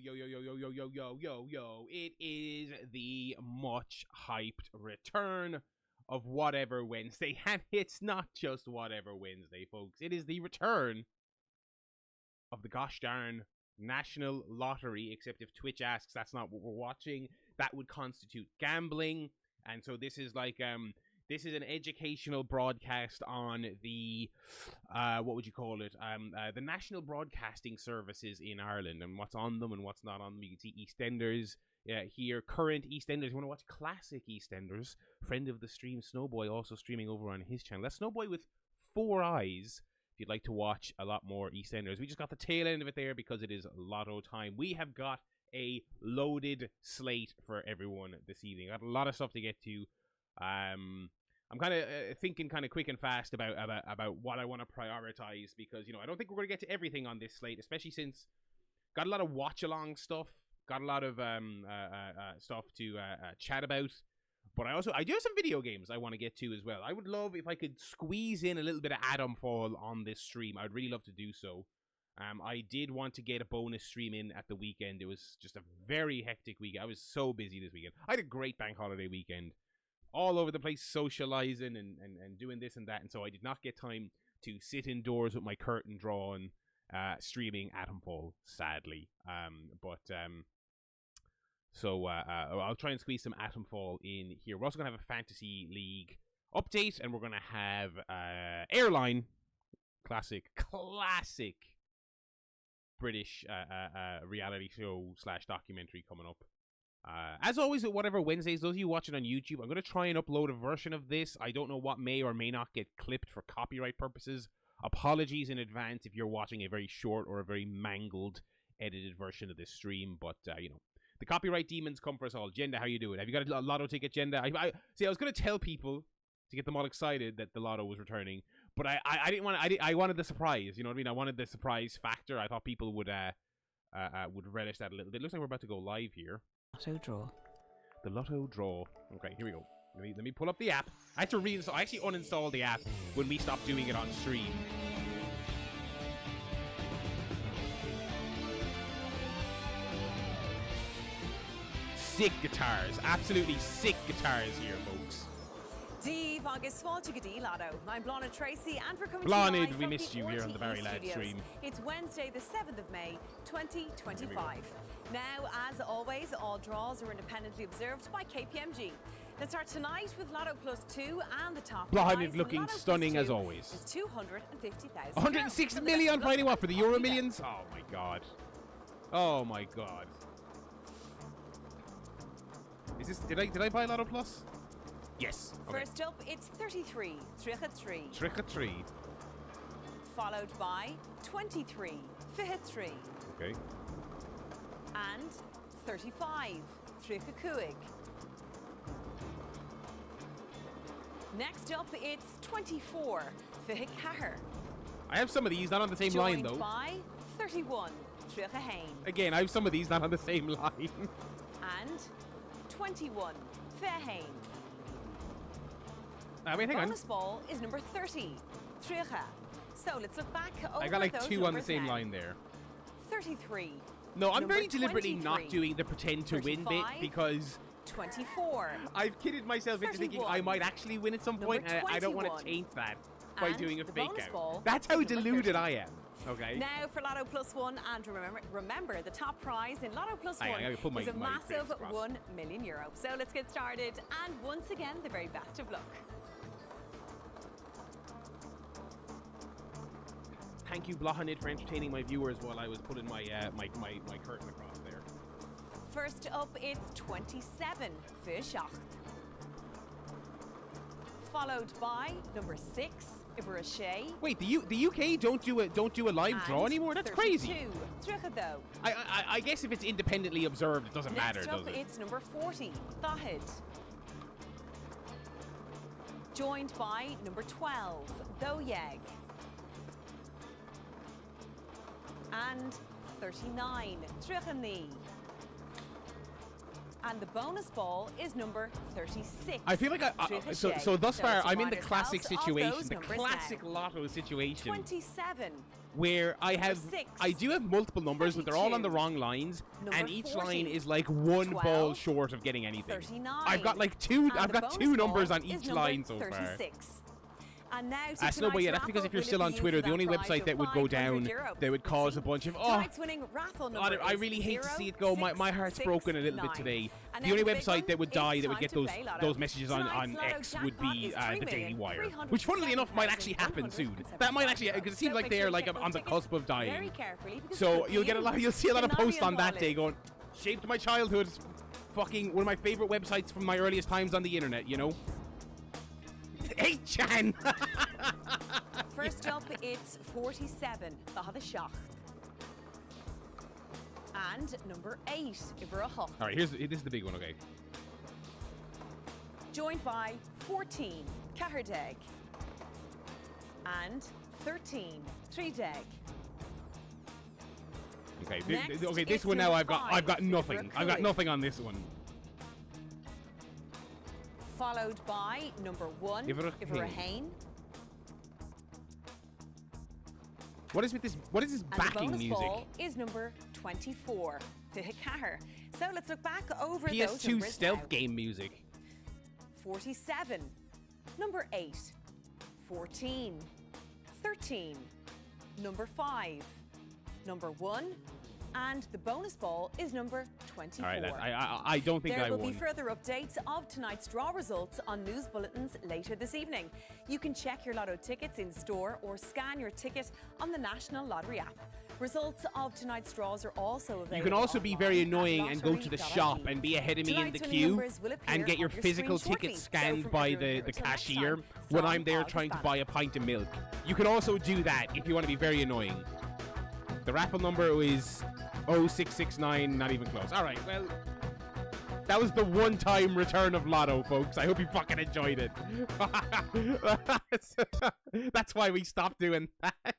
yo. It is the much hyped return of Whatever Wednesday. And it's not just Whatever Wednesday, folks. It is the return of the gosh darn National Lottery. Except if Twitch asks that's not what we're watching, that would constitute gambling. And so this is like, this is an educational broadcast on the, what would you call it? The national broadcasting services in Ireland and what's on them and what's not on them. You can see EastEnders here, current EastEnders. You want to watch classic EastEnders? Friend of the stream, Snowboy, also streaming over on his channel. That's Snowboy with 4 eyes. If you'd like to watch a lot more EastEnders. We just got the tail end of it there because it is Lotto time. We have got a loaded slate for everyone this evening. I got a lot of stuff to get to. I'm kind of thinking kind of quick and fast about what I want to prioritize because, you know, I don't think we're going to get to everything on this slate, especially since got a lot of watch-along stuff, got a lot of stuff to chat about. But I do have some video games I want to get to as well. I would love if I could squeeze in a little bit of Atomfall on this stream. I'd really love to do so. I did want to get a bonus stream in at the weekend. It was just a very hectic week. I was so busy this weekend. I had a great bank holiday weekend. All over the place, socializing and doing this and that. And so I did not get time to sit indoors with my curtain drawn, streaming Atomfall, sadly. So I'll try and squeeze some Atomfall in here. We're also going to have a Fantasy League update, and we're going to have Airline, classic British reality show / documentary coming up. As always, at Whatever Wednesdays, those of you watching on YouTube, I'm going to try and upload a version of this. I don't know what may or may not get clipped for copyright purposes. Apologies in advance if you're watching a very short or a very mangled, edited version of this stream. But, you know, the copyright demons come for us all. Jenda, how you doing? Have you got a Lotto ticket, Jenda? I was going to tell people to get them all excited that the Lotto was returning. But I didn't want I wanted the surprise. You know what I mean? I wanted the surprise factor. I thought people would relish that a little bit. Looks like we're about to go live here. Lotto draw. The Lotto draw. Okay, here we go. Let me pull up the app. I had to reinstall. I actually uninstalled the app when we stopped doing it on stream. Sick guitars. Absolutely sick guitars here, folks. Dave August Swalchigadi Lotto. I'm Blonid Tracy, and we're coming Blonid, to you we missed you here on the Barrylad Studios. stream. It's Wednesday, the 7th of May, 2025. Now, as always, all draws are independently observed by KPMG. Let's start tonight with Lotto Plus 2 and the top Blonid looking stunning as always. It's 250,000. 106 million on Friday, what, for the Euro Millions? Oh my god. Oh my god. Is this, did I buy Lotto Plus? Yes. Okay. First up, it's 33, Tricha 3. Tricha 3. Followed by 23, Fiha 3. Okay. And 35, Tricha Kuig. Next up, it's 24, Fiha Kahar. I have some of these, not on the same line though. Joined by 31, Tricha Hain. Again, I have some of these, not on the same line. And 21, Fiha Hain. Wait, hang on. Bonus ball is number 30, Tricha. So let's look back over I got like those 2 on the same now. line there. 33. No, I'm number very deliberately 23, not doing the pretend to win bit 35, because 24. I've kidded myself into thinking I might actually win at some point, and I don't want to 21. taint that by And doing a the fake bonus out. ball That's how is number deluded 30. I am. Okay. Now for Lotto Plus 1, and remember the top prize in Lotto Plus Hang on, 1 I gotta put is a my massive face across. €1 million. So let's get started, and once again, the very best of luck. Thank you, Blonid, for entertaining my viewers while I was putting my my curtain across there. First up, it's 27, Fishacht. Followed by number 6, Iverashay. Wait, the UK don't do a live draw anymore? That's crazy. Trichado. I guess if it's independently observed, it doesn't matter, Next up, does it? it's number 40, Thahid. Joined by number 12, Doyeg. And 39, Trichani. And the bonus ball is number 36. I feel like so thus far I'm in the classic situation, the classic Lotto situation. 27. Where I do have multiple numbers, but they're all on the wrong lines, and each line is like one ball short of getting anything. 39. I've got like two numbers on each line so far. And now no, but yeah, that's because if you're still on Twitter, the only website that would go down, that would cause a bunch of, I really hate to see it go. My heart's broken a little bit today. The only website that would die, that would get those messages on X, would be the Daily Wire, which funnily enough might actually happen soon. That might actually, because it seems like they're like on the cusp of dying. So you'll see a lot of posts on that day going, shaped my childhood, fucking one of my favorite websites from my earliest times on the internet, you know. Hey, Chan! First up, it's 47, the Schacht. And number 8, Ibrahim. All right, this is the big one, okay. Joined by 14, Kaherdeg. And 13, Trideg. Okay, this one now I've got nothing. I've got nothing on this one. Followed by number 1, Ibrahim. What is this backing music? The bonus ball is number 24, Kahar. So let's look back over those numbers PS2 stealth game music. 47, number 8, 14, 13, number 5, number 1, and the bonus ball is number 24. All right, I don't think I won. There will be further updates of tonight's draw results on news bulletins later this evening. You can check your Lotto tickets in store or scan your ticket on the National Lottery app. Results of tonight's draws are also available. You can also be very annoying and go to the shop and be ahead of me in the queue and get your physical ticket scanned by the cashier when I'm there trying to buy a pint of milk. You can also do that if you want to be very annoying. The raffle number is 0669, not even close. All right, well, that was the one-time return of Lotto, folks. I hope you fucking enjoyed it. That's why we stopped doing that.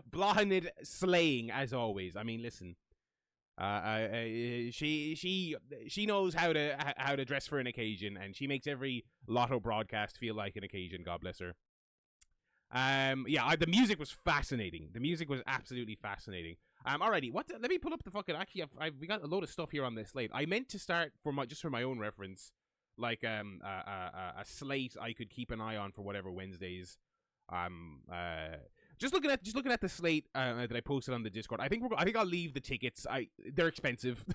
Blahid slaying, as always. I mean, listen. She knows how to dress for an occasion, and she makes every Lotto broadcast feel like an occasion. God bless her. The music was fascinating. The music was absolutely fascinating. Alrighty, let me pull up the fucking. Actually, we got a load of stuff here on this slate. I meant to start for my own reference, like a slate I could keep an eye on for whatever Wednesdays. Just looking at the slate that I posted on the Discord. I think I'll leave the tickets. They're expensive.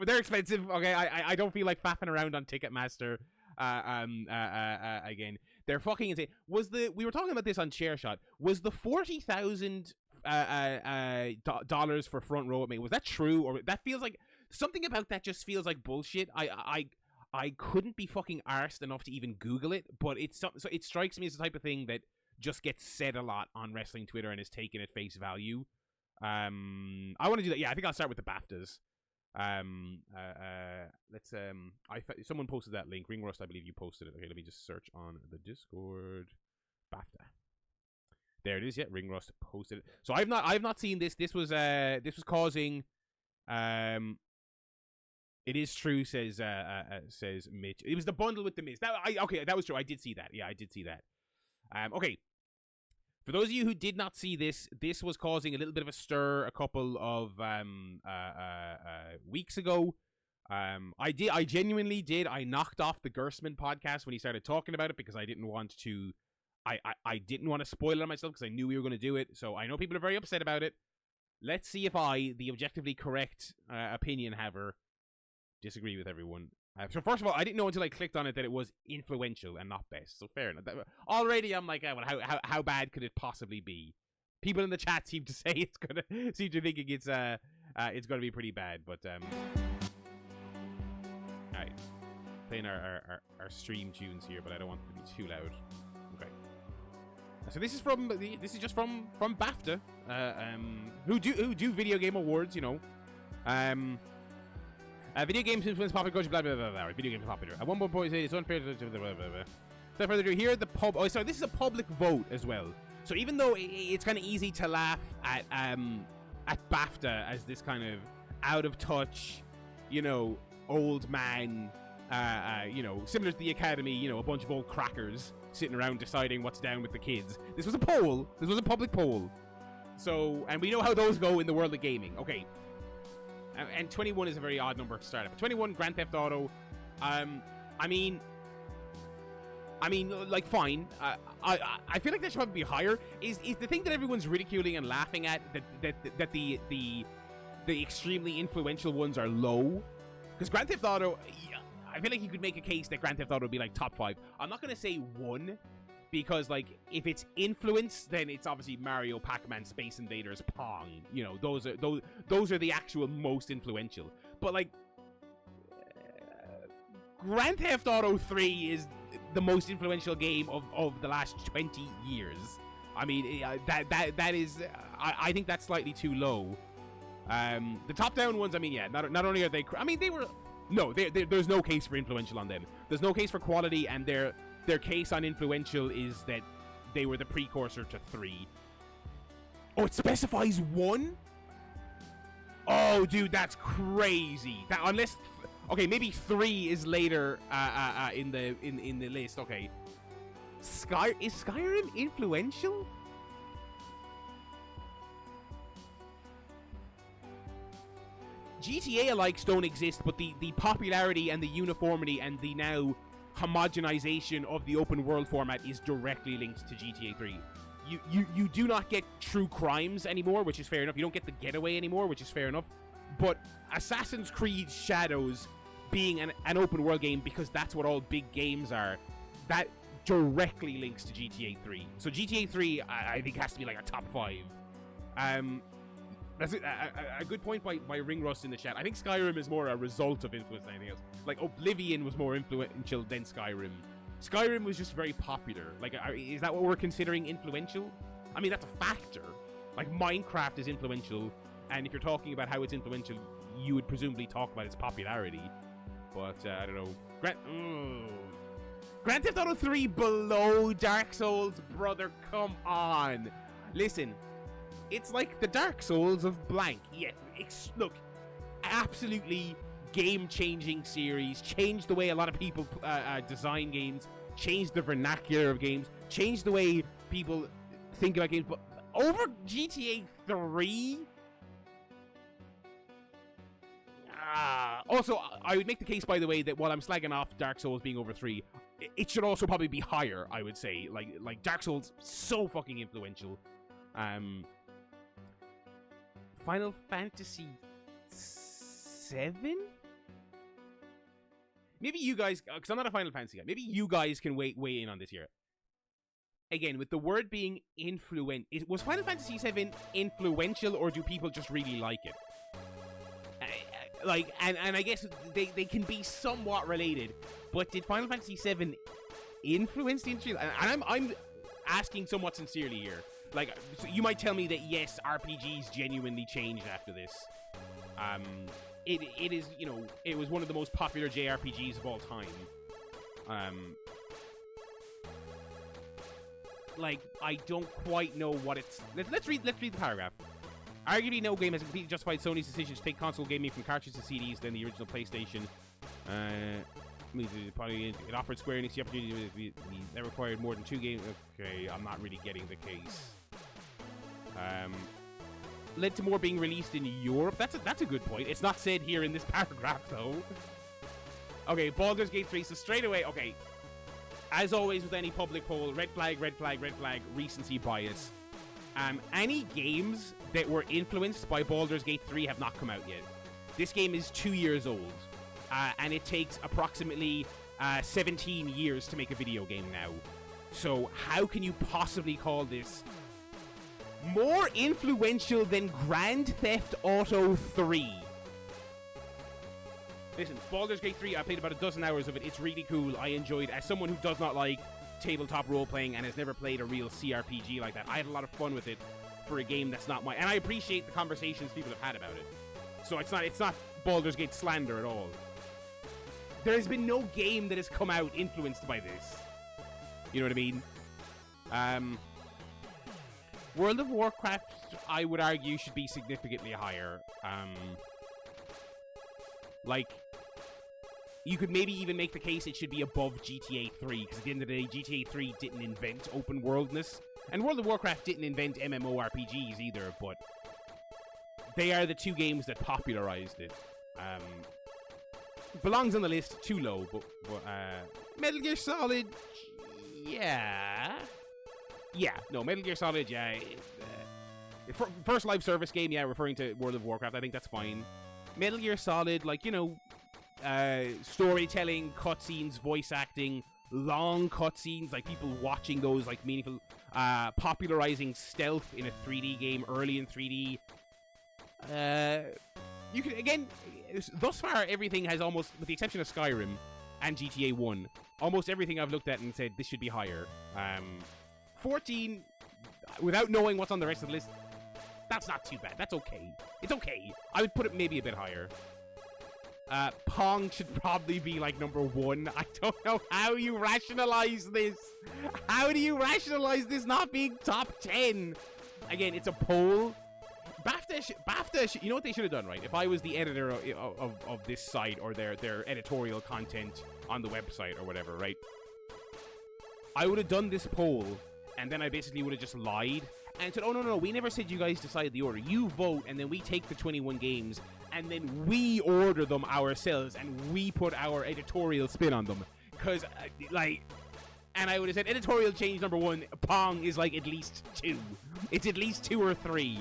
They're expensive. Okay, I don't feel like faffing around on Ticketmaster. Again, they're fucking insane. We were talking about this on ShareShot. Was the $40,000 dollars for front row at me? Was that true, or that feels like something about that just feels like bullshit? I couldn't be fucking arsed enough to even Google it, but so it strikes me as the type of thing that just gets said a lot on wrestling Twitter and is taken at face value. I want to do that. Yeah, I think I'll start with the BAFTAs. Someone posted that link. Ringrust, I believe you posted it. Okay, let me just search on the Discord. BAFTA. There it is. Yeah, Ringrust posted it. So I've not seen this. This was causing. It is true, says Mitch. It was the bundle with the Miz. That was true. I did see that. Yeah, I did see that. Okay. For those of you who did not see this, this was causing a little bit of a stir a couple of weeks ago. I genuinely did. I knocked off the Gersman podcast when he started talking about it because I didn't want to. I didn't want to spoil it on myself because I knew we were going to do it. So I know people are very upset about it. Let's see if I, the objectively correct opinion haver, disagree with everyone. So first of all, I didn't know until I clicked on it that it was influential and not best. So fair enough. Already, I'm like, how bad could it possibly be? People in the chat seem to say seem to thinking it's going to be pretty bad. But all right, playing our stream tunes here, but I don't want it to be too loud. Okay. So this is just from BAFTA, who do video game awards, you know. Video games influence popular culture, blah, blah, blah, blah. Video games are popular. At one point, it's unfair to... Blah, blah, blah, blah. Without further ado, here at the pub... Oh, sorry, this is a public vote as well. So even though it's kind of easy to laugh at BAFTA as this kind of out of touch, you know, old man, you know, similar to the Academy, you know, a bunch of old crackers sitting around deciding what's down with the kids. This was a poll. This was a public poll. So, and we know how those go in the world of gaming. Okay. And 21 is a very odd number to start at. 21, Grand Theft Auto. I mean, like, fine. I feel like that should probably be higher. Is the thing that everyone's ridiculing and laughing at that the extremely influential ones are low? Because Grand Theft Auto, I feel like you could make a case that Grand Theft Auto would be like top 5. I'm not gonna say 1, because like if it's influence, then it's obviously Mario, Pac-Man, Space Invaders, Pong. You know, those are the actual most influential. But like, Grand Theft Auto 3 is the most influential game of the last 20 years. I mean, that is, I think that's slightly too low. The top-down ones, I mean, yeah, not only are they, I mean, they were, no, there's no case for influential on them. There's no case for quality, and their case on influential is that they were the precursor to 3. Oh, it specifies 1? Oh, dude, that's crazy. That, unless, okay, maybe 3 is later in the list. Okay, is Skyrim influential? GTA alikes don't exist, but the popularity and the uniformity and the now homogenization of the open world format is directly linked to GTA 3. You do not get true crimes anymore, which is fair enough. You don't get the getaway anymore, which is fair enough. But Assassin's Creed Shadows being an open world game, because that's what all big games are, that directly links to GTA 3. So GTA 3, I think, has to be like a top 5. That's a good point by Ring Rust in the chat. I think Skyrim is more a result of influence than anything else. Like, Oblivion was more influential than Skyrim. Skyrim was just very popular. Like, is that what we're considering influential? I mean, that's a factor. Like, Minecraft is influential, and if you're talking about how it's influential, you would presumably talk about its popularity. But, I don't know. Grand Theft Auto 3 below Dark Souls? Brother, come on. Listen. It's like the Dark Souls of blank. Yeah, look, absolutely game-changing series. Changed the way a lot of people design games. Changed the vernacular of games. Changed the way people think about games. But over GTA 3? Also, I would make the case, by the way, that while I'm slagging off Dark Souls being over 3, it should also probably be higher, I would say. Like Dark Souls, so fucking influential. Final Fantasy 7? Maybe you guys, because I'm not a Final Fantasy guy, maybe you guys can weigh in on this here. Again, with the word being was Final Fantasy 7 influential, or do people just really like it? Like, and I guess they can be somewhat related, but did Final Fantasy 7 influence the industry? And I'm asking somewhat sincerely here. Like, so you might tell me that, yes, RPGs genuinely changed after this. It is, you know, it was one of the most popular JRPGs of all time. Like, I don't quite know what it's... Let's read the paragraph. Arguably, no game has completely justified Sony's decision to take console gaming from cartridges to CDs than the original PlayStation. It offered Square Enix the opportunity that required more than 2 games. Okay, I'm not really getting the case. Led to more being released in Europe. That's a good point. It's not said here in this paragraph, though. Okay, Baldur's Gate 3. So straight away, okay. As always with any public poll, red flag, red flag, red flag, recency bias. Any games that were influenced by Baldur's Gate 3 have not come out yet. This game is 2 years old. And it takes approximately 17 years to make a video game now. So how can you possibly call this more influential than Grand Theft Auto 3? Listen, Baldur's Gate 3, I played about a dozen hours of it. It's really cool. I enjoyed, as someone who does not like tabletop role-playing and has never played a real CRPG like that, I had a lot of fun with it for a game that's not mine. And I appreciate the conversations people have had about it. So it's not Baldur's Gate slander at all. There has been no game that has come out influenced by this. You know what I mean? World of Warcraft, I would argue, should be significantly higher. Like, you could maybe even make the case it should be above GTA 3, because at the end of the day, GTA 3 didn't invent open worldness, and World of Warcraft didn't invent MMORPGs either, but they are the two games that popularized it. Belongs on the list, too low, but Metal Gear Solid, yeah. No, Metal Gear Solid, yeah. First live service game, yeah, referring to World of Warcraft, I think that's fine. Metal Gear Solid, like, you know, storytelling, cutscenes, voice acting, long cutscenes, like people watching those, like meaningful, popularizing stealth in a 3D game early in 3D. You can, again, thus far everything has almost, with the exception of Skyrim and GTA 1, almost everything I've looked at and said this should be higher. 14, without knowing what's on the rest of the list, that's not too bad. That's okay. It's okay. I would put it maybe a bit higher. Pong should probably be like number 1. I don't know how you rationalize this. How do you rationalize this not being top 10? Again, it's a poll. BAFTA, you know what they should have done, right? If I was the editor of this site or their editorial content on the website or whatever, right? I would have done this poll, and then I basically would have just lied and said, oh, no, we never said you guys decide the order. You vote, and then we take the 21 games, and then we order them ourselves, and we put our editorial spin on them. Because, and I would have said, editorial change number 1, Pong is like at least 2. It's at least 2 or 3.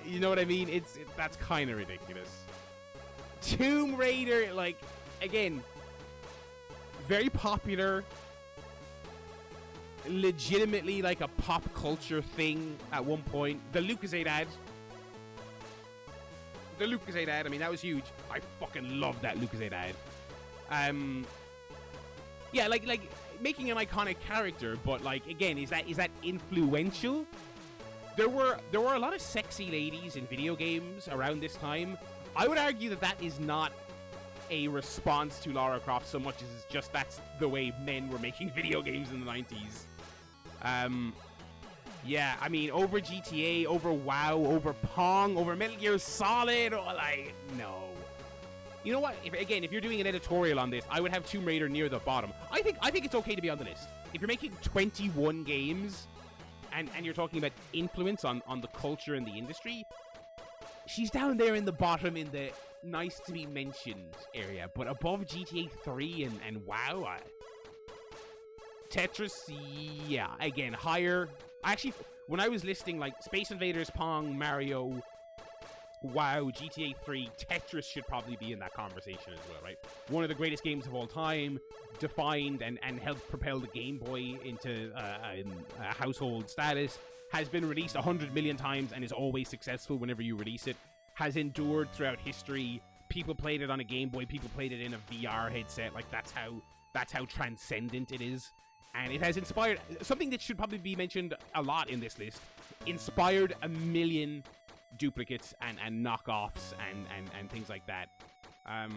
You know what I mean? That's kind of ridiculous. Tomb Raider, like, again, very popular, legitimately like a pop culture thing at one point. The Lucasade ad, I mean, that was huge. I fucking love that Lucasade ad. Yeah, like making an iconic character, but like, again, is that influential? There were a lot of sexy ladies in video games around this time. I would argue that is not a response to Lara Croft so much as it's just that's the way men were making video games in the 90s. Yeah, I mean, over GTA, over WoW, over Pong, over Metal Gear Solid, or like, no. You know what? If you're doing an editorial on this, I would have Tomb Raider near the bottom. I think it's okay to be on the list. If you're making 21 games and you're talking about influence on the culture and the industry, she's down there in the bottom in the nice to be mentioned area, but above GTA 3 and WoW, Tetris, yeah, again, higher. Actually, when I was listing like Space Invaders, Pong, Mario, WoW, GTA 3, Tetris should probably be in that conversation as well, right? One of the greatest games of all time, defined and helped propel the Game Boy into a household status, has been released 100 million times and is always successful whenever you release it, has endured throughout history. People played it on a Game Boy, people played it in a VR headset, like that's how transcendent it is. And it has inspired something that should probably be mentioned a lot in this list. Inspired a million duplicates and knockoffs and things like that. I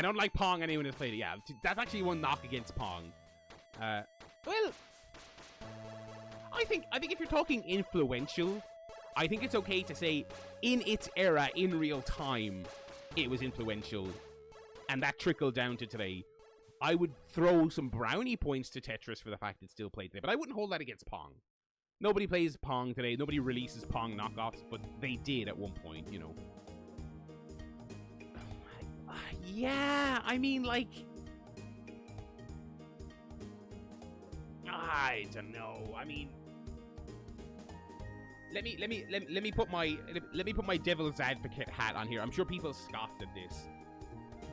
don't like Pong. Anyone who's played it, yeah, that's actually one knock against Pong. Well, I think if you're talking influential, I think it's okay to say in its era, in real time, it was influential, and that trickled down to today. I would throw some brownie points to Tetris for the fact it's still played today, but I wouldn't hold that against Pong. Nobody plays Pong today. Nobody releases Pong knockoffs, but they did at one point, you know. Yeah, I mean, like, I don't know. I mean, let me put my devil's advocate hat on here. I'm sure people scoffed at this.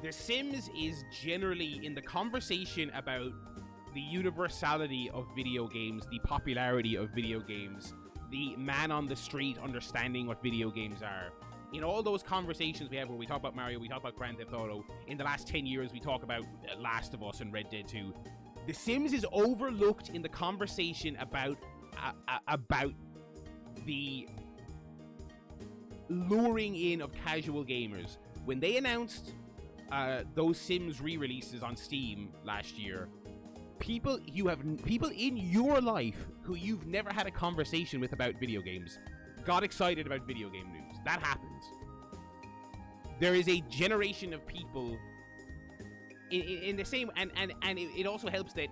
The Sims is generally in the conversation about the universality of video games, the popularity of video games, the man on the street understanding what video games are. In all those conversations we have where we talk about Mario, we talk about Grand Theft Auto, in the last 10 years we talk about Last of Us and Red Dead 2. The Sims is overlooked in the conversation about the luring in of casual gamers. When they announced those Sims re-releases on Steam last year, people in your life who you've never had a conversation with about video games got excited about video game news. That happens. there is a generation of people in the same, and it also helps that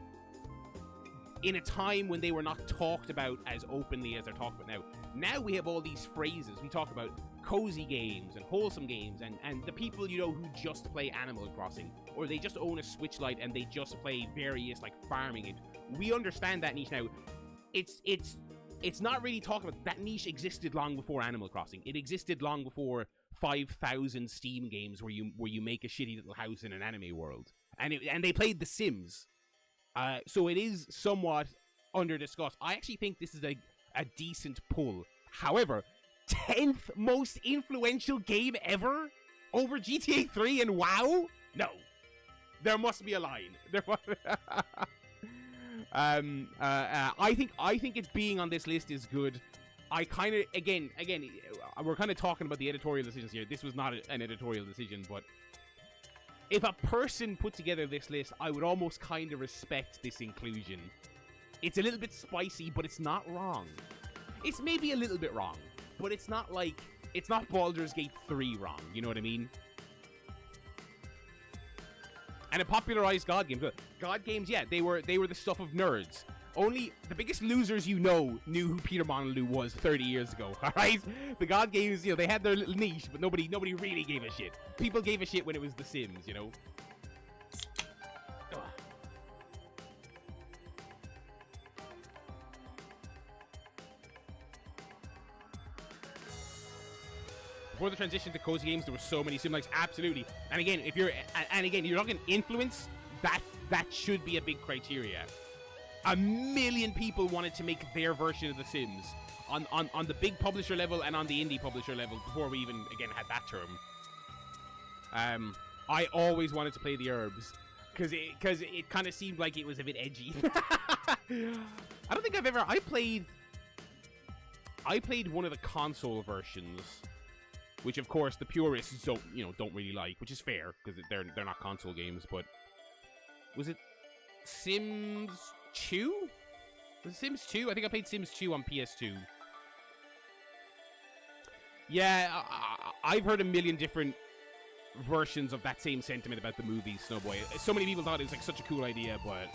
in a time when they were not talked about as openly as they're talked about now we have all these phrases. We talk about cozy games and wholesome games, and the people, you know, who just play Animal Crossing, or they just own a Switch Lite and they just play various, like, farming games. We understand that niche now. It's not really talking about that niche. Existed long before Animal Crossing. It existed long before 5,000 Steam games where you make a shitty little house in an anime world, and they played The Sims. So it is somewhat under discussed. I actually think this is a decent pull. However, 10th most influential game ever over GTA 3 and WoW? No, there must be a line. I think it's being on this list is good. I kind of again we're kind of talking about the editorial decisions here. This was not an editorial decision, but if a person put together this list, I would almost kind of respect this inclusion. It's a little bit spicy, but it's not wrong. It's maybe a little bit wrong, but it's not like, it's not Baldur's Gate 3 wrong, you know what I mean? And it popularized God games. God games, yeah, they were the stuff of nerds. Only the biggest losers you know knew who Peter Molyneux was 30 years ago, alright? The God games, you know, they had their little niche, but nobody really gave a shit. People gave a shit when it was The Sims, you know? Ugh. Before the transition to cozy games, there were so many sim-likes, absolutely. And again, you're talking influence, that should be a big criteria. A million people wanted to make their version of The Sims on the big publisher level and on the indie publisher level before we even, again, had that term. I always wanted to play the herbs because it kind of seemed like it was a bit edgy. I don't think I played one of the console versions, which of course the purists don't really like, which is fair because they're not console games. But was it Sims 2? Was it Sims 2? I think I played Sims 2 on PS2. Yeah, I've heard a million different versions of that same sentiment about the movie Snowboy. So many people thought it was like such a cool idea, but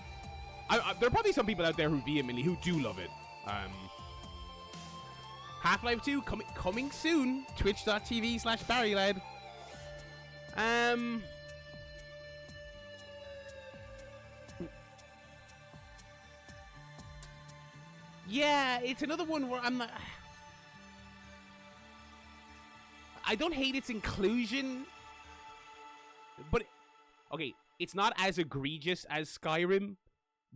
there are probably some people out there who do love it. Half-Life 2 coming soon. Twitch.tv/Barrylad. Yeah, it's another one where I'm not... I don't hate its inclusion, but... Okay, it's not as egregious as Skyrim,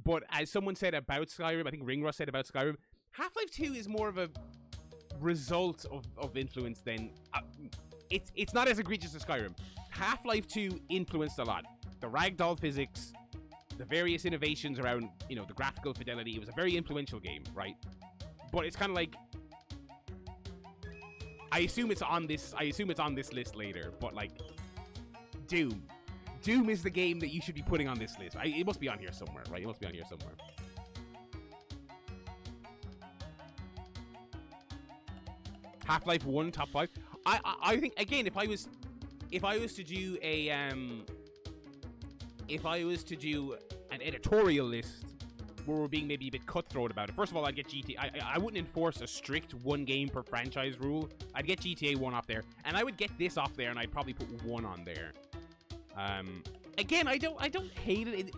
but as someone said about Skyrim, I think Ringross said about Skyrim, Half-Life 2 is more of a result of influence than... it's not as egregious as Skyrim. Half-Life 2 influenced a lot. The ragdoll physics... the various innovations around, the graphical fidelity. It was a very influential game, right? But it's kind of like, I assume it's on this list later. But like, Doom is the game that you should be putting on this list. It must be on here somewhere, right? It must be on here somewhere. Half-Life 1 top 5. I think again, if I was to do an editorial list where we're being maybe a bit cutthroat about it, first of all, I'd get GTA. I wouldn't enforce a strict one game per franchise rule. I'd get GTA 1 off there, and I would get this off there, and I'd probably put 1 on there. Again, I don't hate it.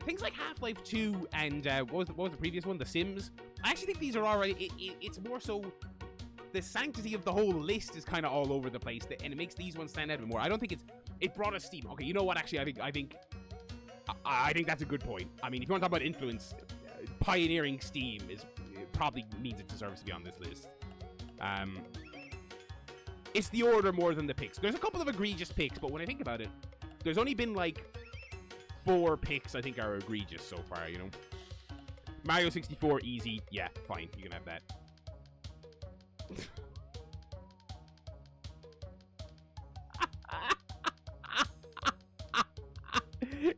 Things like Half-Life 2 and what was the previous one? The Sims. I actually think these are alright. It's more so the sanctity of the whole list is kind of all over the place, and it makes these ones stand out a bit more. I don't think it brought us steam. Okay, you know what? Actually, I think that's a good point. I mean, if you want to talk about influence, pioneering Steam probably means it deserves to be on this list. It's the order more than the picks. There's a couple of egregious picks, but when I think about it, there's only been like 4 picks I think are egregious so far, Mario 64, easy. Yeah, fine. You can have that.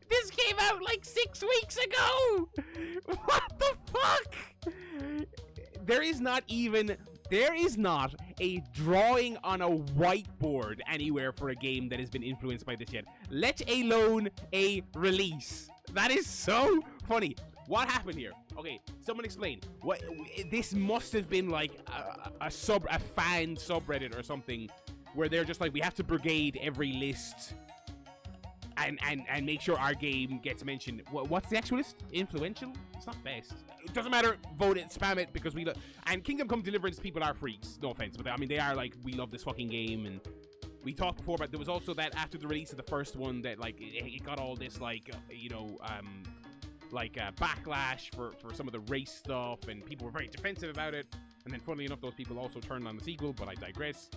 This came out like 6 weeks ago! What the fuck? There is not a drawing on a whiteboard anywhere for a game that has been influenced by this yet, let alone a release. That is so funny. What happened here? Okay, someone explain. What this must have been like a fan subreddit or something, where they're just like, we have to brigade every list and make sure our game gets mentioned. What's the actual list? Influential? It's not best. It doesn't matter. Vote it, spam it, because we and Kingdom Come Deliverance people are freaks. No offense, but I mean, they are like, we love this fucking game. And we talked before about, there was also that after the release of the first one that like it got all this like backlash for some of the race stuff, and people were very defensive about it. And then funnily enough, those people also turned on the sequel, but I digress.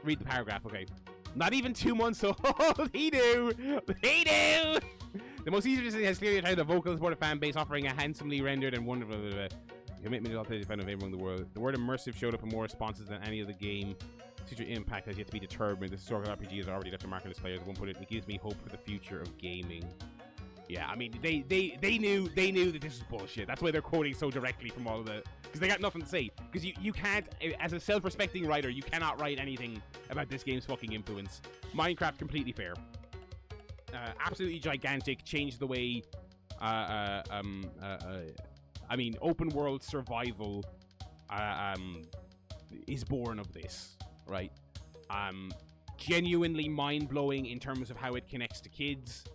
Read the paragraph, okay. Not even 2 months old. He knew. The most easier thing has clearly tried a vocal supportive fan base, offering a handsomely rendered and wonderful commitment to authentic fan of everyone in the world. The word immersive showed up in more responses than any other game. Future impact has yet to be determined. This historical RPG has already left a mark on its players. At one point, it gives me hope for the future of gaming. Yeah, I mean, they knew that this was bullshit. That's why they're quoting so directly from all of the, because they got nothing to say. Because you can't, as a self-respecting writer, you cannot write anything about this game's fucking influence. Minecraft, completely fair. Absolutely gigantic. Changed the way, I mean, open world survival, is born of this, right? Genuinely mind-blowing in terms of how it connects to kids.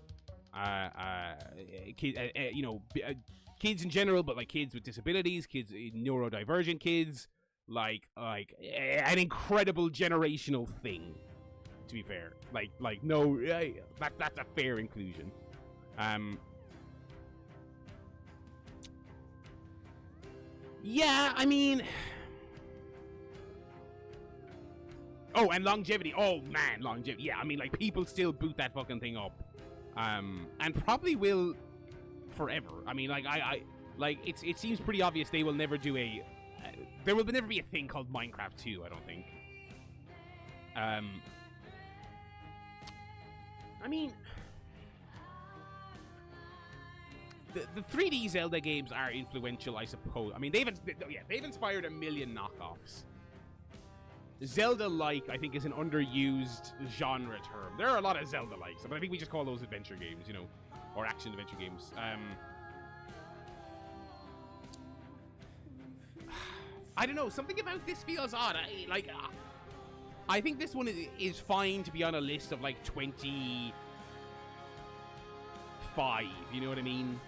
Kids in general, but like kids with disabilities, kids, neurodivergent kids, like an incredible generational thing. To be fair, no, that's a fair inclusion. Yeah, I mean, oh, and longevity. Oh man, longevity. Yeah, I mean, like, people still boot that fucking thing up. And probably will forever. I mean, it seems pretty obvious they will never do there will never be a thing called Minecraft 2, I don't think. I mean, the 3D Zelda games are influential, I suppose. I mean, they've inspired a million knockoffs. Zelda-like, I think, is an underused genre term. There are a lot of Zelda-likes, but I think we just call those adventure games, or action-adventure games. I don't know, something about this feels odd. I think this one is fine to be on a list of, 25, you know what I mean?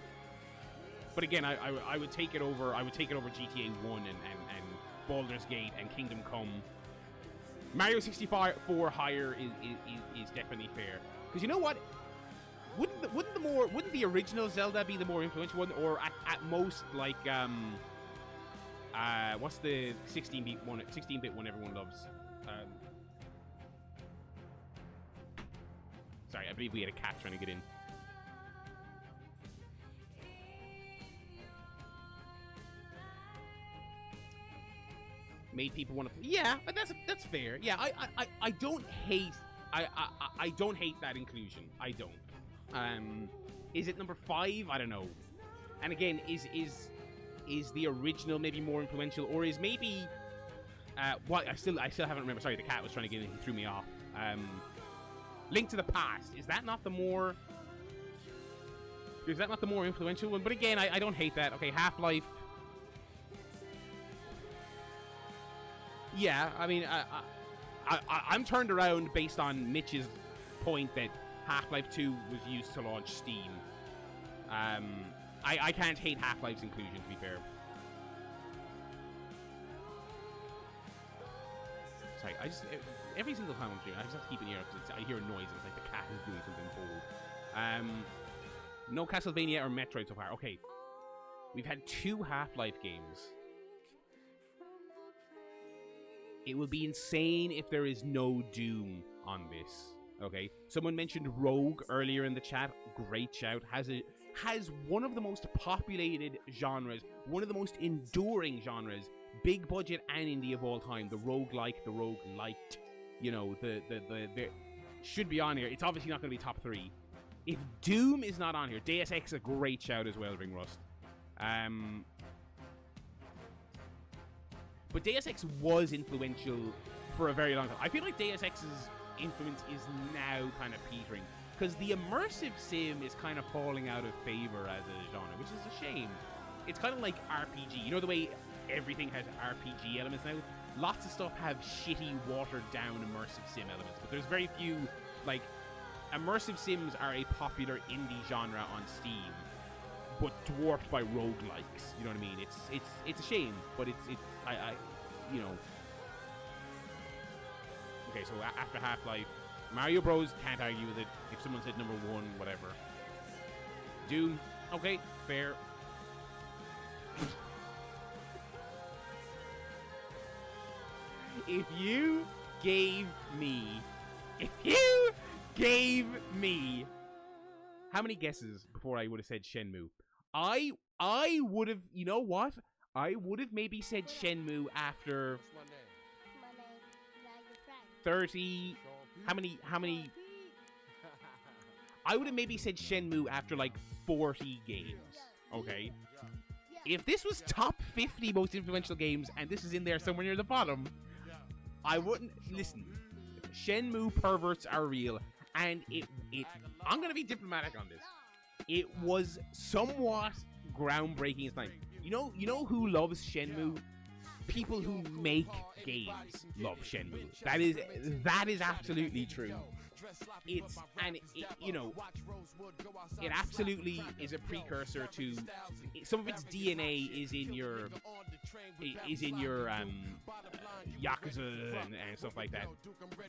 But again, I would take it over, GTA 1 and Baldur's Gate and Kingdom Come. Mario 64 higher is definitely fair, because you know what? Wouldn't the original Zelda be the more influential one, or at most what's the 16-bit one everyone loves? Sorry, I believe we had a cat trying to get in. Made people want to. Yeah, but that's fair. Yeah, I don't hate. I don't hate that inclusion. I don't. Is it number 5? I don't know. And again, is the original maybe more influential, or is maybe what I still haven't remembered. Sorry, the cat was trying to get in. He threw me off. Link to the Past, is that not the more influential one? But again, I don't hate that. Okay, Half-Life. Yeah, I mean, I'm turned around based on Mitch's point that Half-Life 2 was used to launch Steam. I can't hate Half-Life's inclusion, to be fair. Sorry, every single time I'm streaming, I just have to keep an ear up, because I hear a noise, and it's like the cat is doing something cold. No Castlevania or Metroid so far. Okay, we've had 2 Half-Life games. It would be insane if there is no Doom on this. Okay, someone mentioned Rogue earlier in the chat. Great shout. Has one of the most populated genres, one of the most enduring genres, big budget and indie of all time. The roguelike, the roguelite. The should be on here. It's obviously not going to be top 3. If Doom is not on here, Deus Ex a great shout as well, Ring Rust. But Deus Ex was influential for a very long time. I feel like Deus Ex's influence is now kind of petering, because the immersive sim is kind of falling out of favor as a genre, which is a shame. It's kind of like RPG. You know the way everything has RPG elements now? Lots of stuff have shitty, watered-down immersive sim elements, but there's very few, like, immersive sims are a popular indie genre on Steam, but dwarfed by roguelikes. You know what I mean? It's a shame, but I you know. Okay, so after Half-Life, Mario Bros. Can't argue with it. If someone said number 1, whatever. Doom, okay, fair. If you gave me how many guesses before I would have said Shenmue? I would have, you know what? I would have maybe said Shenmue after 30. How many? I would have maybe said Shenmue after like 40 games. Okay. If this was top 50 most influential games and this is in there somewhere near the bottom, I wouldn't listen. Shenmue perverts are real, and it I'm gonna be diplomatic on this. It was somewhat groundbreaking at the time. You know who loves Shenmue? People who make games love Shenmue. That is absolutely true. It absolutely is a precursor to some of its DNA is in your Yakuza and stuff like that.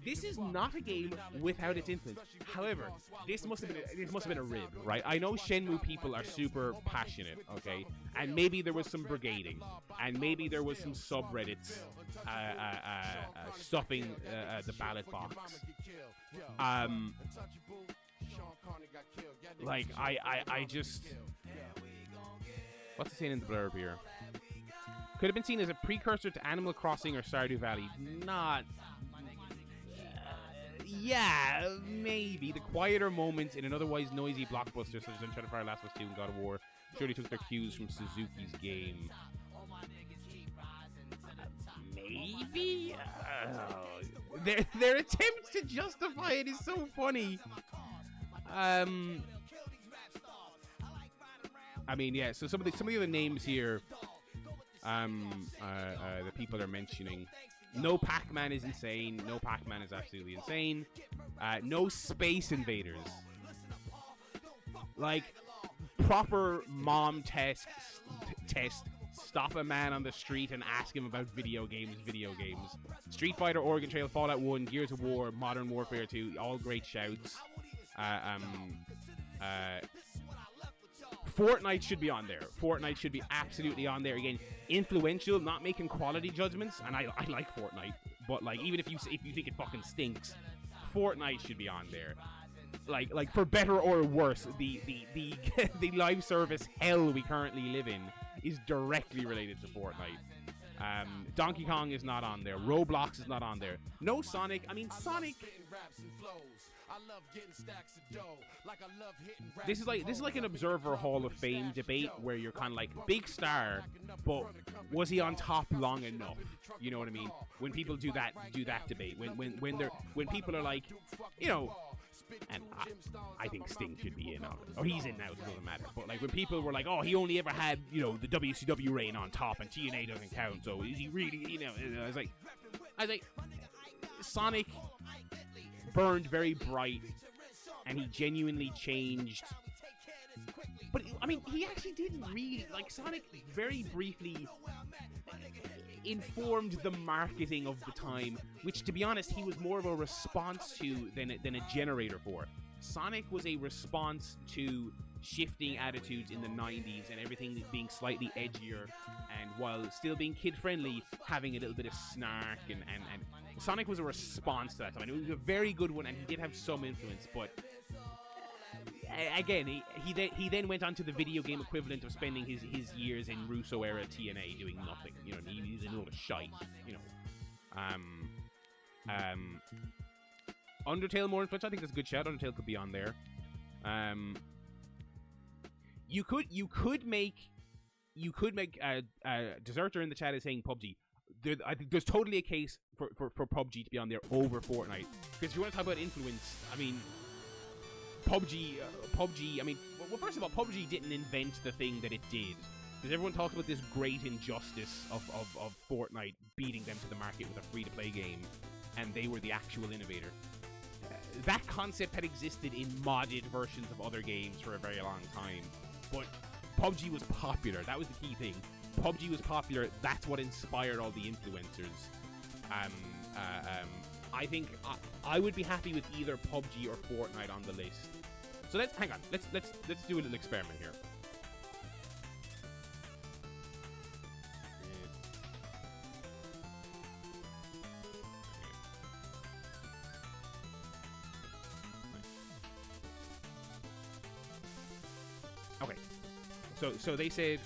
This is not a game without its influence. However, this must have been a rib, right? I know Shenmue people are super passionate, okay, and maybe there was some brigading, and maybe there was some subreddits stuffing the ballot box. Like I just, what's it saying in the blurb here? Could have been seen as a precursor to Animal Crossing or Stardew Valley. Not. Yeah, maybe. The quieter moments in an otherwise noisy blockbuster such as Uncharted, Fire, Last of Us 2 and God of War surely took their cues from Suzuki's game. Maybe? Their attempt to justify it is so funny. I mean, yeah, so some of the other names here, the people are mentioning. No Pac-Man is insane. No Pac-Man is absolutely insane. No Space Invaders. Like, proper mom test. Stop a man on the street and ask him about video games. Street Fighter, Oregon Trail, Fallout 1, Gears of War, Modern Warfare 2, all great shouts. Fortnite should be on there. Fortnite should be absolutely on there. Again, influential, not making quality judgments, and I like Fortnite, but like even if you think it fucking stinks, Fortnite should be on there. Like for better or worse, the the live service hell we currently live in is directly related to Fortnite. Donkey Kong is not on there. Roblox is not on there. No Sonic. I mean, Sonic. This is like an Observer Hall of Fame debate where you're kind of like big star, but was he on top long enough? You know what I mean? When people do that debate, when people are like, you know. And I think Sting should be in on it. Or he's in now, it doesn't matter. But like when people were like, oh, he only ever had, you know, the WCW reign on top and TNA doesn't count, so is he really, you know, I was like Sonic burned very bright and he genuinely changed. But I mean, he actually didn't really, like, Sonic very briefly informed the marketing of the time, which, to be honest, he was more of a response to than a generator for. Sonic was a response to shifting attitudes in the 90s and everything being slightly edgier, and while still being kid-friendly, having a little bit of snark, and Sonic was a response to that time. And it was a very good one, and he did have some influence, but again, he then went on to the video game equivalent of spending his years in Russo era TNA doing nothing. You know, he's a load of shite. You know, Undertale more influential. I think that's a good shout. Undertale could be on there. You could make Deserter in the chat is saying PUBG. I think there's totally a case for PUBG to be on there over Fortnite. Because if you want to talk about influence, I mean, PUBG, I mean, well, first of all, PUBG didn't invent the thing that it did. Because everyone talks about this great injustice of Fortnite beating them to the market with a free-to-play game, and they were the actual innovator. That concept had existed in modded versions of other games for a very long time, but PUBG was popular. That was the key thing. PUBG was popular. That's what inspired all the influencers. I think I would be happy with either PUBG or Fortnite on the list. So let's hang on. Let's do a little experiment here. Okay. So they said.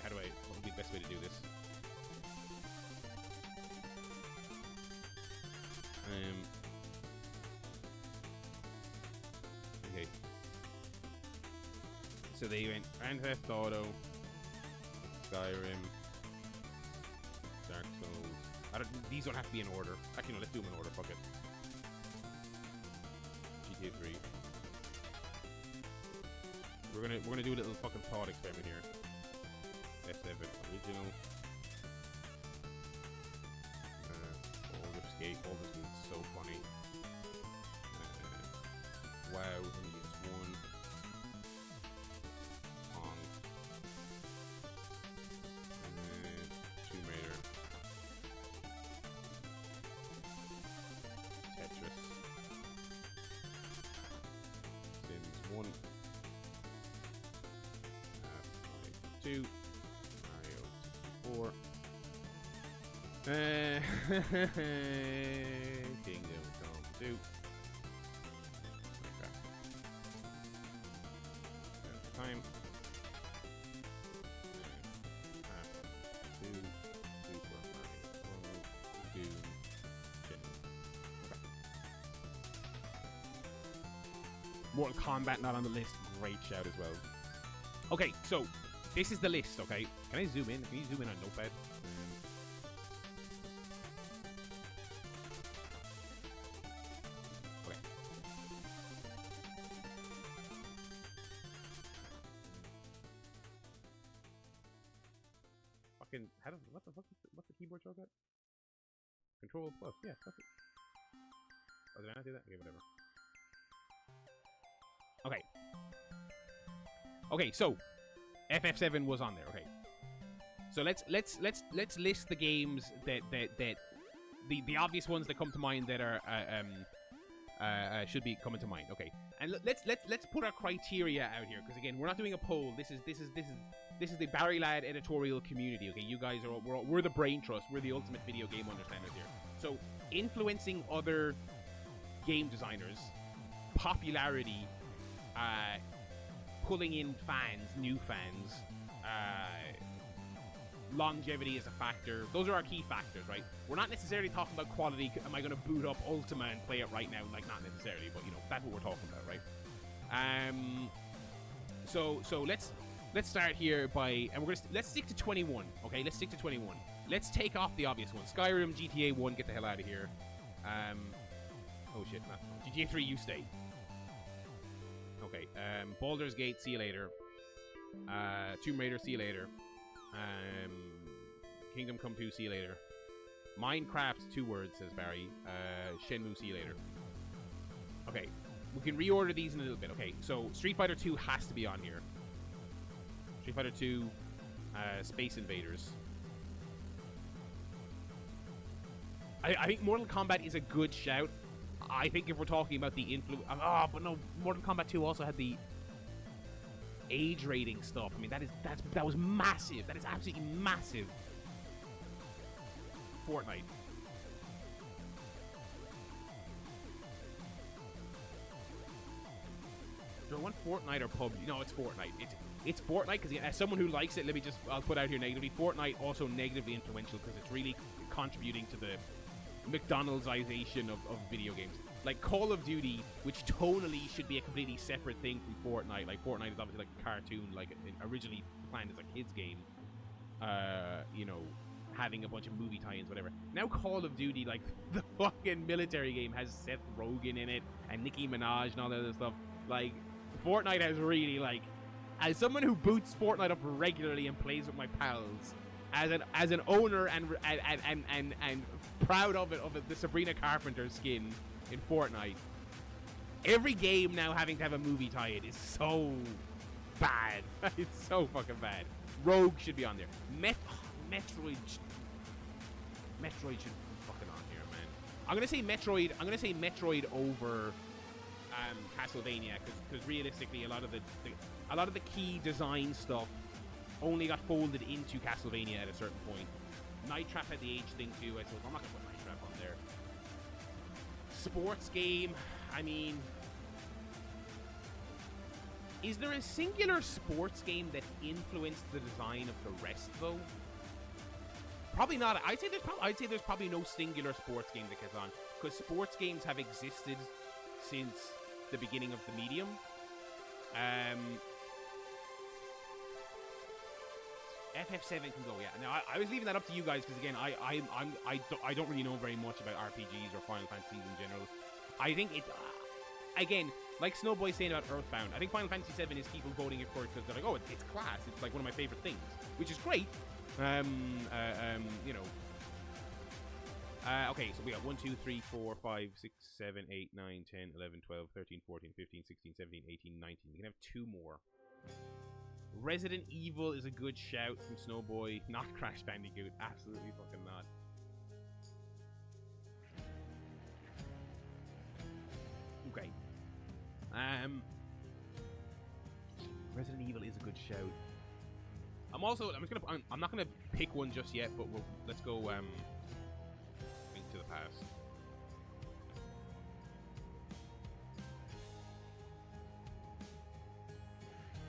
Okay, what would be the best way to do this? Okay. So they went Grand Theft Auto, Skyrim, Dark Souls. These don't have to be in order. Actually, no. Let's do them in order. Fuck it. GTA 3. We're gonna do a little fucking thought experiment here. F7 original. Baldur's Gate. Baldur's Gate is so funny. WoW. It's one. Pong. Tomb Raider. Tetris. Sims 1. 2. Mario 64. Kingdom Come 2. Time. 2. Super Mario 1. Doom. Mortal Kombat not on the list. Great shout as well. Okay, so this is the list, okay? Can I zoom in? Can you zoom in on Notepad? Okay. Fucking, what the fuck what's the keyboard shortcut? Control plus, yeah, that's it. Oh, did I not do that? Okay, whatever. Okay. Okay, so FF7 was on there. Okay, so let's list the games that the obvious ones that come to mind that are should be coming to mind. Okay, and let's put our criteria out here, because again, we're not doing a poll. This is the Barrylad editorial community. Okay, you guys are we're the brain trust. We're the ultimate video game understanders here. So influencing other game designers, popularity, pulling in fans, new fans, longevity is a factor. Those are our key factors, right? We're not necessarily talking about quality. Am I going to boot up Ultima and play it right now? Like, not necessarily, but you know, that's what we're talking about, right? So let's start here by, and let's stick to 21. Okay, let's stick to 21. Let's take off the obvious ones. Skyrim, GTA 1, get the hell out of here. Oh shit, not GTA 3, you stay. Okay, Baldur's Gate, see you later. Tomb Raider, see you later. Kingdom Come 2, see you later. Minecraft, 2 words, says Barry. Shenmue, see you later. Okay, we can reorder these in a little bit. Okay, so Street Fighter 2 has to be on here. Street Fighter 2, Space Invaders. I think Mortal Kombat is a good shout. I think if we're talking about the influence... but no, Mortal Kombat 2 also had the age rating stuff. I mean, that was massive. That is absolutely massive. Fortnite. Do I want Fortnite or PUBG? No, it's Fortnite. It's Fortnite because as someone who likes it, I'll put out here negatively. Fortnite also negatively influential because it's really contributing to the McDonald'sization of video games. Like Call of Duty, which tonally should be a completely separate thing from Fortnite. Like Fortnite is obviously like a cartoon, like originally planned as a kids game. You know, having a bunch of movie tie-ins, whatever. Now Call of Duty, like, the fucking military game has Seth Rogen in it, and Nicki Minaj and all that other stuff. Like, Fortnite has really, like, as someone who boots Fortnite up regularly and plays with my pals, as an owner and proud of it, the Sabrina Carpenter skin in Fortnite, every game now having to have a movie tie-in is so bad. It's so fucking bad. Rogue should be on there. Metroid should be fucking on here, man. I'm gonna say Metroid over Castlevania, because realistically, a lot of the key design stuff only got folded into Castlevania at a certain point. Night Trap had the age thing too, I suppose. I'm not gonna put Night Trap on there. Sports game, I mean, is there a singular sports game that influenced the design of the rest, though? Probably not. I'd say there's probably no singular sports game that gets on, because sports games have existed since the beginning of the medium. FF7 can go, yeah. Now I was leaving that up to you guys, because again, I don't really know very much about RPGs or Final Fantasies in general. I think it, again, like Snowboy saying about Earthbound, I think Final Fantasy 7 is people voting it for it because they're like, oh, it's class. It's like one of my favorite things, which is great. You know. Okay, so we got 1, 2, 3, 4, 5, 6, 7, 8, 9, 10, 11, 12, 13, 14, 15, 16, 17, 18, 19. We can have 2 more. Resident Evil is a good shout from Snowboy. Not Crash Bandicoot. Absolutely fucking not. Okay. Resident Evil is a good shout. I'm not gonna pick one just yet, but let's go Link to the Past.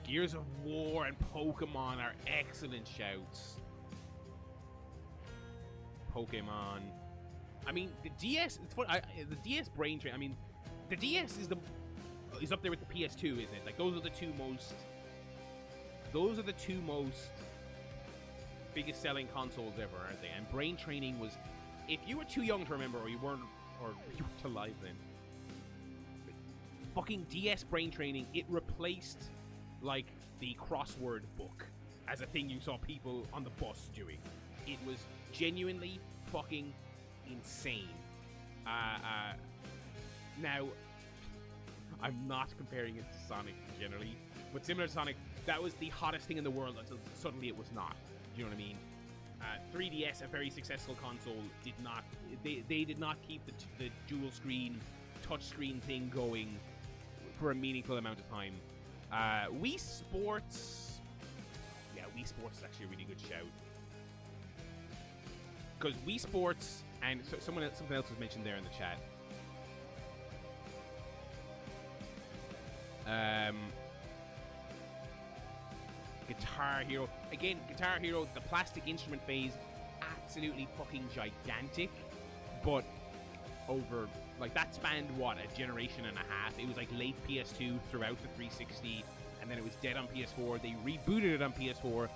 Gears of War and Pokemon are excellent shouts. Pokemon. I mean, the DS. It's funny. The DS brain drain. I mean, the DS is up there with the PS2, isn't it? Like those are the two most. Those are the two most biggest selling consoles ever, aren't they? And brain training was, if you were too young to remember, or you weren't alive then, fucking DS brain training, it replaced like the crossword book as a thing you saw people on the bus doing. It was genuinely fucking insane. Now, I'm not comparing it to Sonic generally, but similar to Sonic, that was the hottest thing in the world until suddenly it was not. Do you know what I mean? 3DS, a very successful console, did not. They did not keep the dual screen, touch screen thing going for a meaningful amount of time. Wii Sports, yeah, Wii Sports is actually a really good shout, because Wii Sports, and something else was mentioned there in the chat. Guitar Hero. Again, Guitar Hero, the plastic instrument phase, absolutely fucking gigantic. But over, like, that spanned, what, a generation and a half? It was like late PS2 throughout the 360, and then it was dead on PS4. They rebooted it on PS4.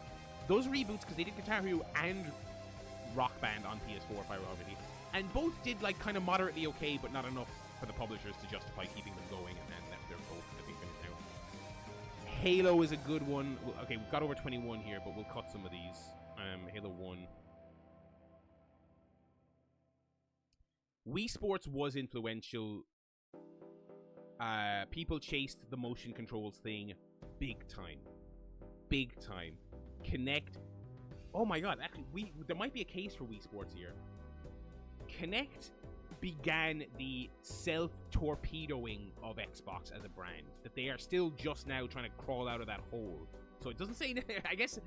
Those reboots, because they did Guitar Hero and Rock Band on PS4, if I remember rightly, and both did, like, kind of moderately okay, but not enough for the publishers to justify keeping them going, and then they're both, I think, finished now. Halo is a good one. Okay, we've got over 21 here, but we'll cut some of these. Halo 1. Wii Sports was influential. People chased the motion controls thing big time. Big time. Kinect. Oh my god, actually, there might be a case for Wii Sports here. Kinect began the self-torpedoing of Xbox as a brand, that they are still just now trying to crawl out of that hole. So it doesn't say, I guess,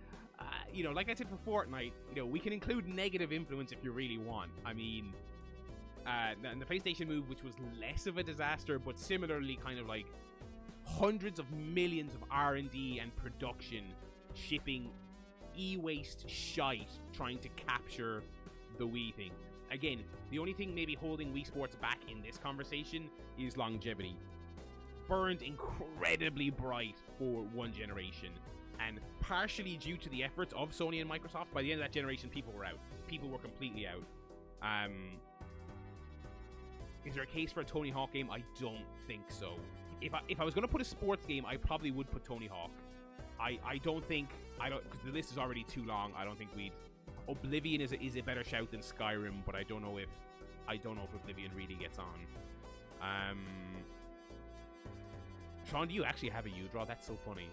you know, like I said for Fortnite, you know, we can include negative influence if you really want. I mean, and the PlayStation move, which was less of a disaster, but similarly kind of like hundreds of millions of R&D and production shipping e-waste shite trying to capture the Wii thing. Again, the only thing maybe holding Wii Sports back in this conversation is longevity. Burned incredibly bright for one generation. And partially due to the efforts of Sony and Microsoft, by the end of that generation, people were out. People were completely out. Is there a case for a Tony Hawk game? I don't think so. If I was going to put a sports game, I probably would put Tony Hawk. I don't think... because the list is already too long. I don't think we'd... Oblivion is a better shout than Skyrim, but I don't know if Oblivion really gets on. Sean, do you actually have a U-Draw? That's so funny.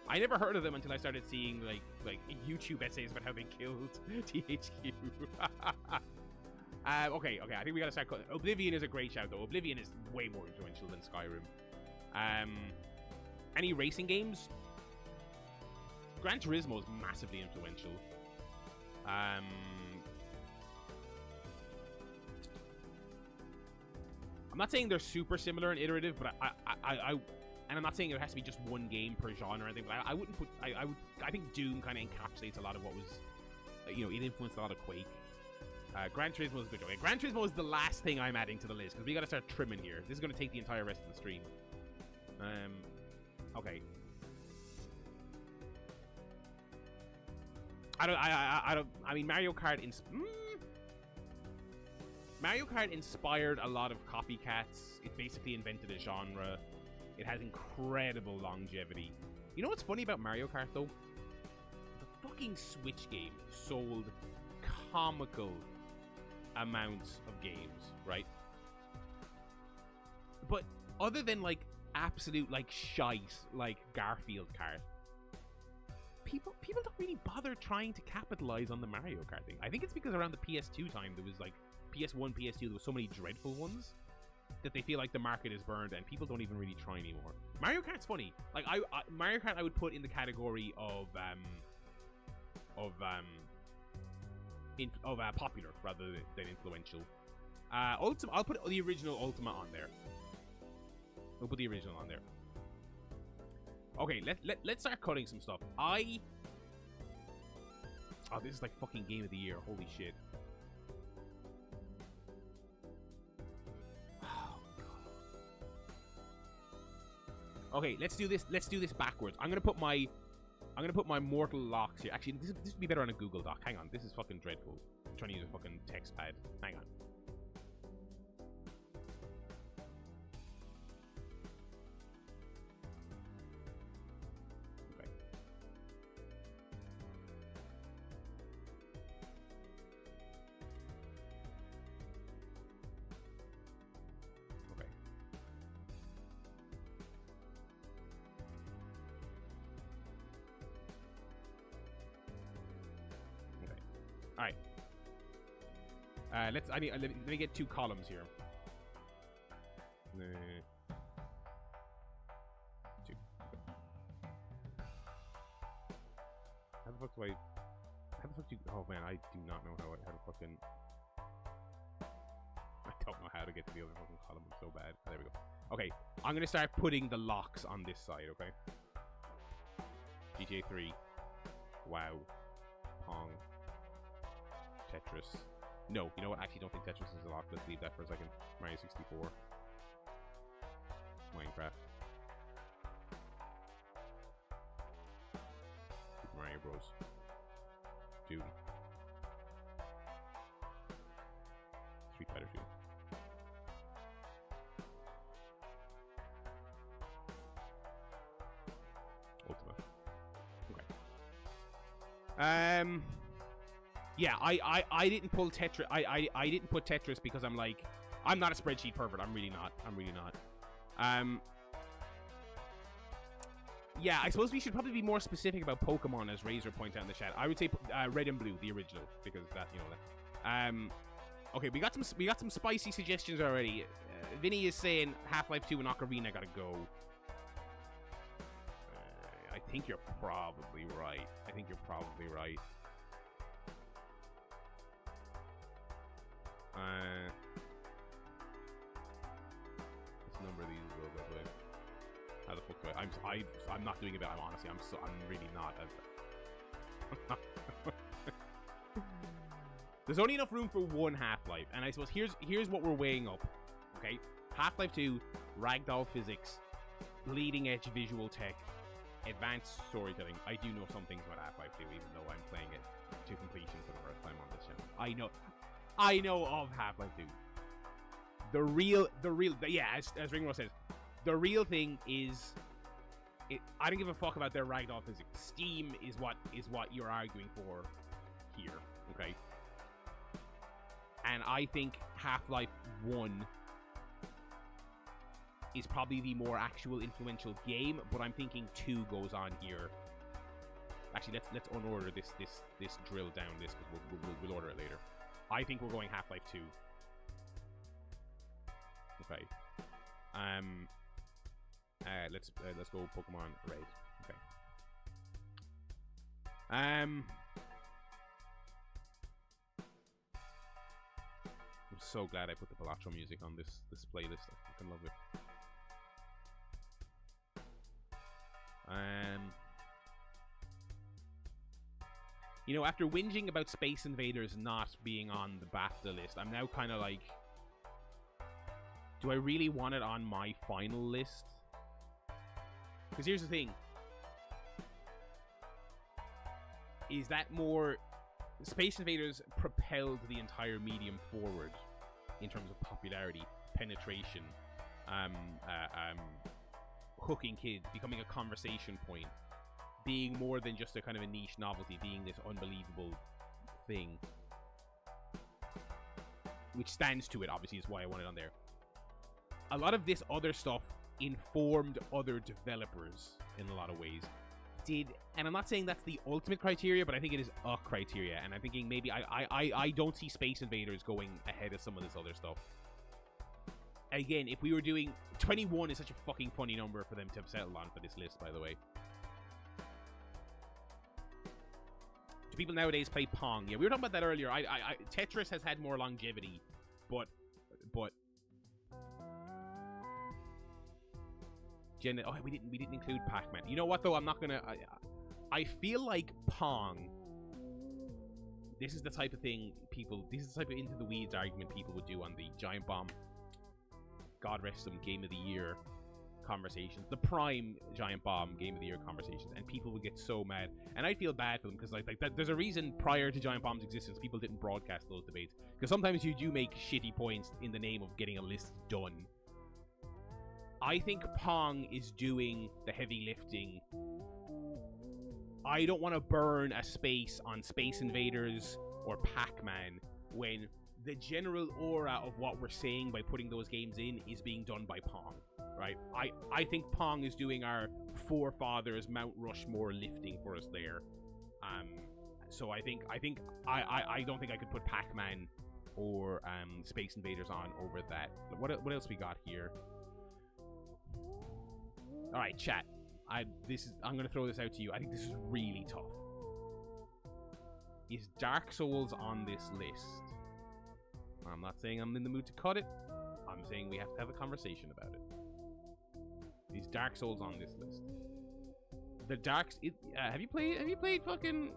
I never heard of them until I started seeing like YouTube essays about how they killed THQ. Okay, I think we gotta start. Oblivion is a great shout though. Oblivion is way more influential than Skyrim. Any racing games? Gran Turismo is massively influential. I'm not saying they're super similar and iterative, but and I'm not saying it has to be just one game per genre or anything, but I wouldn't put... I think Doom kind of encapsulates a lot of what was... it influenced a lot of Quake. Gran Turismo is a good joke. Gran Turismo is the last thing I'm adding to the list, because we gotta start trimming here. This is gonna take the entire rest of the stream. Okay. I mean, Mario Kart... Mario Kart inspired a lot of copycats. It basically invented a genre. It has incredible longevity. You know what's funny about Mario Kart, though? The fucking Switch game sold comical amounts of games, right? But other than, like, absolute, like, shite, like Garfield Kart, people don't really bother trying to capitalize on the Mario Kart thing. I think it's because around the PS2 time, there was, like, PS1, PS2, there was so many dreadful ones that they feel like the market is burned and people don't even really try anymore. Mario Kart's funny. Like Mario Kart, I would put in the category of popular rather than influential. Ultima, I'll put the original Ultima on there. We'll put the original on there. Okay, let's start cutting some stuff. Oh, this is like fucking Game of the Year. Holy shit. Okay, let's do this. Let's do this backwards. I'm gonna put my mortal locks here. Actually, this would be better on a Google Doc. Hang on, this is fucking dreadful. I'm trying to use a fucking text pad. Hang on. Okay. Okay. All right. Let me get two columns here. Two. How the fuck do I? How the fuck do? Oh man, I do not know how to fucking. I don't know how to get to the other fucking column. I'm so bad. There we go. Okay, I'm gonna start putting the locks on this side. Okay. GTA 3. WoW. Pong. Tetris. No, you know what? I actually don't think Tetris is a lock. Let's leave that for a second. Mario 64. Minecraft. Super Mario Bros. Doom. Street Fighter 2. Ultima. Okay. Yeah, I didn't pull Tetris. I didn't put Tetris because I'm like, I'm not a spreadsheet pervert. I'm really not. Yeah, I suppose we should probably be more specific about Pokemon, as Razor points out in the chat. I would say Red and Blue, the original, because that, you know that. Okay, we got some spicy suggestions already. Vinny is saying Half-Life 2 and Ocarina gotta go. I think you're probably right. Let's number these a little bit. Wait. How the fuck do I'm not doing it, but I'm really not. There's only enough room for one Half-Life, and I suppose here's what we're weighing up. Okay, Half-Life 2, ragdoll physics, bleeding edge visual tech, advanced storytelling, I do know some things about Half-Life 2, even though I'm playing it to completion for the first time on this channel. I know of Half-Life 2. The real, yeah, as Ringo says, the real thing is, I don't give a fuck about their ragdoll physics. Steam is what you're arguing for here, okay? And I think Half-Life 1 is probably the more actual influential game, but I'm thinking 2 goes on here. Actually, let's unorder this drill down this, because we'll order it later. I think we're going Half-Life 2. Okay. Let's go Pokemon Red. Okay. I'm so glad I put the Balatro music on this playlist. I fucking love it. You know, after whinging about Space Invaders not being on the BAFTA list, I'm now kind of like, do I really want it on my final list? Because here's the thing. Is that more... Space Invaders propelled the entire medium forward in terms of popularity, penetration, hooking kids, becoming a conversation point, being more than just a kind of a niche novelty, being this unbelievable thing. Which stands to it, obviously, is why I want it on there. A lot of this other stuff informed other developers in a lot of ways. And I'm not saying that's the ultimate criteria, but I think it is a criteria. And I'm thinking maybe I don't see Space Invaders going ahead of some of this other stuff. Again, if we were doing... 21 is such a fucking funny number for them to have settled on for this list, by the way. Do people nowadays play Pong? Yeah, we were talking about that earlier. Tetris has had more longevity, but we didn't include Pac-Man. You know what though? I'm not gonna. I feel like Pong. This is the type of thing people. This is the type of into the weeds argument people would do on the Giant Bomb. God rest them, Game of the Year conversations, the prime Giant Bomb Game of the Year conversations, and people would get so mad, and I feel bad for them because like that. There's a reason prior to Giant Bomb's existence, people didn't broadcast those debates because sometimes you do make shitty points in the name of getting a list done. I think Pong is doing the heavy lifting. I don't want to burn a space on Space Invaders or Pac-Man when the general aura of what we're saying by putting those games in is being done by Pong, right? I think Pong is doing our forefathers Mount Rushmore lifting for us there. So I don't think I could put Pac-Man or Space Invaders on over that. What else we got here? All right, chat. I'm gonna throw this out to you. I think this is really tough. Is Dark Souls on this list? I'm not saying I'm in the mood to cut it. I'm saying we have to have a conversation about it. Is Dark Souls on this list? The have you played fucking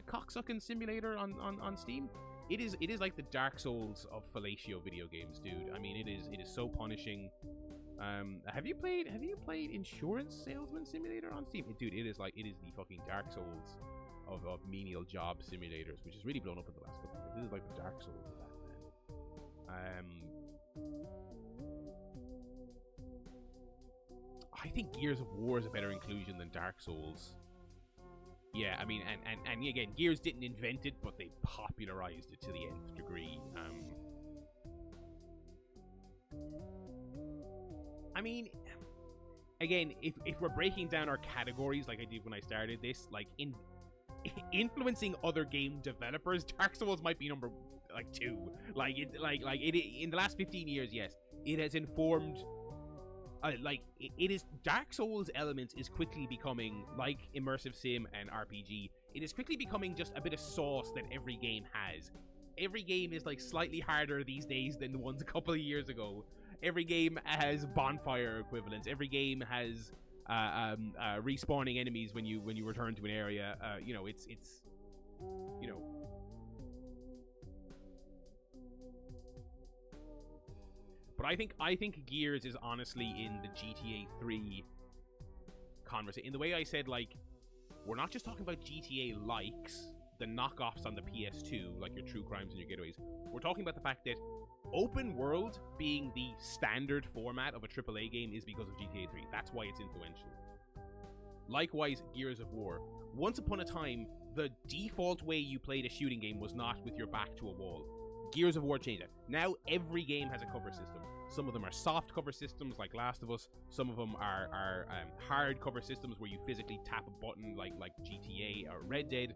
cocksucking simulator on Steam? It is like the Dark Souls of fellatio video games, dude. I mean, it is so punishing. Have you played Insurance Salesman Simulator on Steam? Dude, it is the fucking Dark Souls of menial job simulators, which has really blown up in the last couple of years. This is like the Dark Souls of that, man. I think Gears of War is a better inclusion than Dark Souls. Yeah, I mean, and again, Gears didn't invent it, but they popularized it to the nth degree. I mean, again, if we're breaking down our categories like I did when I started this, like influencing other game developers, Dark Souls might be number 2. In the last 15 years, yes, it has informed. It is Dark Souls elements is quickly becoming like immersive sim and RPG. It is quickly becoming just a bit of sauce that every game has. Every game is like slightly harder these days than the ones a couple of years ago. Every game has bonfire equivalents. Every game has respawning enemies when you return to an area. It's But I think Gears is honestly in the GTA 3 conversation. In the way I said, like, we're not just talking about GTA likes, the knockoffs on the PS2, like your True Crimes and your Getaways. We're talking about the fact that open world being the standard format of a AAA game is because of GTA 3. That's why it's influential. Likewise, Gears of War. Once upon a time, the default way you played a shooting game was not with your back to a wall. Gears of War changed that. Now every game has a cover system. Some of them are soft cover systems like Last of Us. Some of them are hard cover systems where you physically tap a button like GTA or Red Dead.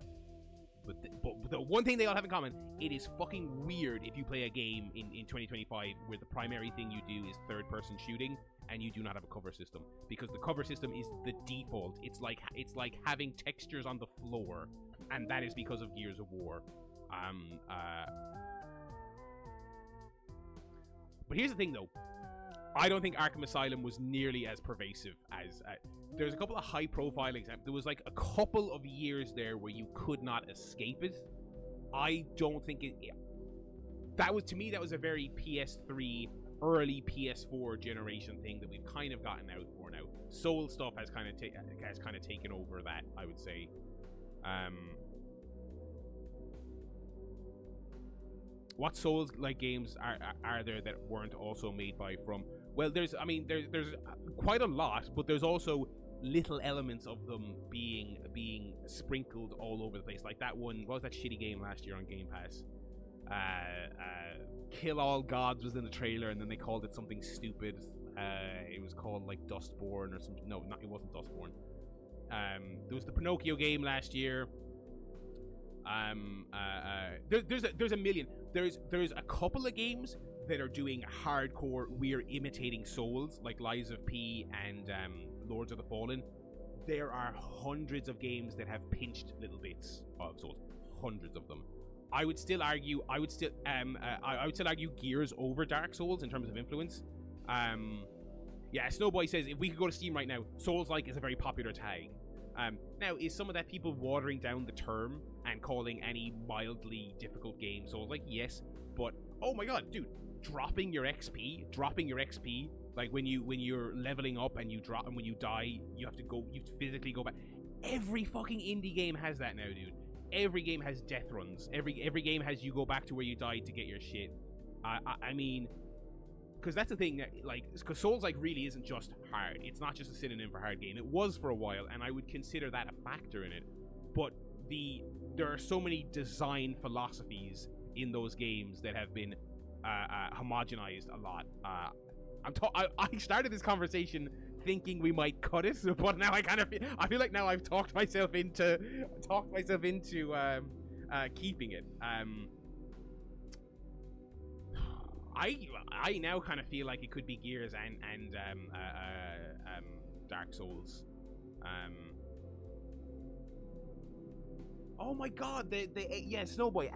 But the one thing they all have in common, it is fucking weird if you play a game in 2025 where the primary thing you do is third-person shooting and you do not have a cover system, because the cover system is the default. It's like having textures on the floor, and that is because of Gears of War. But here's the thing, though. I don't think Arkham Asylum was nearly as pervasive as... there's a couple of high-profile examples. There was like a couple of years there where you could not escape it. I don't think it... That was, to me, that was a very PS3, early PS4 generation thing that we've kind of gotten out for now. Soul stuff has kind of taken over that, I would say. What Souls-like games are there that weren't also made by From? Well, there's quite a lot, but there's also little elements of them being sprinkled all over the place. Like that one, what was that shitty game last year on Game Pass? Kill All Gods was in the trailer, and then they called it something stupid. It was called like Dustborn or something. No, it wasn't Dustborn. There was the Pinocchio game last year. There's a million. There's a couple of games that are doing hardcore, we're imitating Souls, like Lies of P and Lords of the Fallen. There are hundreds of games that have pinched little bits of Souls. Hundreds of them. I would still argue Gears over Dark Souls in terms of influence. Yeah, Snowboy says if we could go to Steam right now, Souls-like is a very popular tag. Now, is some of that people watering down the term and calling any mildly difficult game Souls-like? Yes, but oh my god, dude, dropping your XP, like when you're leveling up and you drop, and when you die, you have to physically go back. Every fucking indie game has that now, dude. Every game has death runs. Every game has you go back to where you died to get your shit. I mean, because that's the thing, like, because Souls-like really isn't just hard. It's not just a synonym for hard game. It was for a while, and I would consider that a factor in it. But there are so many design philosophies in those games that have been homogenized a lot. I started this conversation thinking we might cut it, but now I feel like now I've talked myself into keeping it. I now kind of feel like it could be Gears and Dark Souls. Oh my god, Snowboy,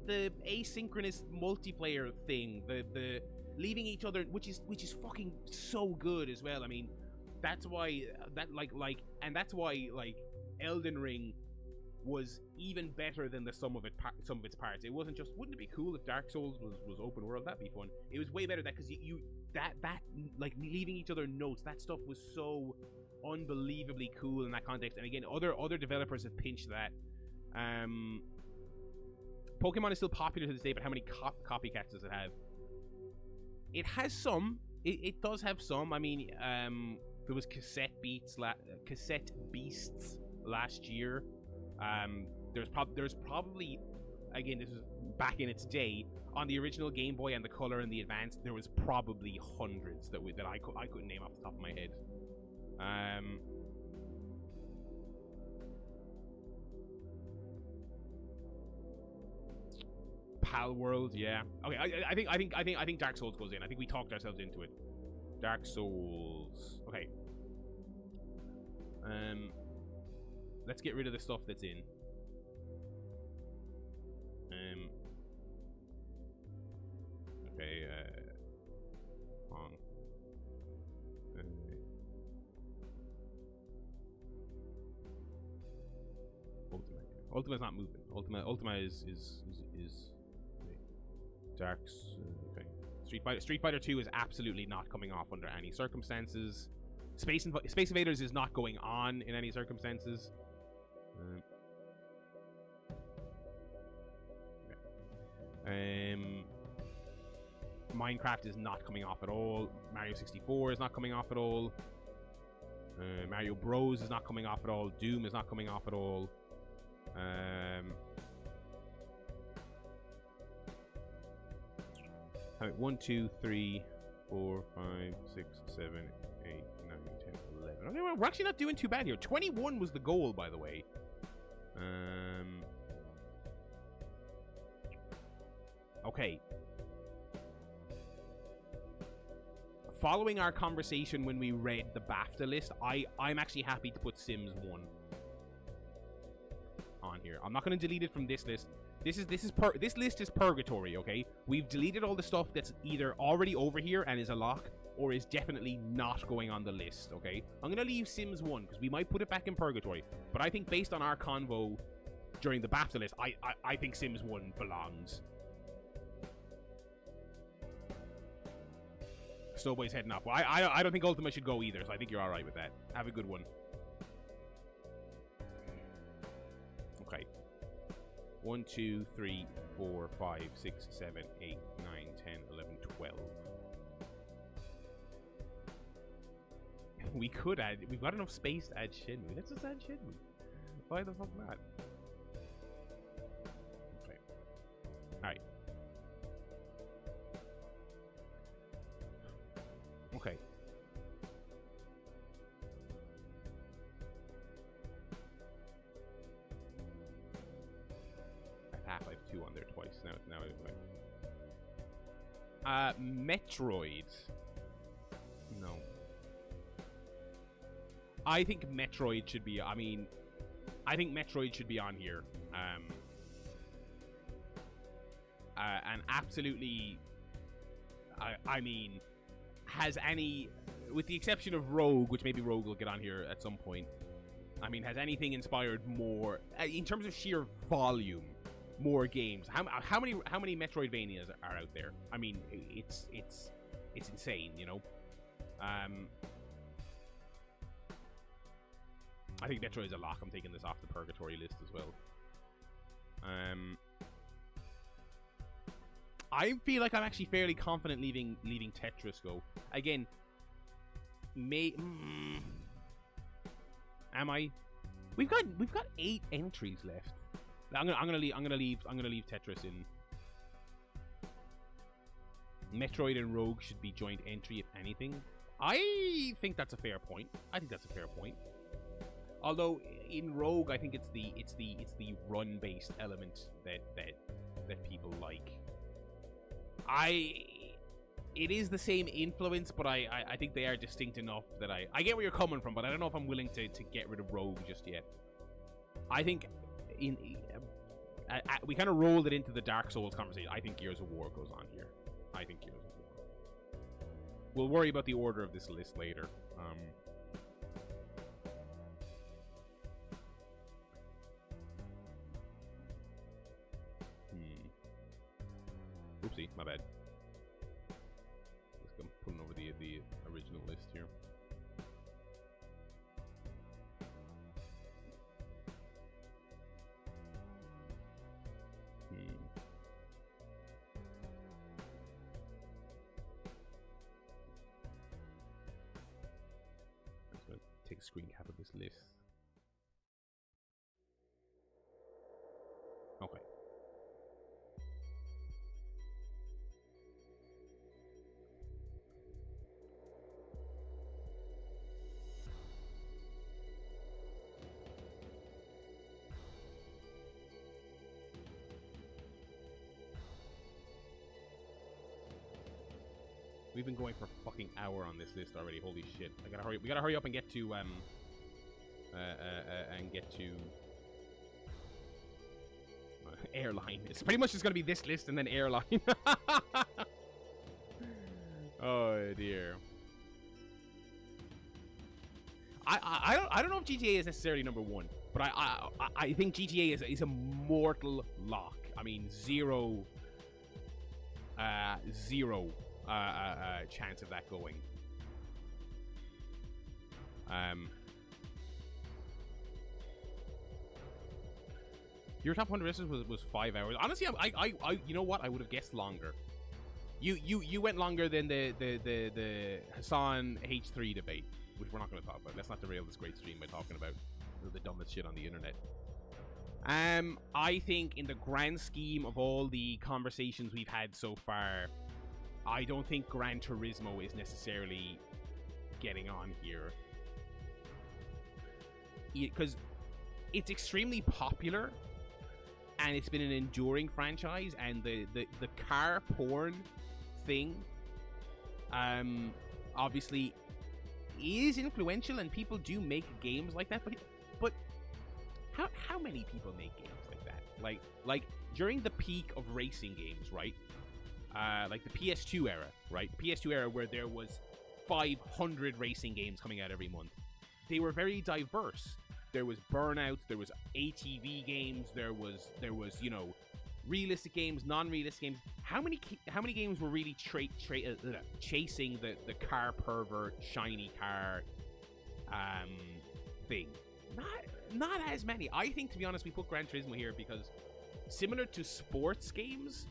the asynchronous multiplayer thing, the leaving each other, which is fucking so good as well. I mean, that's why that's why Elden Ring was even better than the sum of its parts. It wasn't just, wouldn't it be cool if Dark Souls was open world? That'd be fun. It was way better that, because that like leaving each other notes, that stuff was so unbelievably cool in that context. And again, other developers have pinched that. Pokemon is still popular to this day, but how many copycats does it have? It has some. It does have some. I mean, there was Cassette Beasts last year. There's probably, again, this is back in its day, on the original Game Boy and the Color and the Advance, there was probably hundreds that I couldn't name off the top of my head. Pal World, yeah. Okay, I think Dark Souls goes in. I think we talked ourselves into it. Dark Souls. Okay. Let's get rid of the stuff that's in. Okay, on. Ultima's not moving. Ultima is Dark's okay. Street Fighter 2 is absolutely not coming off under any circumstances. Space Invaders is not going on in any circumstances. Minecraft is not coming off at all. Mario 64 is not coming off at all. Mario Bros is not coming off at all. Doom is not coming off at all. Alright, 1, 2, 3, 4, 5, 6, 7, 8, 9, 10, 11. Okay, well, we're actually not doing too bad here. 21 was the goal, by the way. Okay. Following our conversation when we read the BAFTA list, I'm actually happy to put Sims 1 on here. I'm not going to delete it from this list. This list is purgatory, okay? We've deleted all the stuff that's either already over here and is a lock, or is definitely not going on the list, okay? I'm going to leave Sims 1, because we might put it back in purgatory. But I think based on our convo during the BAFTA list, I think Sims 1 belongs. Snowboy's heading off. Well, I don't think Ultima should go either, so I think you're alright with that. Have a good one. Okay. 1, 2, 3, 4, 5, 6, 7, 8, 9, 10, 11, 12. We could add... We've got enough space to add Shenmue. Let's just add Shenmue. Why the fuck not? Okay. Alright. Okay. At Half-Life 2 on there twice. Now Metroid. No. I think Metroid should be... I mean... I think Metroid should be on here. And absolutely... I mean... Has any, with the exception of Rogue, which maybe Rogue will get on here at some point, I mean, has anything inspired more, in terms of sheer volume, more games? How many Metroidvanias are out there? I mean, it's insane, you know. I think Metroid's a lock. I'm taking this off the purgatory list as well. I feel like I'm actually fairly confident leaving Tetris go. Again, am I? We've got 8 entries left. I'm gonna leave Tetris in. Metroid and Rogue should be joint entry if anything. I think that's a fair point. Although in Rogue, I think it's the run based element that people like. It is the same influence, but I think they are distinct enough that I get where you're coming from, but I don't know if I'm willing to get rid of Rogue just yet. I think we kind of rolled it into the Dark Souls conversation. I think Gears of War goes on here. We'll worry about the order of this list later. Oopsie, my bad. I'm putting over the original list here. I'm just going to take a screen cap of this list. Okay. We've been going for a fucking hour on this list already. Holy shit! We gotta hurry up and get to Airline. It's pretty much just gonna be this list and then Airline. Oh dear. I don't know if GTA is necessarily number 1, but I think GTA is a mortal lock. I mean, zero chance of that going. Your top 100 races was 5 hours. Honestly, I you know what? I would have guessed longer. You went longer than the Hassan H3 debate, which we're not going to talk about. Let's not derail this great stream by talking about the dumbest shit on the internet. I think in the grand scheme of all the conversations we've had so far, I don't think Gran Turismo is necessarily getting on here. Because it's extremely popular, and it's been an enduring franchise, and the car porn thing, obviously is influential, and people do make games like that, but how many people make games like that? Like during the peak of racing games, right? Like the PS2 era, right? PS2 era where there was 500 racing games coming out every month. They were very diverse. There was Burnout, there was ATV games, there was you know, realistic games, non-realistic games. How many games were really chasing the car pervert shiny car thing? Not as many. I think, to be honest, we put Gran Turismo here because, similar to sports games,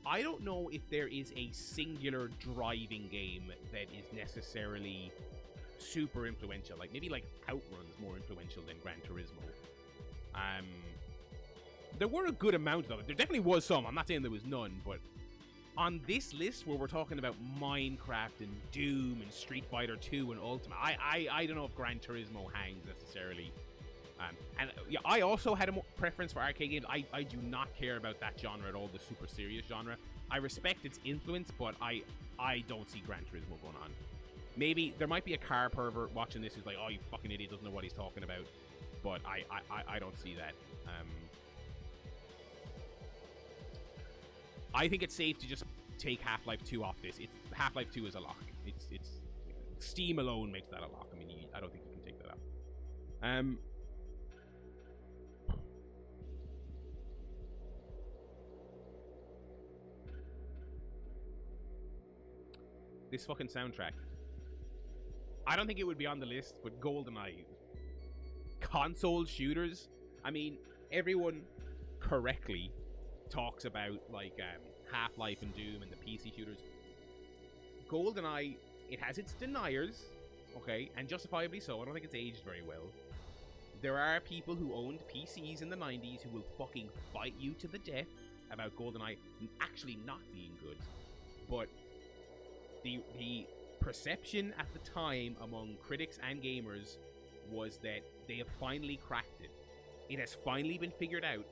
I don't know if there is a singular driving game that is necessarily super influential. Like maybe like Outrun's more influential than Gran Turismo. There were a good amount of it. There definitely was some. I'm not saying there was none, but on this list where we're talking about Minecraft and Doom and Street Fighter 2 and Ultimate, I don't know if Gran Turismo hangs necessarily. And yeah, I also had a preference for arcade games. I do not care about that genre at all, the super serious genre. I respect its influence, but I don't see Gran Turismo going on. Maybe there might be a car pervert watching this who's like, oh, you fucking idiot, doesn't know what he's talking about. But I don't see that. I think it's safe to just take Half-Life 2 off this. Half-Life 2 is a lock. It's Steam alone makes that a lock. I mean, I don't think you can take that out. This fucking soundtrack. I don't think it would be on the list, but GoldenEye. Console shooters. I mean, everyone correctly talks about like Half-Life and Doom and the PC shooters. GoldenEye, it has its deniers, okay, and justifiably so. I don't think it's aged very well. There are people who owned PCs in the 90s who will fucking fight you to the death about GoldenEye actually not being good. But the perception at the time among critics and gamers was that they have finally cracked it. It has finally been figured out.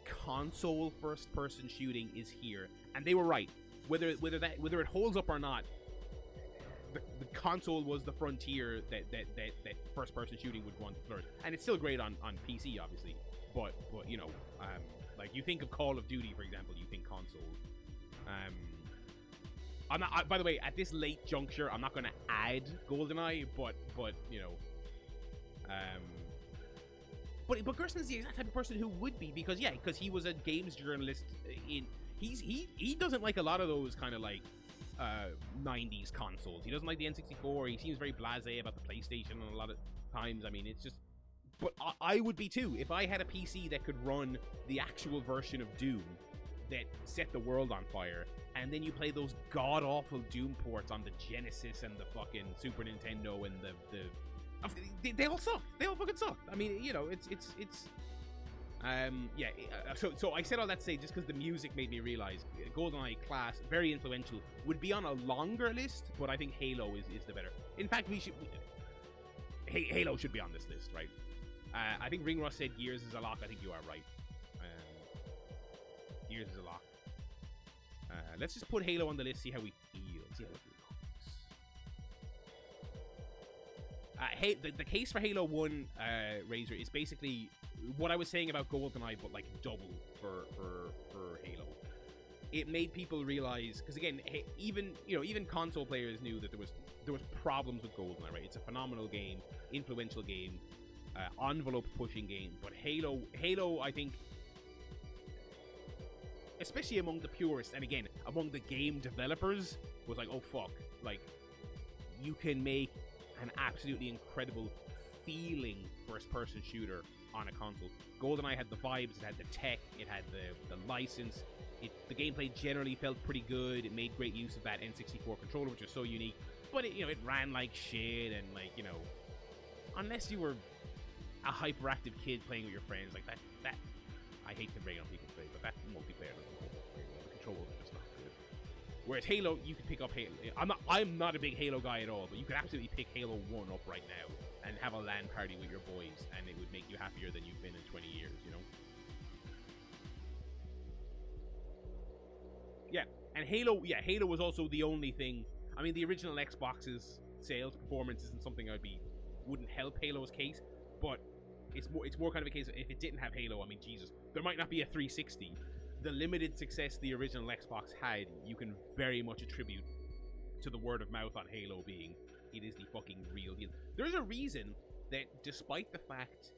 Console first-person shooting is here, and they were right. Whether it holds up or not, the console was the frontier that first-person shooting would want to flourish, and it's still great on PC, obviously. But you know, like you think of Call of Duty, for example, you think console. I'm not. By the way, at this late juncture, I'm not going to add GoldenEye, but you know, but Gerstmann's the exact type of person who would be, because he was a games journalist. He doesn't like a lot of those kind of like 90s consoles. He doesn't like the N64. He seems very blasé about the PlayStation a lot of times. I mean, it's just. But I would be too if I had a PC that could run the actual version of Doom that set the world on fire. And then you play those god-awful Doom ports on the Genesis and the fucking Super Nintendo and they all suck. They all fucking suck. I mean, you know, it's yeah. So I said all that to say just because the music made me realize GoldenEye class, very influential, would be on a longer list, but I think Halo is the better. In fact, Halo should be on this list, right? I think Ringross said Gears is a lock. I think you are right. Gears is a lock. Let's just put Halo on the list, see how we feel. See how it looks. The case for Halo 1, Razor, is basically what I was saying about GoldenEye, but like double for Halo. It made people realize, because again, even console players knew that there was problems with GoldenEye, right? It's a phenomenal game, influential game, envelope pushing game, but Halo, I think, especially among the purists, and again, among the game developers, was like, oh fuck, like, you can make an absolutely incredible feeling first-person shooter on a console. GoldenEye had the vibes, it had the tech, it had the license. The gameplay generally felt pretty good. It made great use of that N64 controller, which is so unique. But it ran like shit, and unless you were a hyperactive kid playing with your friends, like that I hate to bring on people's face, but that multiplayer doesn't hold up very well. The controls are just not good. Whereas Halo, you could pick up Halo. I'm not a big Halo guy at all, but you could absolutely pick Halo 1 up right now and have a LAN party with your boys, and it would make you happier than you've been in 20 years, Yeah, and Halo was also the only thing. I mean, the original Xbox's sales performance isn't something wouldn't help Halo's case, but it's more kind of a case of if it didn't have Halo, I mean, Jesus, there might not be a 360. The limited success the original Xbox had, you can very much attribute to the word of mouth on Halo being, it is the fucking real deal. There's a reason that despite the fact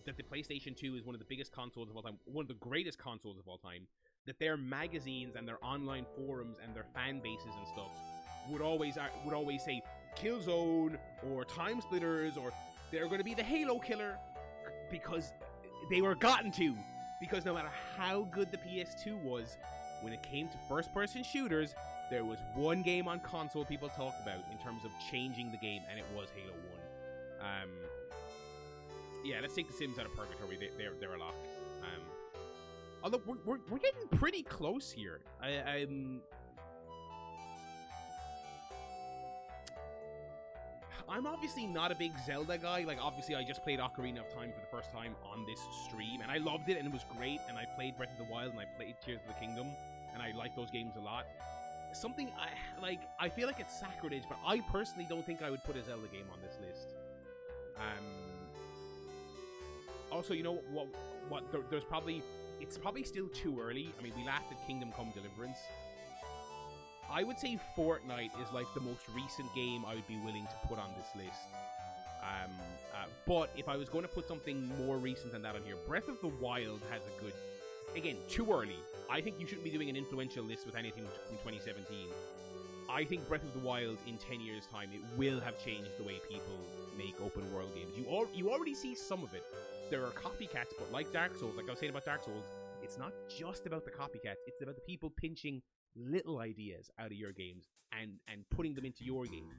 that the PlayStation 2 is one of the biggest consoles of all time, one of the greatest consoles of all time, that their magazines and their online forums and their fan bases and stuff would always say Killzone or Time Splitters or they're going to be the Halo killer, because they were gotten to. Because no matter how good the PS2 was, when it came to first-person shooters, there was one game on console people talked about in terms of changing the game, and it was Halo 1. Yeah, let's take the Sims out of Purgatory. They're a lock. Although we're getting pretty close here. I'm obviously not a big Zelda guy. Like, obviously, I just played Ocarina of Time for the first time on this stream, and I loved it, and it was great, and I played Breath of the Wild, and I played Tears of the Kingdom, and I like those games a lot. Something I feel like it's sacrilege, but I personally don't think I would put a Zelda game on this list. Also, you know what? It's probably still too early. I mean, we laughed at Kingdom Come Deliverance. I would say Fortnite is like the most recent game I would be willing to put on this list. But if I was going to put something more recent than that on here, Breath of the Wild has a good... Again, too early. I think you shouldn't be doing an influential list with anything from 2017. I think Breath of the Wild, in 10 years' time, it will have changed the way people make open-world games. You already see some of it. There are copycats, but like Dark Souls, like I was saying about Dark Souls, it's not just about the copycats. It's about the people pinching little ideas out of your games and putting them into your game.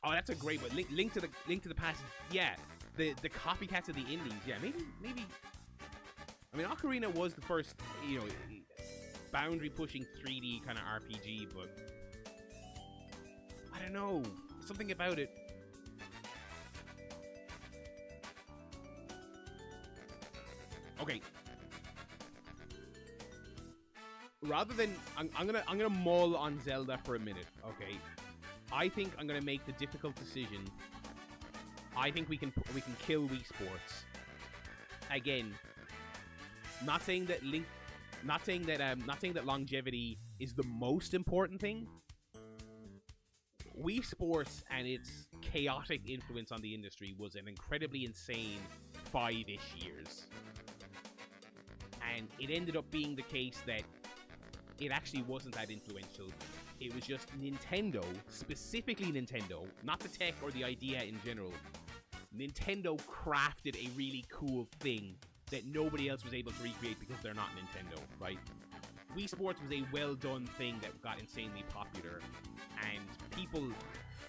Oh, that's a great one. Link to the Past. Yeah, the copycats of the indies. Yeah, maybe. I mean, Ocarina was the first, boundary pushing 3D kind of RPG, but I don't know, something about it. Okay. Rather than I'm gonna mull on Zelda for a minute. Okay. I think I'm gonna make the difficult decision. I think we can kill Wii Sports. Again, not saying that longevity is the most important thing. Wii Sports and its chaotic influence on the industry was an incredibly insane 5-ish years. And it ended up being the case that it actually wasn't that influential. It was just Nintendo, specifically Nintendo, not the tech or the idea in general. Nintendo crafted a really cool thing that nobody else was able to recreate because they're not Nintendo, right? Wii Sports was a well-done thing that got insanely popular, and people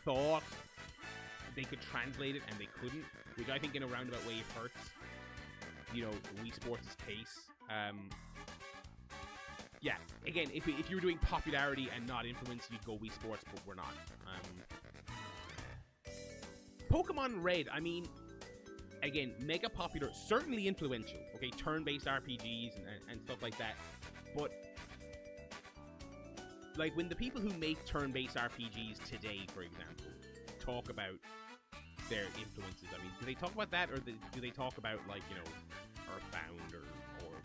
thought they could translate it and they couldn't, which I think in a roundabout way hurts, Wii Sports' case. Yeah, again, if you were doing popularity and not influence, you'd go Wii Sports, but we're not. Pokemon Red, I mean, again, mega popular, certainly influential, okay, turn-based RPGs and stuff like that, but, like, when the people who make turn-based RPGs today, for example, talk about their influences, I mean, do they talk about that, or do they talk about, like, Earthbound or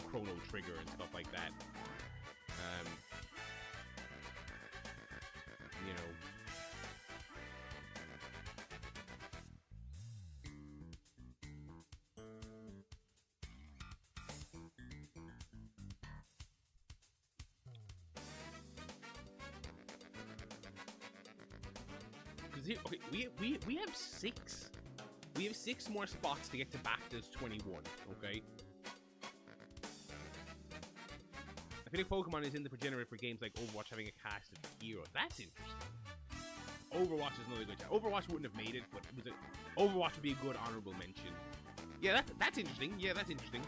Chrono Trigger and stuff like that? because okay, we have 6. We have 6 more spots to get to BAFTA's 21. Okay. I feel like Pokemon is in the progenitor for games like Overwatch having a cast of heroes. That's interesting. Overwatch is another good job. Overwatch wouldn't have made it, but Overwatch would be a good honorable mention. Yeah, that's interesting. Yeah, that's interesting.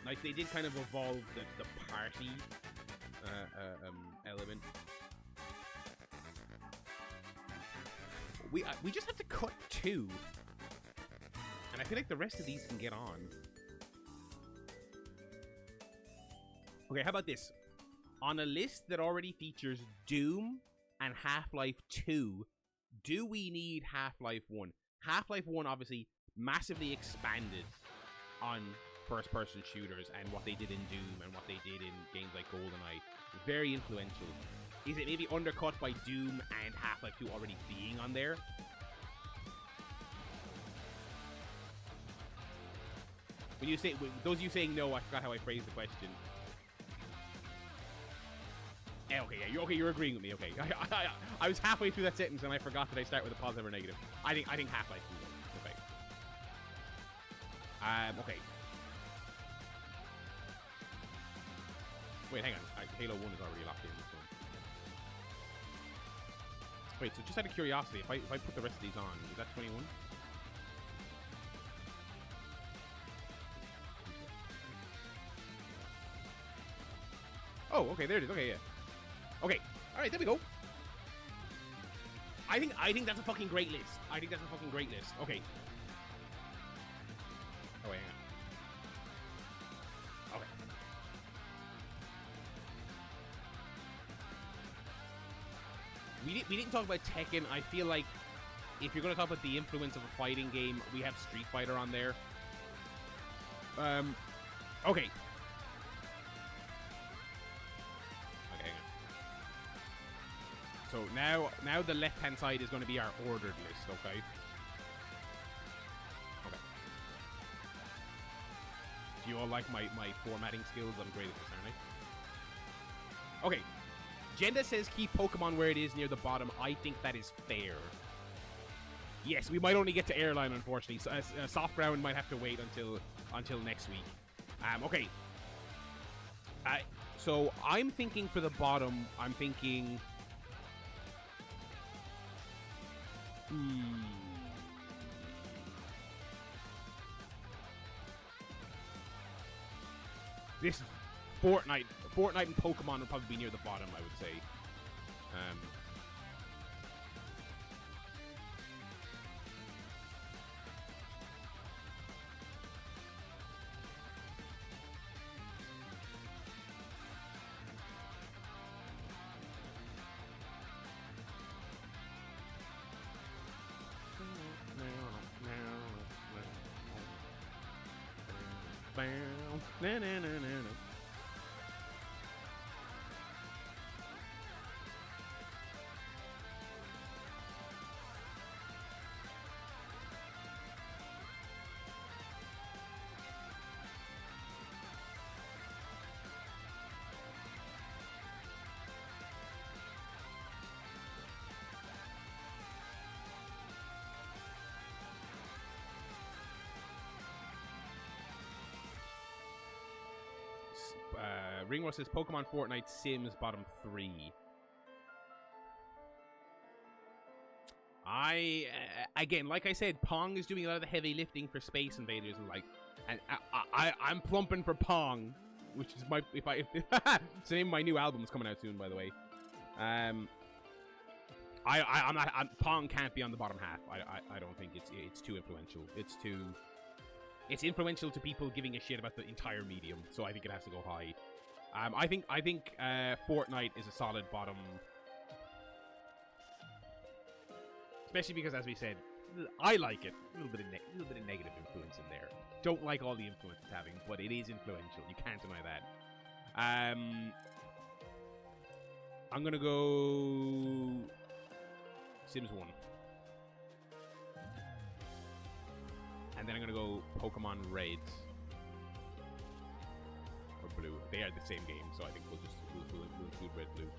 Like, they did kind of evolve the party element. We just have to cut 2. And I feel like the rest of these can get on. Okay, how about this? On a list that already features Doom and Half-Life 2, do we need Half-Life 1? Half-Life 1 obviously massively expanded on first-person shooters and what they did in Doom and what they did in games like GoldenEye. Very influential. Is it maybe undercut by Doom and Half-Life 2 already being on there? When you say, those of you saying no, I forgot how I phrased the question. Okay, yeah, you're agreeing with me. Okay, I was halfway through that sentence and I forgot that I start with a positive or negative. I think Half-Life 2. Okay. Okay. Wait, hang on. Halo 1 is already locked in. So. Wait, so just out of curiosity, if I put the rest of these on, is that 21? Oh, okay, there it is. Okay, yeah. Okay, all right, there we go. I think that's a fucking great list. I think that's a fucking great list. Okay. Oh wait, hang on. Okay. We didn't talk about Tekken. I feel like if you're gonna talk about the influence of a fighting game, we have Street Fighter on there. Okay. So now the left-hand side is going to be our ordered list, okay? Okay. Do you all like my formatting skills? I'm great at this, aren't I? Okay. Jenda says keep Pokemon where it is near the bottom. I think that is fair. Yes, we might only get to Airline, unfortunately. So, Soft Brown might have to wait until next week. Okay. So I'm thinking for the bottom, I'm thinking... This Fortnite and Pokemon would probably be near the bottom, I would say. Ringwall says Pokemon, Fortnite, Sims, bottom 3. Again, like I said, Pong is doing a lot of the heavy lifting for Space Invaders, and I'm plumping for Pong, which is it's the name of my new album is coming out soon, by the way. Pong can't be on the bottom half. I don't think it's too influential. It's influential to people giving a shit about the entire medium, so I think it has to go high. I think Fortnite is a solid bottom, especially because, as we said, I like it. A little bit of negative influence in there. Don't like all the influence it's having, but it is influential. You can't deny that. I'm gonna go Sims 1. And then I'm gonna go Pokemon Red or Blue. They are the same game, so I think we'll include Red, Blue.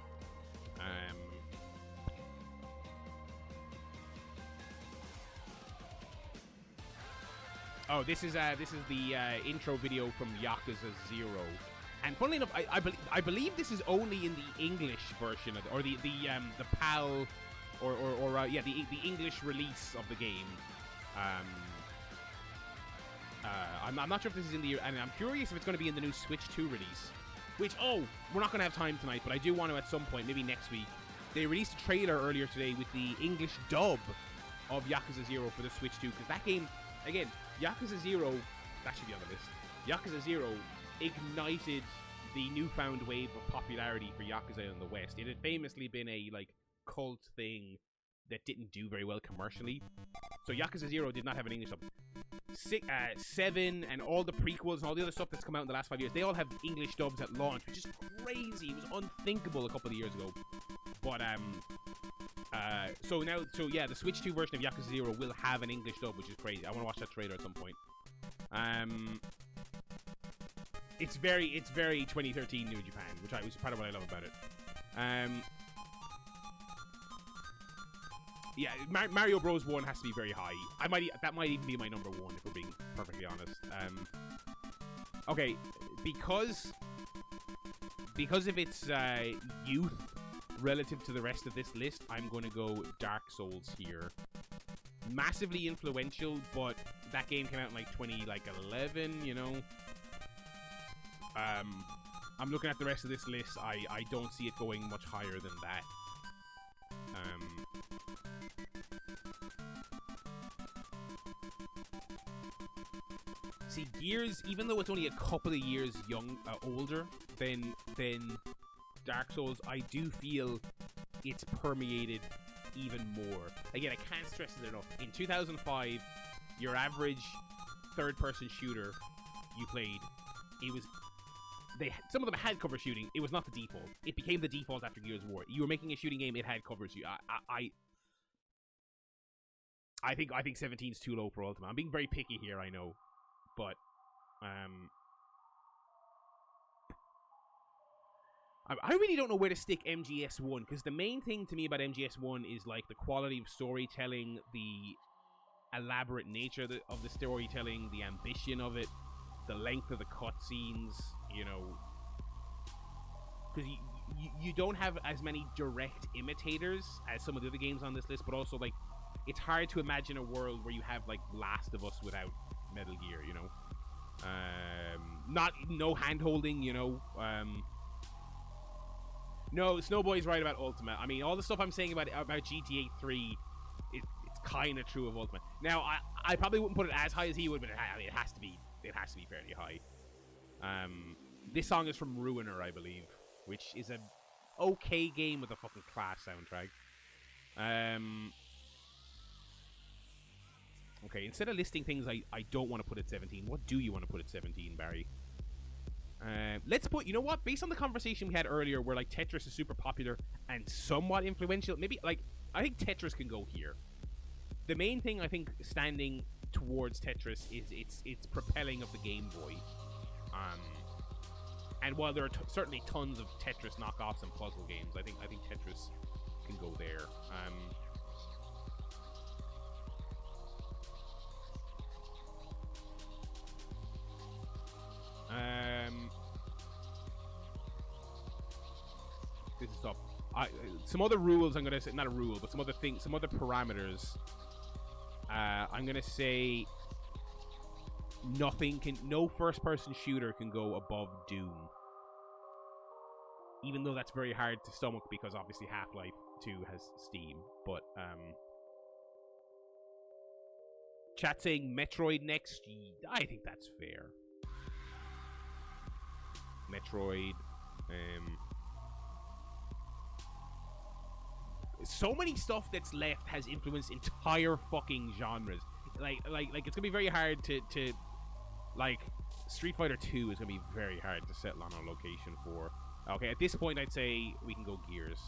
Oh, this is the intro video from Yakuza 0, and funnily enough, I believe this is only in the English version of or the PAL or the English release of the game. I'm not sure if this is in the, and I'm curious if it's going to be in the new Switch 2 release. Which, we're not going to have time tonight, but I do want to at some point, maybe next week. They released a trailer earlier today with the English dub of Yakuza 0 for the Switch 2, because that game, again, Yakuza 0, that should be on the list. Yakuza 0 ignited the newfound wave of popularity for Yakuza in the West. It had famously been a, cult thing that didn't do very well commercially. So Yakuza 0 did not have an English dub. 7 and all the prequels and all the other stuff that's come out in the last 5 years, they all have English dubs at launch, which is crazy. It was unthinkable a couple of years ago. But so the Switch 2 version of Yakuza 0 will have an English dub, which is crazy. I want to watch that trailer at some point. It's very 2013 New Japan, which is part of what I love about it. Yeah, Mario Bros 1 has to be very high. That might even be my number 1 if we're being perfectly honest. Okay, because of its youth relative to the rest of this list, I'm going to go Dark Souls here. Massively influential, but that game came out in 2011, you know. I'm looking at the rest of this list. I don't see it going much higher than that. See, Gears, even though it's only a couple of years older than Dark Souls, I do feel it's permeated even more. Again, I can't stress it enough. In 2005, your average third-person shooter you played, some of them had cover shooting. It was not the default. It became the default after Gears of War. You were making a shooting game, it had cover shooting. I think 17 is too low for Ultimate. I'm being very picky here, I know. But, I really don't know where to stick MGS1, because the main thing to me about MGS1 is, the quality of storytelling, the elaborate nature of the storytelling, the ambition of it, the length of the cutscenes, you know. Because you don't have as many direct imitators as some of the other games on this list, but also, it's hard to imagine a world where you have, Last of Us without Metal Gear, you know. No hand-holding, you know. No, Snowboy's right about Ultimate. I mean, all the stuff I'm saying about GTA 3, it's kind of true of Ultimate. Now, I probably wouldn't put it as high as he would, but it has to be fairly high. This song is from Ruiner, I believe, which is an okay game with a fucking class soundtrack. Okay, instead of listing things I don't want to put at 17, what do you want to put at 17, Barry? Let's put, you know what, based on the conversation we had earlier where Tetris is super popular and somewhat influential, maybe I think Tetris can go here. The main thing I think standing towards Tetris is its propelling of the Game Boy. And while there are certainly tons of Tetris knockoffs and puzzle games, I think Tetris can go there. This is tough. Some other rules I'm gonna say, not a rule, but some other things, some other parameters. I'm gonna say no first-person shooter can go above Doom. Even though that's very hard to stomach because obviously Half-Life 2 has Steam, but chat saying Metroid next. I think that's fair. Metroid. So many stuff that's left has influenced entire fucking genres. Like it's gonna be very hard to Street Fighter 2 is gonna be very hard to settle on a location for. Okay, at this point I'd say we can go Gears.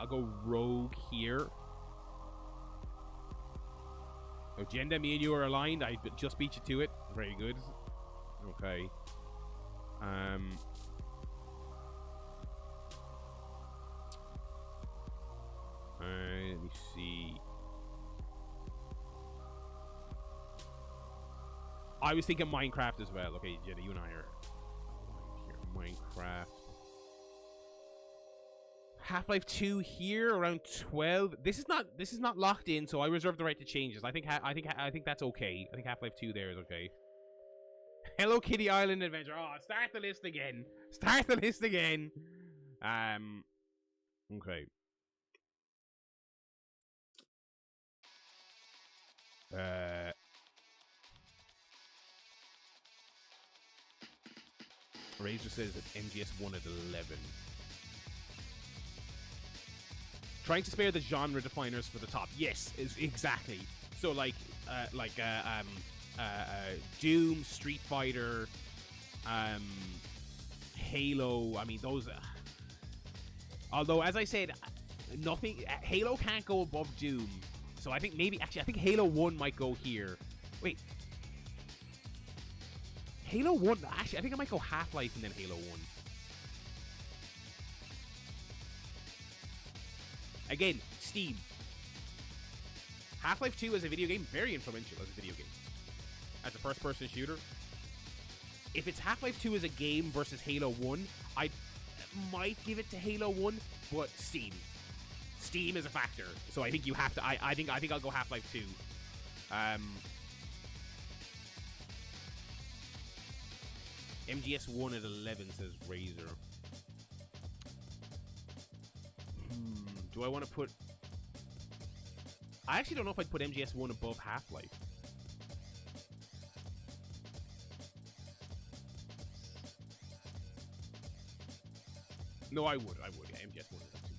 I'll go Rogue here. Agenda, me and you are aligned. I just beat you to it. Very good. Okay. Let me see. I was thinking Minecraft as well. Okay, Jenna, you and I are aligned here. Minecraft. Half-Life 2 here around 12. This is not locked in, so I reserve the right to change this. I think that's okay. I think Half-Life 2 there is okay. Hello Kitty Island Adventure. Oh, start the list again. Start the list again. Okay. Razor says that MGS 1 at 11. Trying to spare the genre definers for the top. Yes, exactly. So Doom, Street Fighter, Halo. I mean, those. Although, as I said, nothing. Halo can't go above Doom. So I think I think Halo 1 might go here. Wait. Halo 1. Actually, I think I might go Half-Life and then Halo 1. Again, Steam. Half-Life 2 as a video game, very influential as a video game. As a first-person shooter. If it's Half-Life 2 as a game versus Halo 1, I might give it to Halo 1, but Steam. Steam is a factor, so I think you have to. I think I'll go Half-Life 2. MGS 1 at 11 says Razor. Do I want to put... I actually don't know if I'd put MGS 1 above Half-Life. No, I would. Yeah, MGS 1 is up to.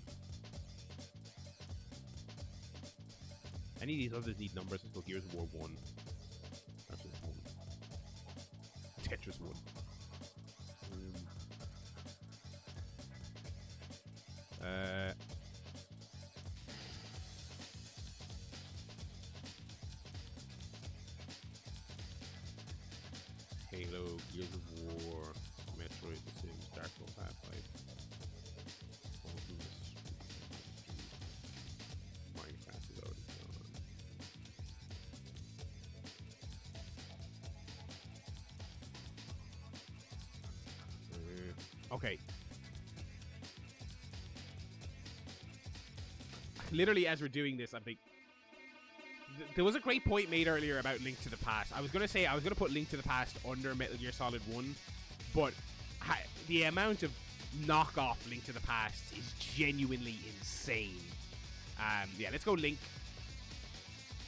Any of these others need numbers. Let's go Gears of War 1. Tetris 1. Tetris 1. Halo, Gears of War, Metroid, The Sims, Dark Souls, Half-Life, Minecraft is already gone. Okay. Literally, as we're doing this, I think there was a great point made earlier about Link to the Past. I was going to put Link to the Past under Metal Gear Solid 1, but the amount of knockoff Link to the Past is genuinely insane. Yeah, let's go Link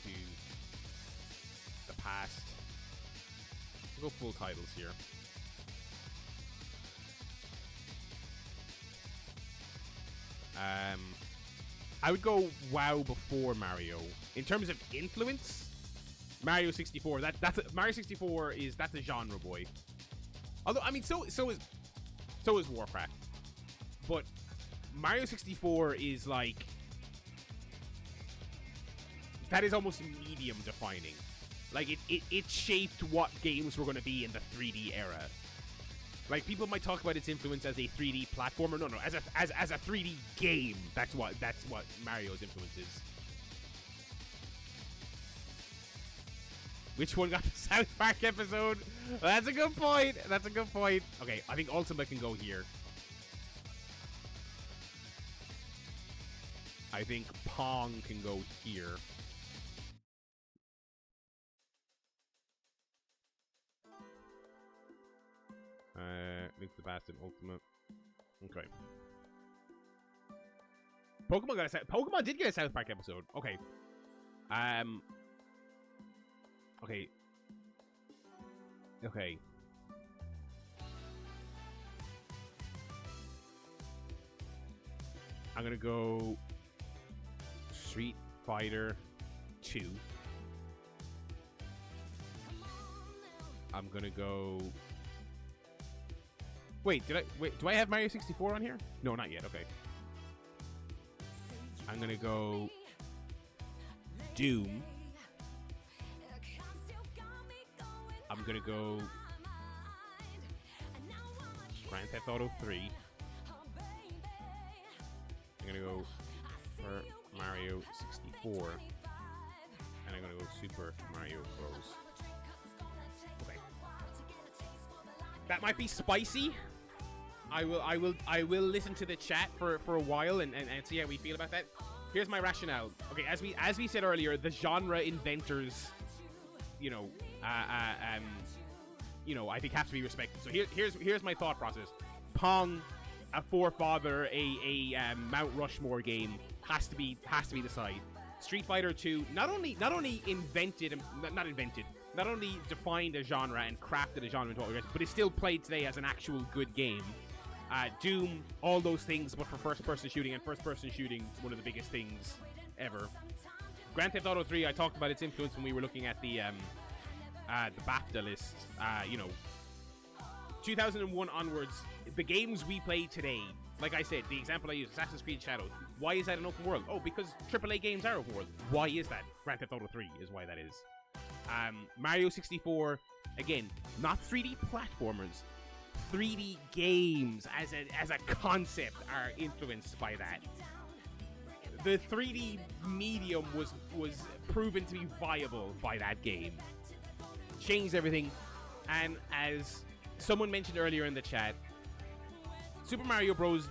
to the Past. We'll go full titles here. I would go WoW before Mario. In terms of influence, Mario 64. Mario 64 that's a genre boy. Although I mean, so is Warcraft. But Mario 64 is like, that is almost medium defining. Like it shaped what games were going to be in the 3D era. Like, people might talk about its influence as a 3D platformer. No, as a 3D game. That's what Mario's influence is. Which one got the South Park episode? That's a good point. That's a good point. Okay, I think Ultima can go here. I think Pong can go here. Link to the Past and Ultimate. Okay. Pokemon did get a South Park episode. Okay. Okay. Okay. I'm gonna go Street Fighter 2. I'm gonna go... Wait, do I have Mario 64 on here? No, not yet. Okay. I'm gonna go Doom. I'm gonna go Grand Theft Auto 3. I'm gonna go for Mario 64. And I'm gonna go Super Mario Bros. Okay. That might be spicy. I will listen to the chat for a while and see how we feel about that. Here's my rationale. Okay, as we said earlier, the genre inventors, you know, I think have to be respected. So here's my thought process. Pong, a forefather, a Mount Rushmore game, has to be the side. Street Fighter 2 not only defined a genre and crafted a genre into what we but it's still played today as an actual good game. Doom, all those things, but for first-person shooting, and first-person shooting, one of the biggest things ever. Grand Theft Auto 3, I talked about its influence when we were looking at the BAFTA list. 2001 onwards, the games we play today, like I said, the example I used, Assassin's Creed Shadows. Why is that an open world? Oh, because AAA games are open world. Why is that? Grand Theft Auto 3 is why that is. Mario 64, again, not 3D platformers. 3D games as a concept are influenced by that. The 3D medium was proven to be viable by that game. Changed everything, and as someone mentioned earlier in the chat, Super Mario Bros.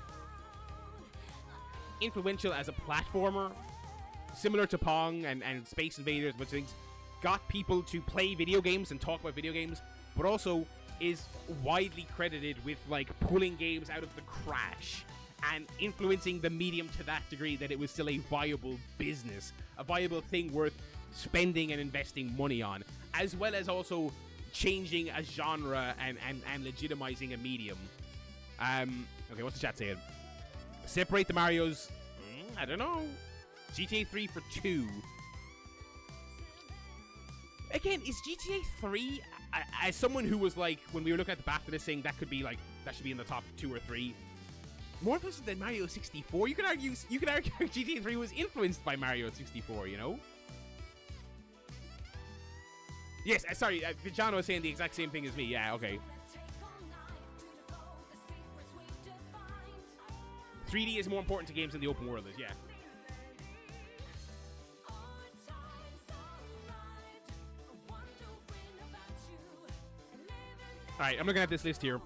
Influential as a platformer, similar to Pong and Space Invaders, but things got people to play video games and talk about video games, but also is widely credited with like pulling games out of the crash and influencing the medium to that degree that it was still a viable business, a viable thing worth spending and investing money on, as well as also changing a genre and legitimizing a medium. Okay, what's the chat saying? Separate the Marios. I don't know. GTA 3 for 2. Again, is GTA 3, as someone who was like, when we were looking at the BAFTA list saying that could be like, that should be in the top 2 or 3, more influenced than Mario 64? You could argue GTA 3 was influenced by Mario 64, you know? Yes, sorry, Vijano was saying the exact same thing as me. Yeah, okay. 3D is more important to games than the open world is, yeah. Alright, I'm looking at this list here.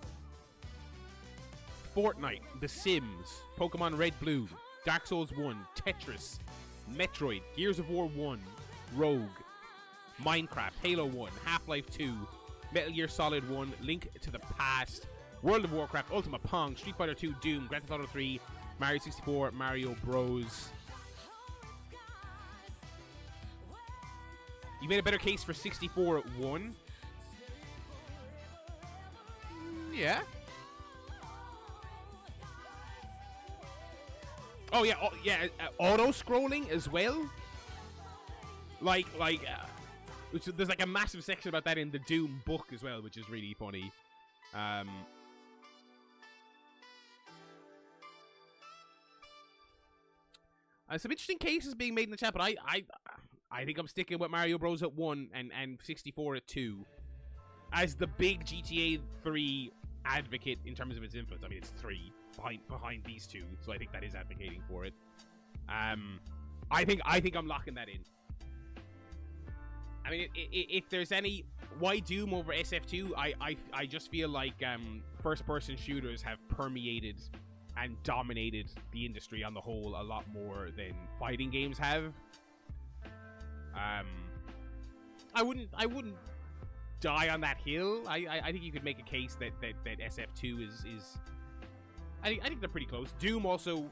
Fortnite, The Sims, Pokemon Red Blue, Dark Souls 1, Tetris, Metroid, Gears of War 1, Rogue, Minecraft, Halo 1, Half-Life 2, Metal Gear Solid 1, Link to the Past, World of Warcraft, Ultima Pong, Street Fighter 2, Doom, Grand Theft Auto 3, Mario 64, Mario Bros. You made a better case for 64 at 1. Yeah. Oh yeah, auto-scrolling as well. Which there's like a massive section about that in the Doom book as well, which is really funny. Some interesting cases being made in the chat, but I think I'm sticking with Mario Bros at 1 and 64 at 2 as the big GTA 3 advocate in terms of its influence. I mean, it's 3 behind these two, so I think that is advocating for it. I think I'm locking that in. I mean, if there's any, why Doom over SF2? I just feel like first-person shooters have permeated and dominated the industry on the whole a lot more than fighting games have. I wouldn't die on that hill. I think you could make a case that SF2 is. I think they're pretty close. Doom also.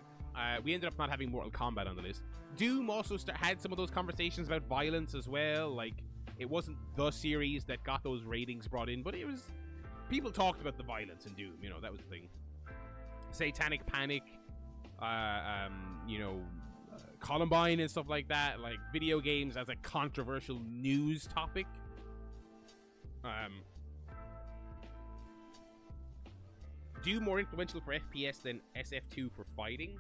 We ended up not having Mortal Kombat on the list. Doom also had some of those conversations about violence as well. Like, it wasn't the series that got those ratings brought in, but it was. People talked about the violence in Doom. You know, that was the thing. Satanic Panic, Columbine and stuff like that, like video games as a controversial news topic. Doom more influential for FPS than SF2 for fighting?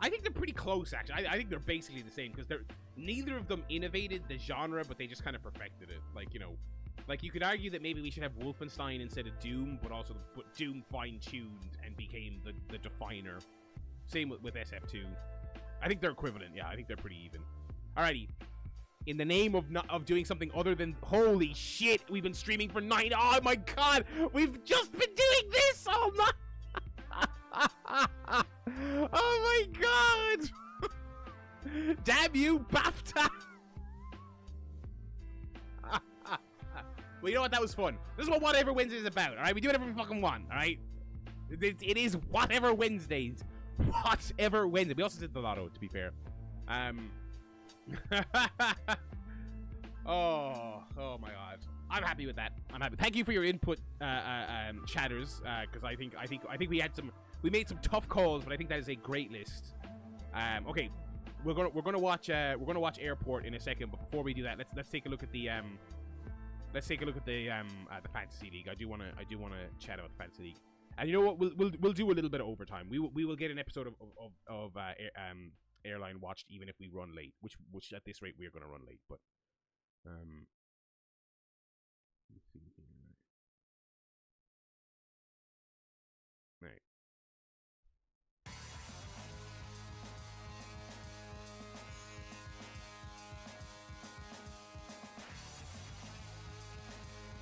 I think they're pretty close, actually. I think they're basically the same, because neither of them innovated the genre, but they just kind of perfected it. Like, you know, like, you could argue that maybe we should have Wolfenstein instead of Doom, but also Doom fine-tuned and became the definer. Same with SF2. I think they're equivalent. Yeah, I think they're pretty even. Alrighty. In the name of doing something other than... Holy shit, we've been streaming for 9... Oh my god, we've just been doing this all night! Oh my god! Damn you, BAFTA! Well, you know what? That was fun. This is what Whatever Wednesday is about, alright? We do whatever we fucking want, alright? It is Whatever Wednesdays. Whatever Wednesday. We also did the Lotto, to be fair. Oh my god. I'm happy with that. I'm happy. Thank you for your input, chatters, because I think we made some tough calls, but I think that is a great list. Okay, we're gonna watch Airport in a second, but before we do that, let's take a look at the Fantasy League. I do wanna chat about the Fantasy League, and you know what? We'll do a little bit of overtime. We will get an episode of Airline watched even if we run late, which at this rate we are gonna run late, but let's see here. Right.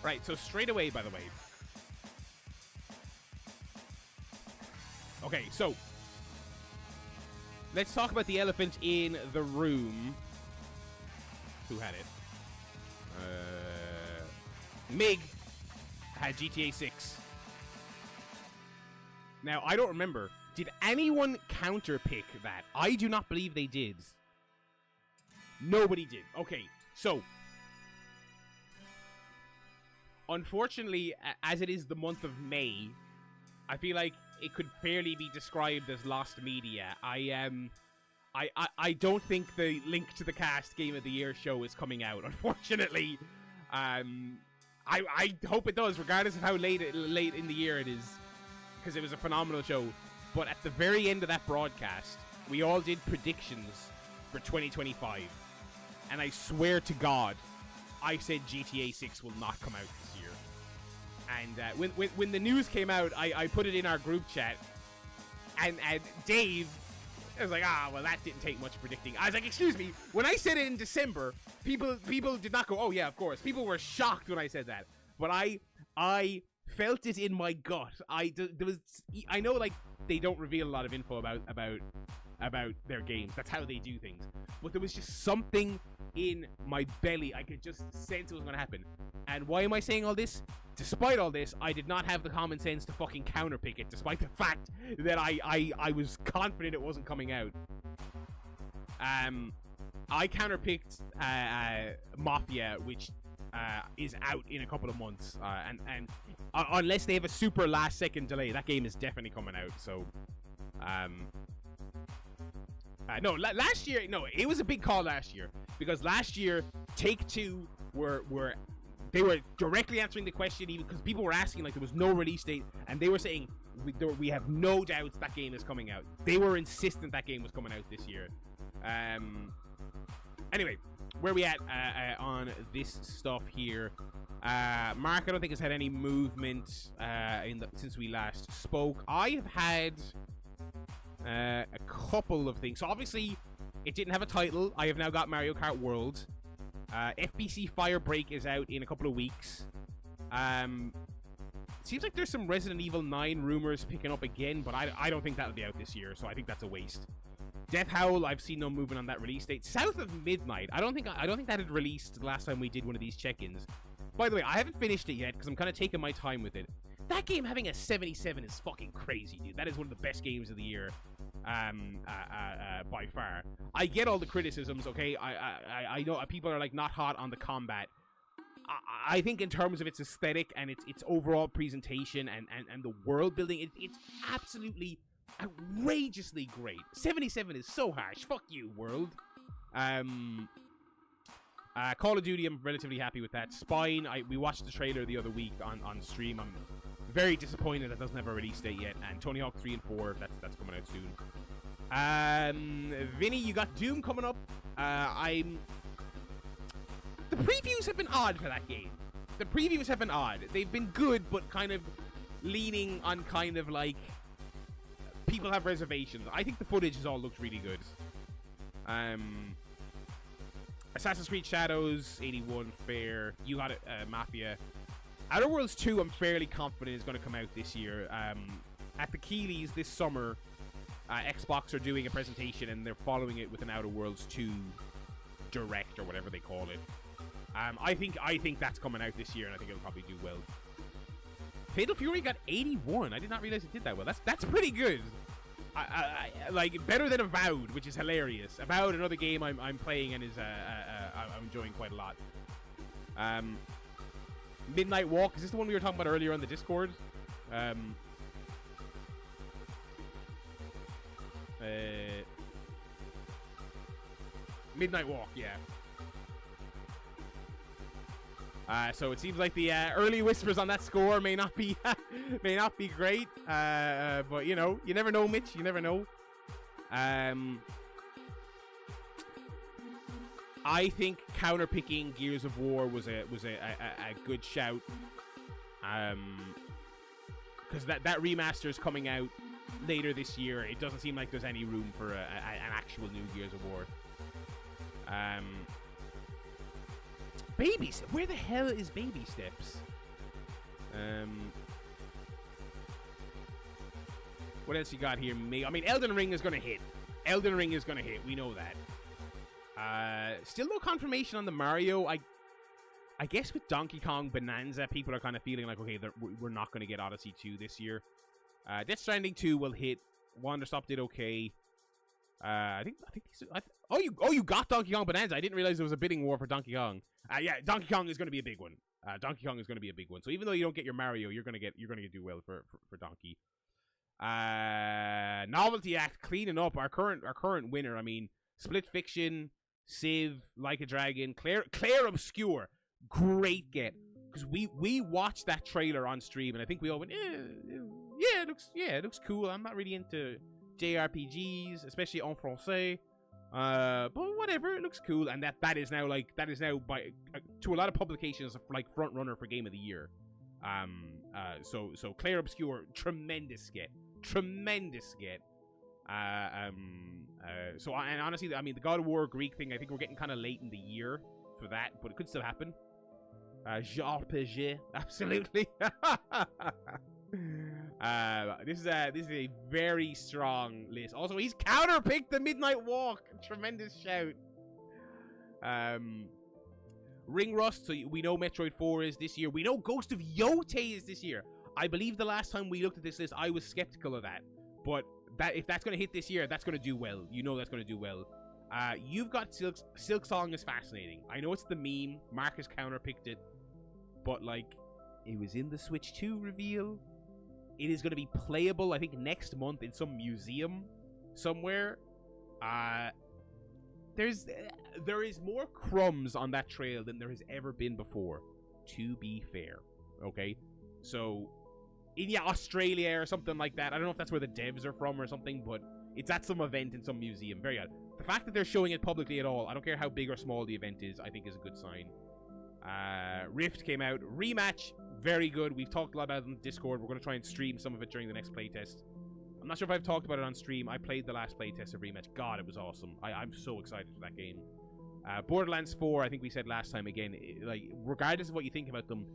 Right, so straight away, by the way. Okay, so let's talk about the elephant in the room. Who had it? Mig had GTA 6. Now, I don't remember. Did anyone counterpick that? I do not believe they did. Nobody did. Okay, so unfortunately, as it is the month of May, I feel like it could fairly be described as lost media. I don't think the Link to the Cast Game of the Year show is coming out, unfortunately. I hope it does, regardless of how late in the year it is, because it was a phenomenal show. But at the very end of that broadcast, we all did predictions for 2025. And I swear to God, I said GTA 6 will not come out this year. And when the news came out, I put it in our group chat. And Dave was like, well, that didn't take much predicting. I was like, excuse me, when I said it in December, people did not go, oh yeah, of course. People were shocked when I said that. But I felt it in my gut. I know, like, they don't reveal a lot of info about their games. That's how they do things. But there was just something in my belly. I could just sense it was going to happen. And why am I saying all this? Despite all this, I did not have the common sense to fucking counterpick it, despite the fact that I was confident it wasn't coming out. I counterpicked Mafia, which is out in a couple of months, and unless they have a super last-second delay, that game is definitely coming out. So, no, last year, no, it was a big call last year, because last year Take-Two were directly answering the question, even because people were asking, like, there was no release date, and they were saying we have no doubts that game is coming out. They were insistent that game was coming out this year. Anyway, where are we at on this stuff here? Mark, I don't think has had any movement since we last spoke. I have had a couple of things. So obviously, it didn't have a title. I have now got Mario Kart World. FBC Firebreak is out in a couple of weeks. Seems like there's some Resident Evil 9 rumors picking up again, but I don't think that'll be out this year, so I think that's a waste. Death Howl, I've seen no movement on that release date. South of Midnight, I don't think that had released the last time we did one of these check-ins. By the way, I haven't finished it yet because I'm kind of taking my time with it. That game having a 77 is fucking crazy, dude. That is one of the best games of the year. By far. I get all the criticisms, okay? I know people are like not hot on the combat. I think in terms of its aesthetic and its overall presentation and the world building, it's absolutely outrageously great. 77 is so harsh. Fuck you, world. Call of Duty, I'm relatively happy with that. Spine, we watched the trailer the other week on stream. I'm very disappointed that doesn't have a release date yet. And Tony Hawk 3 and 4, that's coming out soon. Vinny, you got Doom coming up. The previews have been odd for that game. The previews have been odd. They've been good, but kind of leaning on kind of like people have reservations. I think the footage has all looked really good. Assassin's Creed Shadows 81 fair. You got it, Mafia. Outer Worlds 2 I'm fairly confident is going to come out this year. At the Keeleys this summer, Xbox are doing a presentation and they're following it with an Outer Worlds 2 direct or whatever they call it. I think that's coming out this year, and I think it'll probably do well. Fatal Fury got 81. I did not realize it did that well. That's pretty good. I like better than Avowed, which is hilarious. Avowed, another game I'm playing and is I'm enjoying quite a lot. Midnight Walk, is this the one we were talking about earlier on the Discord? Midnight Walk, yeah. So it seems like the early whispers on that score may not be great, but you know, you never know, Mitch. You never know. I think counterpicking Gears of War was a good shout, because that remaster is coming out later this year. It doesn't seem like there's any room for an actual new Gears of War. Baby Steps. Where the hell is Baby Steps? What else you got here? I mean, Elden Ring is going to hit. Elden Ring is going to hit. We know that. Still no confirmation on the Mario. I guess with Donkey Kong Bonanza, people are kind of feeling like, okay, we're not going to get Odyssey 2 this year. Death Stranding 2 will hit. Wanderstop did okay. I think you got Donkey Kong Bonanza. I didn't realize there was a bidding war for Donkey Kong. Yeah, Donkey Kong is going to be a big one. Donkey Kong is going to be a big one. So even though you don't get your Mario, you're going to do well for Donkey. Novelty Act cleaning up our current winner. I mean, Split Fiction, Civ, Like a Dragon, Claire Obscure, great get, because we watched that trailer on stream and I think we all went, it looks cool. I'm not really into JRPGs, especially en français. But whatever, it looks cool, and that is now by to a lot of publications like front runner for Game of the Year. So Claire Obscure, tremendous get. So and honestly, I mean, the God of War Greek thing, I think we're getting kind of late in the year for that, but it could still happen. JRPG, absolutely. This is a very strong list. Also, he's counterpicked the Midnight Walk. Tremendous shout. Ring Rust. So we know Metroid 4 is this year. We know Ghost of Yotei is this year. I believe the last time we looked at this list, I was skeptical of that. But if that's going to hit this year, that's going to do well. You know that's going to do well. You've got Silk Song is fascinating. I know it's the meme. Marcus counterpicked it. But, like, it was in the Switch 2 reveal. It is going to be playable, I think, next month in some museum somewhere. There is more crumbs on that trail than there has ever been before, to be fair. Okay? So, in Australia or something like that. I don't know if that's where the devs are from or something, but it's at some event in some museum. Very good. The fact that they're showing it publicly at all, I don't care how big or small the event is, I think is a good sign. Rift came out. Rematch, very good. We've talked a lot about it on Discord. We're going to try and stream some of it during the next playtest. I'm not sure if I've talked about it on stream. I played the last playtest of Rematch. God, it was awesome. I'm so excited for that game. Borderlands 4, I think we said last time again, like, regardless of what you think about them,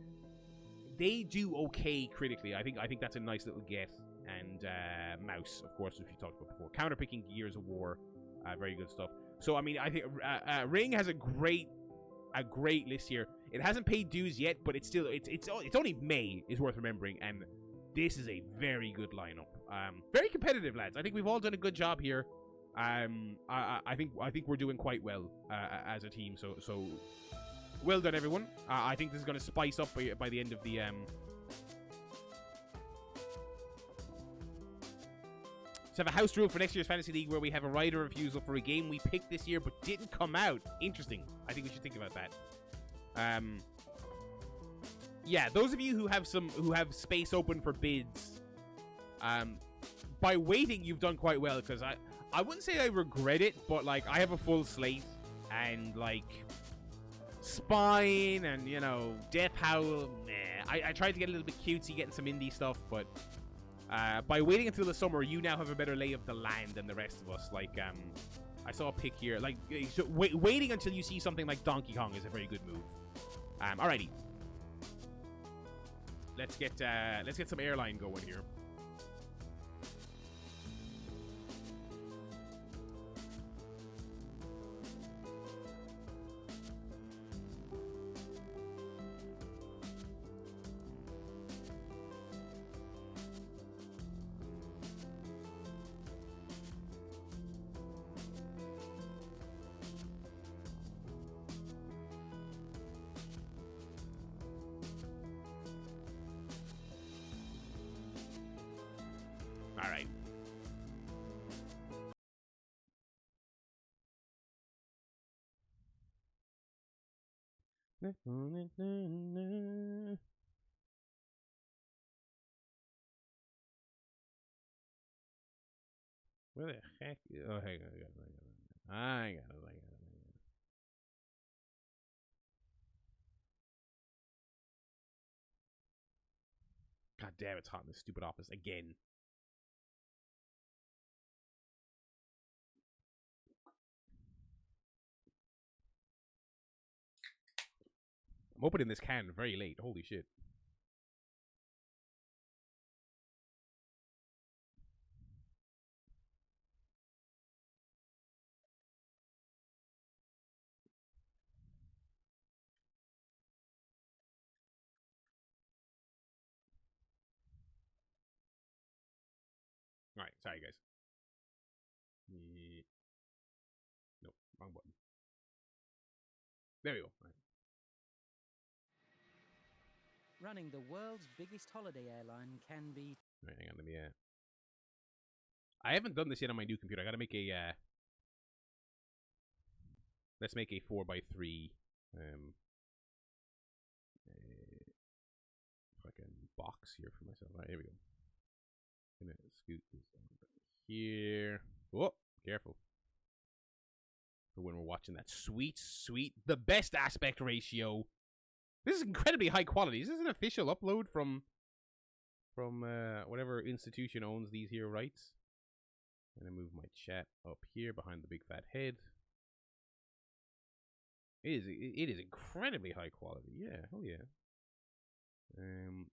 they do okay critically. I think that's a nice little get. And Mouse, of course, which we talked about before. Counterpicking Gears of War, very good stuff. So I mean, I think Ring has a great list here. It hasn't paid dues yet, but it's only May, is worth remembering, and this is a very good lineup. Very competitive, lads. I think we've all done a good job here. I think we're doing quite well as a team. So well done, everyone. I think this is going to spice up by the end of the. So have a house rule for next year's Fantasy League where we have a rider refusal for a game we picked this year but didn't come out. Interesting. I think we should think about that. Yeah, those of you who have space open for bids, by waiting, you've done quite well, because I wouldn't say I regret it, but like I have a full slate and like Spine and, you know, Death Howl. Nah, I tried to get a little bit cutesy, getting some indie stuff, but by waiting until the summer, you now have a better lay of the land than the rest of us. Like, I saw a pic here. Like, so waiting until you see something like Donkey Kong is a very good move. Alrighty. Let's get some Airline going here. All right. Where the heck? Oh, hang on. I got it. God damn, it's hot in this stupid office again. I'm opening this can very late. Holy shit. All right, sorry guys. Nope, wrong button. There we go. All right. Running the world's biggest holiday airline can be... All right, hang on, let me... I haven't done this yet on my new computer. I gotta make a... Let's make a 4x3... fucking box here for myself. All right, here we go. Gonna scoot this over here. Whoa, careful. For when we're watching that sweet, the best aspect ratio. This is incredibly high quality. This is an official upload from whatever institution owns these here rights. I'm gonna move my chat up here behind the big fat head. It is incredibly high quality. Yeah, oh yeah.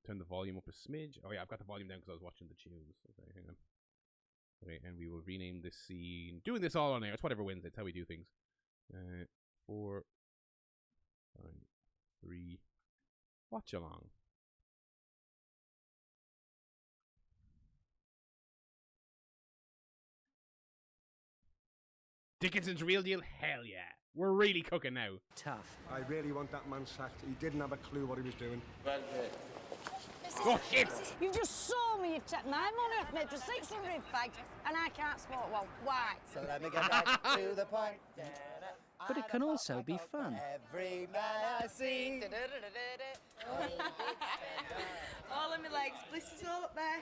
Turn the volume up a smidge. Oh yeah, I've got the volume down because I was watching the tunes. Okay, hang on. Okay, and we will rename this scene. Doing this all on air. It's whatever wins. It's how we do things. 4, 5, 3. Watch along. Dickinson's real deal? Hell yeah. We're really cooking now. Tough. I really want that man sacked. He didn't have a clue what he was doing. Well, Oh shit! You just saw me. You've taken my money off me for 600 in fact, and I can't smoke one. Why? so let me get back to the point. But it can also be fun. Every man I see. All in my legs, blisters all up there.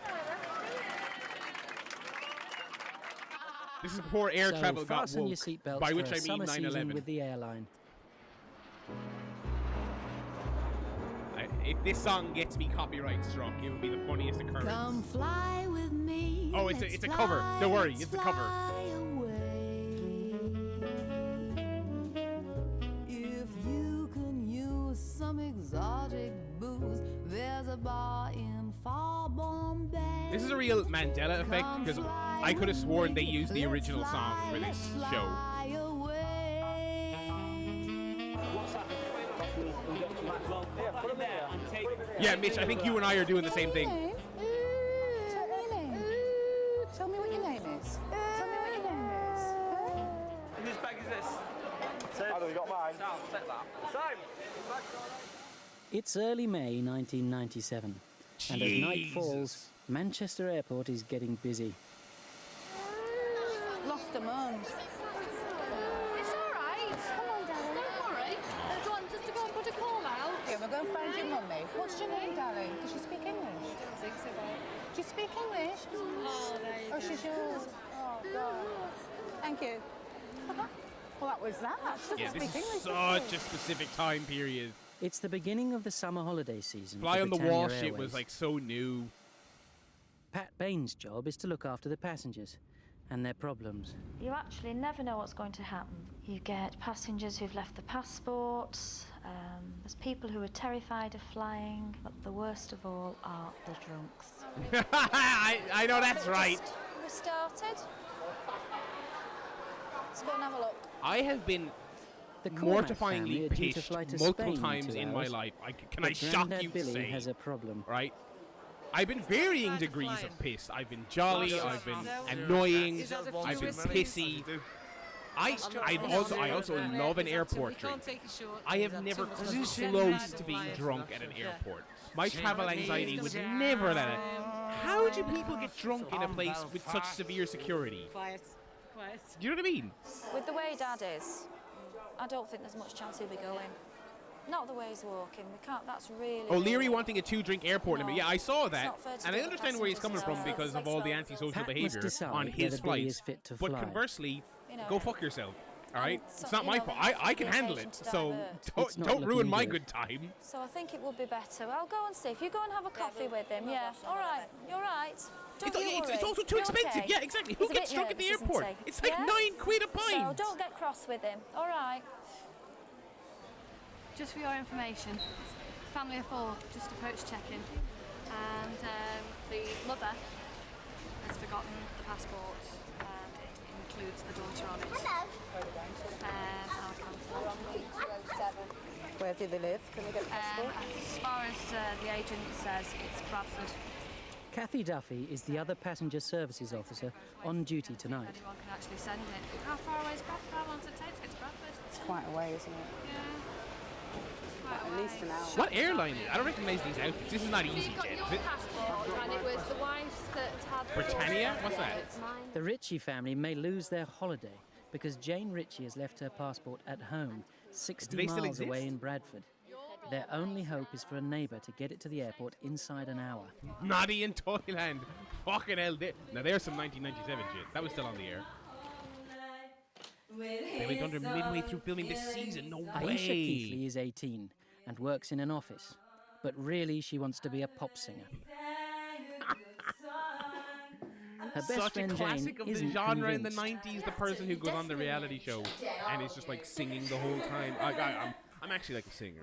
This is before air travel got fasten woke, your seatbelts by which for a I mean summer 9/11. season with the airline. If this song gets me copyright struck, it would be the funniest occurrence. Come fly with me. Oh, it's a cover. Don't worry, it's a cover. If you can use some exotic booze, there's a bar in far Bombay. This is a real Mandela effect because I could have sworn they used the original song for this show. Yeah, Mitch, I think you and I are doing the same thing. Tell me what your name is. Tell me what your name is. Whose bag is this? Sam. You got mine. Sam, take that. Sam! It's early May 1997, and as night falls, Manchester Airport is getting busy. Lost a mum. It's all right. Come on, darling. Don't worry. Do you want us to go and put a call out? Yeah, we'll go and find your mummy. What's your name, darling? Does she speak English? I think so, babe. Do you speak English? Oh, there you Oh, go. she's yours. Oh. Thank you. Well, that was that. Yeah, this is such a specific time period. It's the beginning of the summer holiday season. Fly for on the Britannia Wall shit Airways. was like so new. Pat Bain's job is to look after the passengers and their problems. You actually never know what's going to happen. You get passengers who've left the passports, there's people who are terrified of flying, but the worst of all are the drunks. I know that's right. We started. Let's go and have a look. I have been The Cormac family mortifyingly are due to pissed fly to multiple Spain times 2 in my hours, life. Can but I shock Grandad you to Billy say, has a problem. right? I've been varying degrees of pissed. I've been jolly, I've been annoying, I've been pissy. I also love an airport drink. I have never come close to being drunk at an airport. My travel anxiety would never let it. How do people get drunk in a place with such severe security? Quiet. Do you know what I mean? With the way Dad is, I don't think there's much chance he'll be going. Not the way he's walking. We can't. That's really. O'Leary really wanting a 2-drink airport limit. Yeah, I saw that, not fair to and I the understand where he's coming from passengers. because of all the antisocial Pat must behaviour decide on his whether Billy is flights. fit to But fly. conversely, You know, go fuck yourself. All right, so, it's not you my know, fault. there I has to can be handle occasion it. to So divert. It's not don't ruin looking my good. good time. So I think it would be better. I'll go and see. If you go and have a coffee with him, yeah. All right, you're right. Don't you It's worry. also too You're expensive. okay. Yeah, exactly. He's Who a gets bit drunk at the nervous, airport? isn't he? It's like Yeah? £9 a pint. So don't get cross with him. All right. Just for your information, family of 4 just approached check-in, and the mother has forgotten the passport, and it includes the daughter on it. Hello. Our counselor. Where do they live? Can they get passport? As far as the agent says, it's Bradford. Kathy Duffy is the other passenger services officer on duty tonight. Anyone can actually send it. How far away is Bradford? How long does it take to get to Bradford? It's quite a way, isn't it? Yeah. Quite At a least way. an hour. What airline is it? I don't recognise these outfits. This is not So easy, you've got Jen, your is it? passport, and it was the wife's that had... Britannia? What's that? It's mine. The Ritchie family may lose their holiday because Jane Ritchie has left her passport at home, 60 they still miles away exist? in Bradford. Their only hope is for a neighbour to get it to the airport inside an hour. Noddy in Thailand. Fucking hell. Now there's some 1997 shit. That was still on the air. They went under midway through filming this season. No Aisha way. Keithley is 18 and works in an office, but really she wants to be a pop singer. Her best Such a friend classic Jane of the isn't genre in the convinced. 90s. The person who goes on the reality show and is just like singing the whole time. I'm actually like a singer.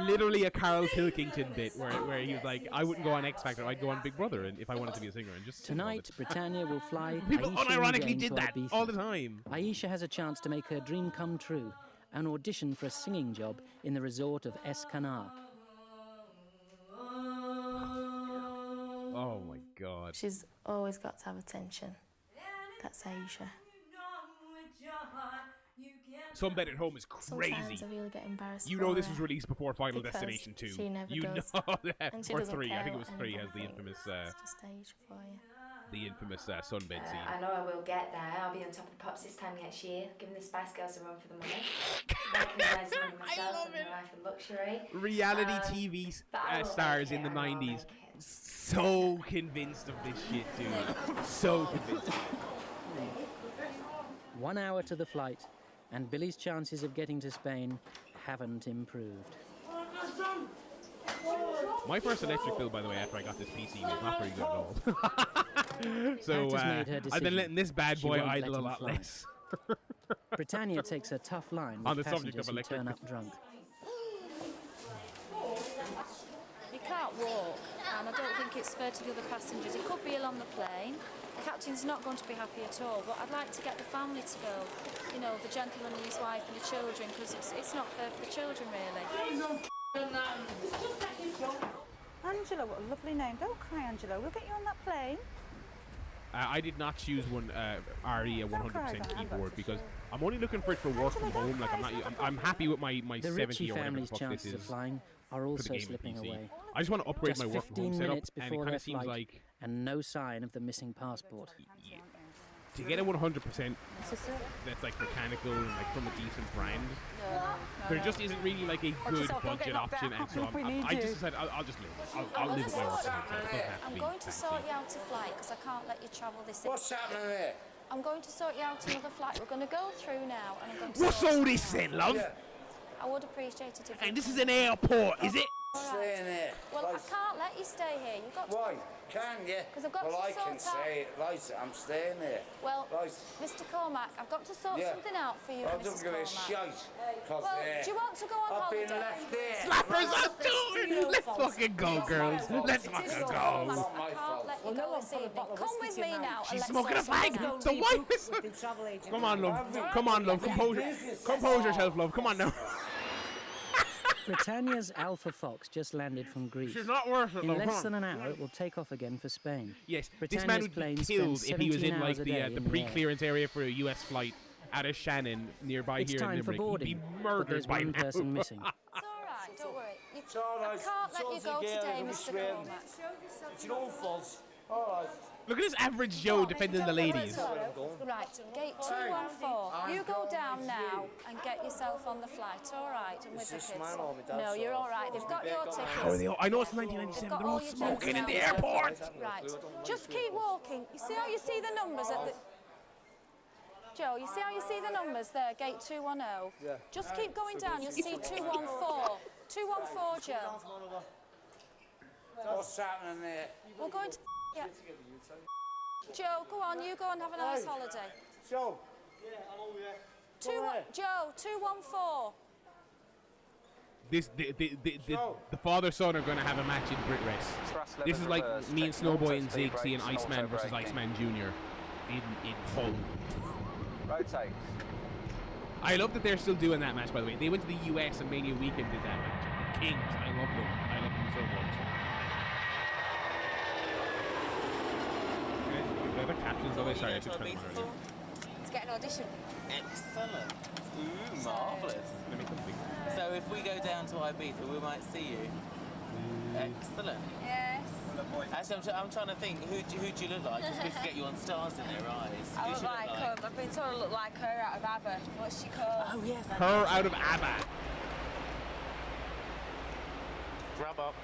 Literally a Carl Pilkington bit where he was like, I wouldn't go on X Factor, I'd go on Big Brother and if I wanted to be a singer and just sing all Tonight, the Britannia will fly People Aisha and unironically Jane did to that Ibiza. all the time. Aisha has a chance to make her dream come true, an audition for a singing job in the resort of Escanar. Oh my god. She's always got to have attention. That's Aisha. Sunbed at Home is crazy. Sometimes I really get embarrassed. You know for this her was released before Final because Destination 2. She never You does. know that. And she Or doesn't 3. I care think it what was 3 anyone has the thinks. infamous It's just Aisha for you. Sunbed scene. I know I will get there. I'll be on top of the pops this time next year, giving the Spice Girls a run for the money. Recognising money myself and my life of luxury. Reality TV stars in the 90s. So convinced of this shit, dude. So convinced. 1 hour to the flight, and Billy's chances of getting to Spain haven't improved. My first electric bill, by the way, after I got this PC was not very good at all. So Pat has made her I've been decision. letting this bad She boy won't let idle a him lot fly. less. Britannia takes a tough line On with the subject passengers of who electric turn up drunk. You can't walk, and I don't think it's fair to the other passengers. It could be ill on the plane. The captain's not going to be happy at all, but I'd like to get the family to go. You know, the gentleman and his wife and the children, because it's not fair for the children, really. Angela, what a lovely name. Don't cry, Angela. We'll get you on that plane. I did not choose one RE a 100% keyboard because I'm only looking for it for work from home. Like I'm happy with my The 70 Ritchie or whatever the family's fuck this chances of is. flying are for the also gaming slipping PC. away. I just want to upgrade Just my work from 15 home setup, minutes and it before kind their of seems flight, like and no sign of the missing passport. to get a 100% that's like mechanical and like from a decent brand, there just isn't really like a good budget option, and so I just decided I'll just live. I'll live with my work. I'm going to sort you out a flight because I can't let you travel this. What's happening there? I'm going to sort you out another flight. We're going to go through now, and I'm going to. What's all this then, love? I would appreciate it if. And this is an airport, is it? Stay in there. Well, I can't let you stay here. You've got to. Why? Can you? Because I've got well, to I sort can out. say it. Right, I'm staying there. Well, right. Mr. Cormac, I've got to sort something out for you, I Mrs. don't give a shite. Well, do you want to go on I've holiday? been left there. Slappers on tour! Let's fucking go, girls. Let's fucking go. I can't let you go this evening. Come with me now. She's smoking a fag. So why? Come on, love. Come on, love. Compose yourself, love. Come on now. Britannia's Alpha Fox just landed from Greece. She's not worth it, In love. less than an hour, it will take off again for Spain. Yes, Britannia's this man would plane be spent killed if he was 17 in like hours a day the in the air. pre-clearance area for a US flight out of Shannon nearby It's here time in for Limerick. boarding, He'd be but murdered there's by one now. person missing. It's all right, don't worry. It's all right. I can't let you go today, Mr. Cormac. It's your own fault. All right. Look at this average Joe defending the ladies. Right, gate 214. You go down now and get yourself on the flight, all right? And with the kids. No, you're all right. They've got your tickets. How are they all? I know it's 1997. They're all smoking in the airport. Right, just keep walking. You see how you see the numbers at the... Joe, you see how you see the numbers there, gate 210? Yeah. Just keep going down, you'll see 214. 214, Joe. What's happening there? We're going to... Yeah. Joe, go on, you go and have a nice holiday. Joe. Joe, 214. The father-son are going to have a match in Brit Race. This is like me and Snowboy and Zig seeing Iceman versus Iceman Jr. in full. Rotate. I love that they're still doing that match, by the way. They went to the US and Mania Weekend did that match. Kings, I love them. I love them so much. The captains, oh, sorry, I took time earlier. To get an audition. Excellent. Ooh, marvellous. So if we go down to Ibiza, we might see you. Excellent. Yes. Actually, I'm trying to think, who do you look like? Because we could get you on Stars in their eyes. I look like I've been told I look like her out of ABBA. What's she called? Oh, yes. Her out of ABBA. Grab up.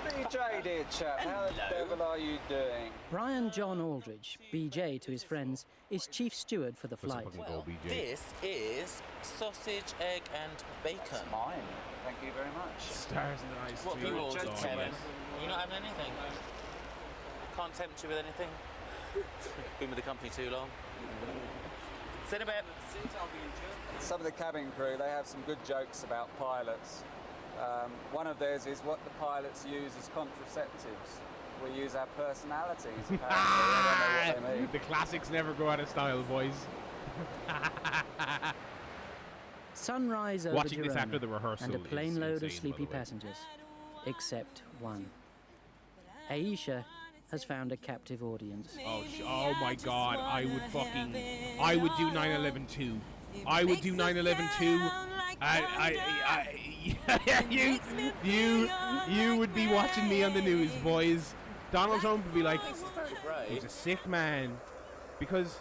BJ, dear chap, how the devil are you doing? Brian John Aldridge, BJ to his friends, is chief steward for the flight. Well, this is sausage, egg and bacon. Mine. Thank you very much. Stars in the eyes. What have you ordered, Kevin? You're not having anything? Can't tempt you with anything? Been with the company too long? Sit a bit. Some of the cabin crew, they have some good jokes about pilots. One of theirs is what the pilots use as contraceptives. We use our personalities, apparently. I don't know what they mean. The classics never go out of style, boys. Sunrise over Watching this Girona, after the rehearsal and a plane is load of insane, sleepy by the way. passengers, except one. Aisha has found a captive audience. Oh my God! I would do 9/11 too. I would do 9/11 too. You would be watching me on the news, boys. Donald Trump would be like, he's a sick man, because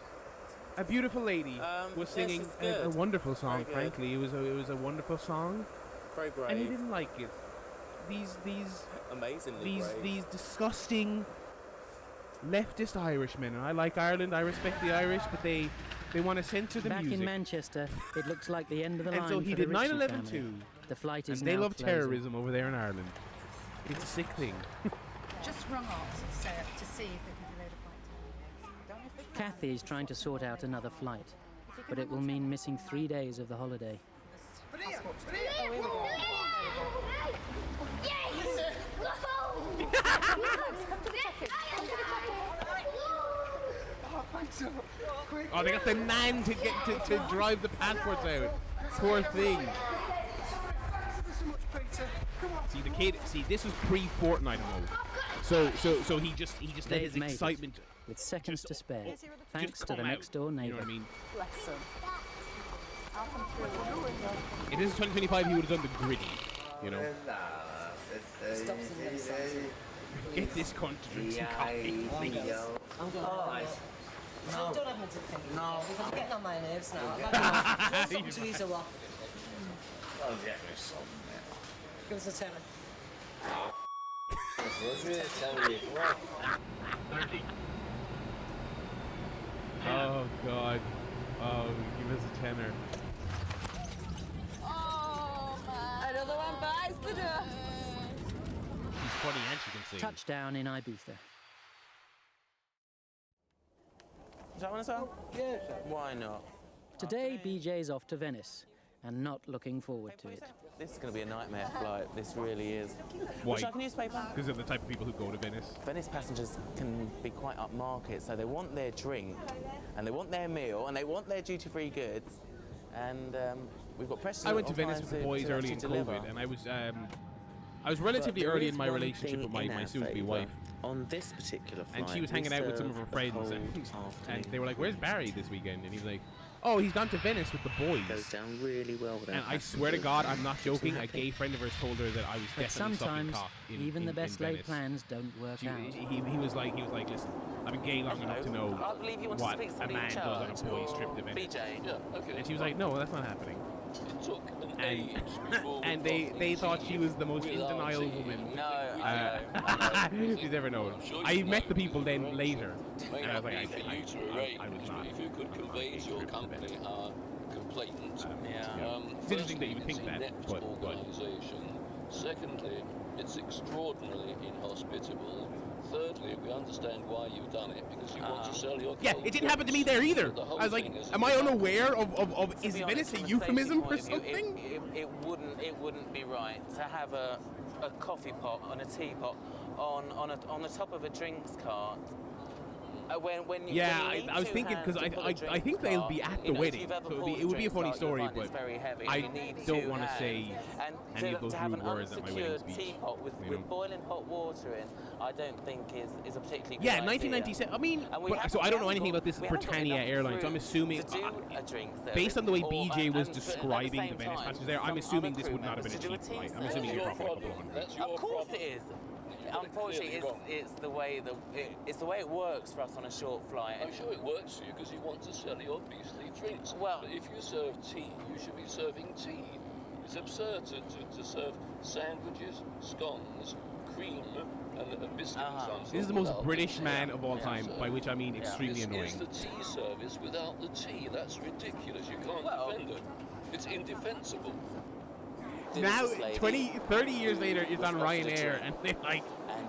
a beautiful lady was singing a wonderful song. Frankly, it was a wonderful song, Very brave. and he didn't like it. These amazingly brave. these disgusting leftist Irishmen. And I like Ireland. I respect the Irish, but they want to censor the Back music. in Manchester, it looks like the end of the And line so he for did the Ritchie 9/11 family. too. The flight is And they now love closing. terrorism over there in Ireland. It's a sick thing. Just rung up to see if they can delay the flight. Kathy is trying to sort out another flight, but it will mean missing 3 days of the holiday. Oh, they got the man to get to drive the passports out. Poor thing. See the kid. See, this was pre-Fortnite mode. So he just let They've his made it, excitement. with seconds to spare, just thanks to come the out, next door neighbour. You know what I mean? Bless him. I'll come through. If this is 2025, he would have done the gritty. You know. Get this cunt to drink some coffee, please. Oh, No. I'm getting on my nerves now. I've had enough. Something to ease her off. Oh, yeah, there's something Give us a tenner. Oh God. Oh, give us a tenner. Oh, man. Another one bites the dust. She's funny and she can sing. Touchdown in Ibiza. Is that one as well? Yeah. Why not? Today, BJ's off to Venice and not looking forward to it. This is going to be a nightmare flight. This really is. Why? Would you like a newspaper? Because they're the type of people who go to Venice. Venice passengers can be quite upmarket, so they want their drink, and they want their meal, and they want their duty-free goods, and we've got pressure. I went to Venice with the boys early in COVID, and I was relatively early in my relationship with my soon-to-be wife. On this particular flight, and she was hanging out with some of her friends, and they were like, "Where's Barry this weekend?" And he was like, "Oh, he's gone to Venice with the boys." Goes down really well with and I swear to God, I'm not joking. A gay friend of hers told her that I was But definitely sucking sometimes, cock even the best laid Venice. plans don't work out. He was like, listen, I've been gay long enough to know I believe you want what to speak to a somebody man in does on charge, a boys or trip to Venice. BJ. Yeah, okay. And she was like, "No, that's not happening." It took an age before And they thought she was the most in denial woman she's ever known. I met the people then later, and I was like, I was not. If you could convey to your company our complaint. It's interesting that you would think that, but organisation. Secondly, it's extraordinarily inhospitable. Thirdly, we understand why you've done it, because you want to sell your yeah, it didn't happen to me there either. I was like, am I unaware of is Venice a euphemism for something? It wouldn't be right to have a coffee pot and a teapot on the top of a drinks cart. When you I was thinking, because I think they'll be at the wedding, so it would be a funny story, but I don't want to say any of those rude words at my wedding speech. Teapot with boiling hot water in, I don't think is a particularly good Yeah, idea. 1997. I mean, so I don't know anything about this Britannia Airlines. So I'm assuming, based on the way BJ was describing the Venice passengers there, I'm assuming this would not have been a cheap flight. I'm assuming you're probably a couple hundred. Of course it is. Unfortunately, it's the way it works for us on a short flight. I'm sure it works for you because you want to sell your beastly drinks. Well, but if you serve tea, you should be serving tea. It's absurd to serve sandwiches, scones, cream, and biscuits and so on. This is the most British man of all time, by which I mean extremely annoying. It's the tea service without the tea. That's ridiculous. You can't defend it. It's indefensible. Now, 30 years later, it's on Ryanair, and they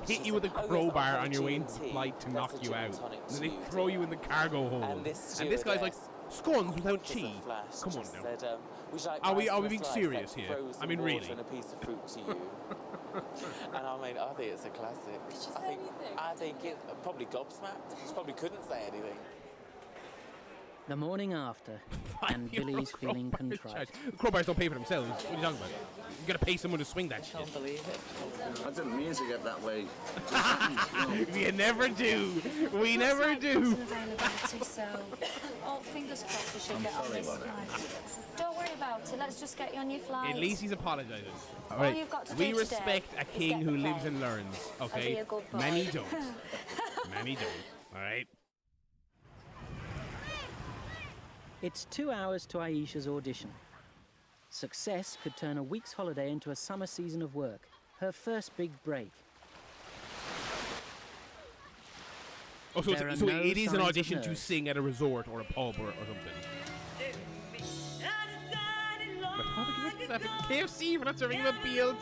hit you with a crowbar on your way into the flight to knock you out. And they throw you in the cargo hold. And this guy's like, scones without tea? Come on now. Are we being serious here? I mean, really? And a piece of fruit to you. And I mean, I think it's a classic. Did she say anything? I think it probably gobsmacked. She probably couldn't say anything. The morning after, and Billy's feeling contrite. Crowbars don't pay for themselves. What are you talking about? You gotta pay someone to swing that shit. I can't believe it. I didn't mean to get that way. We never do. We never do. So, fingers crossed we should get on this flight. Don't worry about it. Let's just get you on your flight. At least he's apologising. All right. You've got to we do respect today a king who lives and learns. Okay. Be a good boy. Many don't. Many don't. All right. It's 2 hours to Aisha's audition. Success could turn a week's holiday into a summer season of work, her first big break. Oh, so it is an audition to sing at a resort or a pub or something. KFC for not serving him a BLT.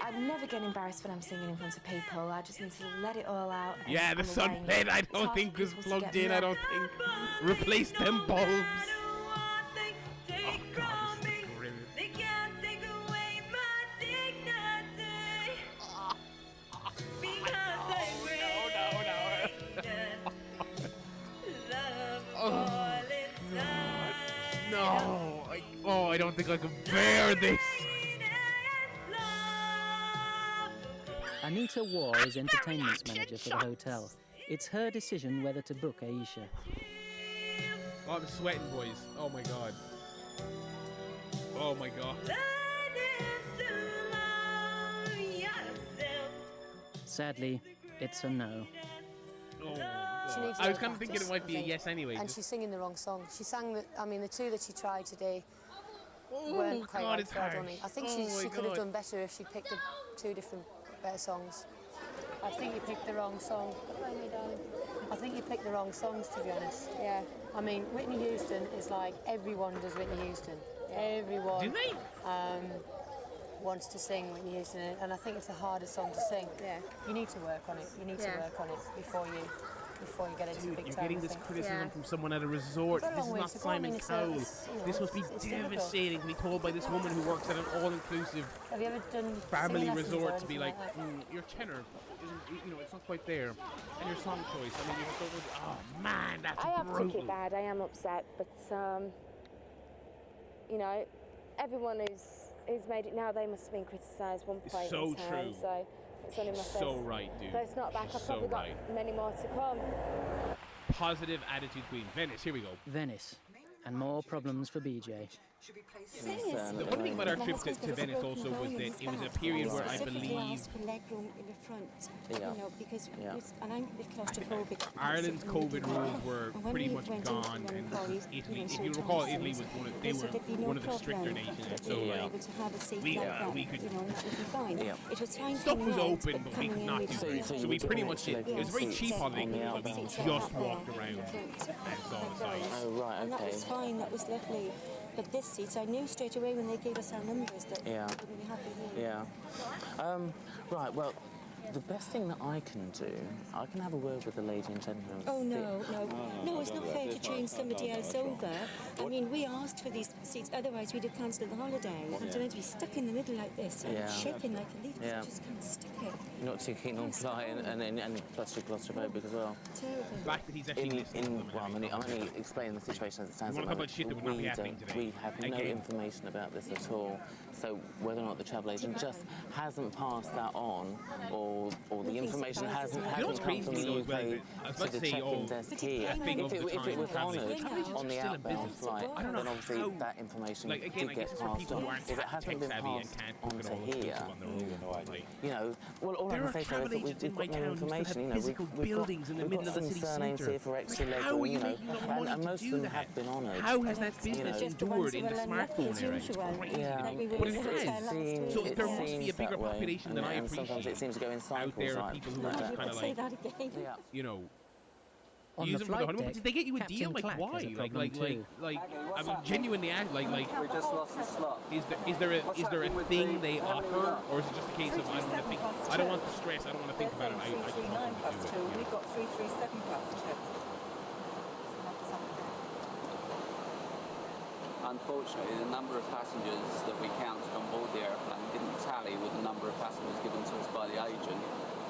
I never get embarrassed when I'm singing in front of people. I just need to let it all out. Yeah, the sunbed I don't think was plugged in. I don't think. Replace them bulbs. Oh God, this is brilliant. No, I don't think I can bear this. Anita Waugh is entertainments manager for the hotel. It's her decision whether to book Aisha. Oh, I'm sweating, boys. Oh my God. Oh my God. Sadly, it's a no. Oh, She needs I was more kind of thinking it practice, might be I a think. yes anyway. And just- she's singing the wrong song. She sang the, I mean, the two that she tried today Oh, weren't quite God, right it's for her, harsh. Donny. I think Oh my she could have God. done better if she picked two different better songs. I think you picked the wrong song. I think you picked the wrong songs, to be honest. Yeah. I mean, Whitney Houston is like everyone does Whitney Houston. Everyone. Do they? Wants to sing Whitney Houston, and I think it's the hardest song to sing. Yeah. You need to work on it. You need to work on it before you get into Dude, big you're time. getting I this think. criticism from someone at a resort. We've got a This long is way not to go. I mean, Simon it's Cowell. you know, This must be it's difficult. devastating to be told by this woman who works at an all-inclusive Have you ever done family singing lessons or resort to be anything like, that? your tenor isn't, you know, it's not quite there, and your song choice. I mean, you just don't. Oh man, that's I have brutal. took it bad. I am upset, but you know, everyone who's made it now, they must have been criticised one It's point so in time. true. So it's only my first. So right, dude. So it's not back. She's I've so probably got right. many more to come. Positive attitude queen. Venice, here we go. Venice, and more problems for BJ. The one thing about our trip to Venice also was that it was a period where I believe for leg room in the front, Yeah. you know, because Yeah. and I'm a bit claustrophobic. Ireland's COVID rules were And when pretty we much went gone, into and Italy, Italy, know, if so you Thomas recall, says, Italy was they said there'd be one no of the stricter problem, nations, that so we were able to have a seat we, like that, we could. you know, and that would be fine. Yeah. It was fine Stuff coming was out, open, but but we coming could in not we do couldn't. it. So we pretty much did. It was a very cheap holiday, but we Seats just like that walked there, around in the front. and saw the sights. Oh, right, And that okay. was fine, that was lovely. But this seat, I knew straight away when they gave us our numbers that Yeah. we wouldn't be happy here. Yeah. Right, well, the best thing that I can do, I can have a word with the lady and gentleman. Oh, no, it's not fair to change somebody else over. I mean, we asked for these seats, otherwise we'd have cancelled the holiday. And to be stuck in the middle like this, and Yeah. shaking like a leaf, Yeah. I just can't stick it. Not too keen on flying, and plus you're claustrophobic as well. Terrible. The fact that he's actually Well, I'm only explaining the situation as it stands You at wanna the talk about shit that moment. would not be happening today? We have no Again. information about this at all. So whether or not the travel agent just hasn't passed that on, or the information hasn't You know what's come crazy from to me the though as well? UK I was to about the to say, check-in desk here. thing of the If it time was travel honoured agents on the still a outbound business. flight, I don't know then obviously how. that information Like, again, did I get guess it's for passed people on. who aren't If it hasn't been tech-savvy and passed can't look onto at all the here, pictures on their own, like, you know, well, all I there can are say, sir, travel is that agents we've in my got no town who still information. have You know, physical we've buildings in the got middle of the some city surnames centre. here for extra Like, leg how are room, you you know, making enough money and to most do of them that? have been honoured. How has that You know. business Just the ones endured who in were the unlucky smartphone as era? It's usual. crazy. Yeah. Like we were But in it the hotel has. last week. So there must be a seems bigger that way. population than I And sometimes appreciate. it seems to go in Out cycles there are like people who that. are just kind Let's of say like, that again. Yeah. you know, On use the them for the flight honeymoon. deck, Did they get you a Captain deal? Like, Clack has why? a problem too. I mean, genuinely, like, We just lost the slot. is there a thing they offer, or is it just a case of I don't want to think? I don't want the stress. I don't want to think about it. I just want to do it. We've got 337 passengers. Unfortunately, the number of passengers that we counted on board the airplane didn't tally with the number of passengers given to us by the agent,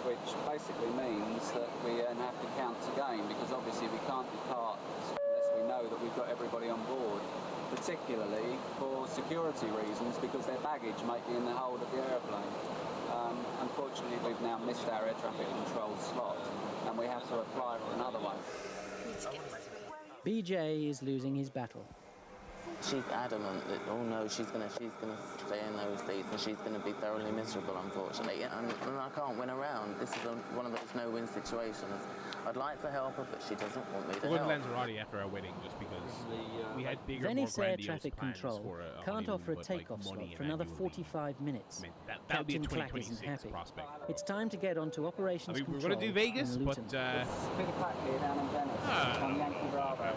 which basically means that we then have to count again, because obviously we can't depart unless we know that we've got everybody on board, particularly for security reasons, because their baggage might be in the hold of the airplane. Unfortunately, we've now missed our air traffic control slot, and we have to apply for another one. BJ is losing his battle. She's adamant that, oh no, she's gonna stay in those seats and she's gonna be thoroughly miserable, unfortunately. And I can't win around. This is one of those no-win situations. I'd like to help her, but she doesn't want me to We're going help. to Lanzarote after our wedding, just because we had bigger, Venice more Air grandiose Traffic plans Control for a can't honeymoon, offer a but, like, takeoff slot money for and another annual 45 minutes. I mean, that'll be a Captain Clack isn't 2026 happy. prospect. It's time to get onto operations I mean, we're control going to do Vegas, in but Luton. Peter Pack here down in Venice, on Yankee Bravo.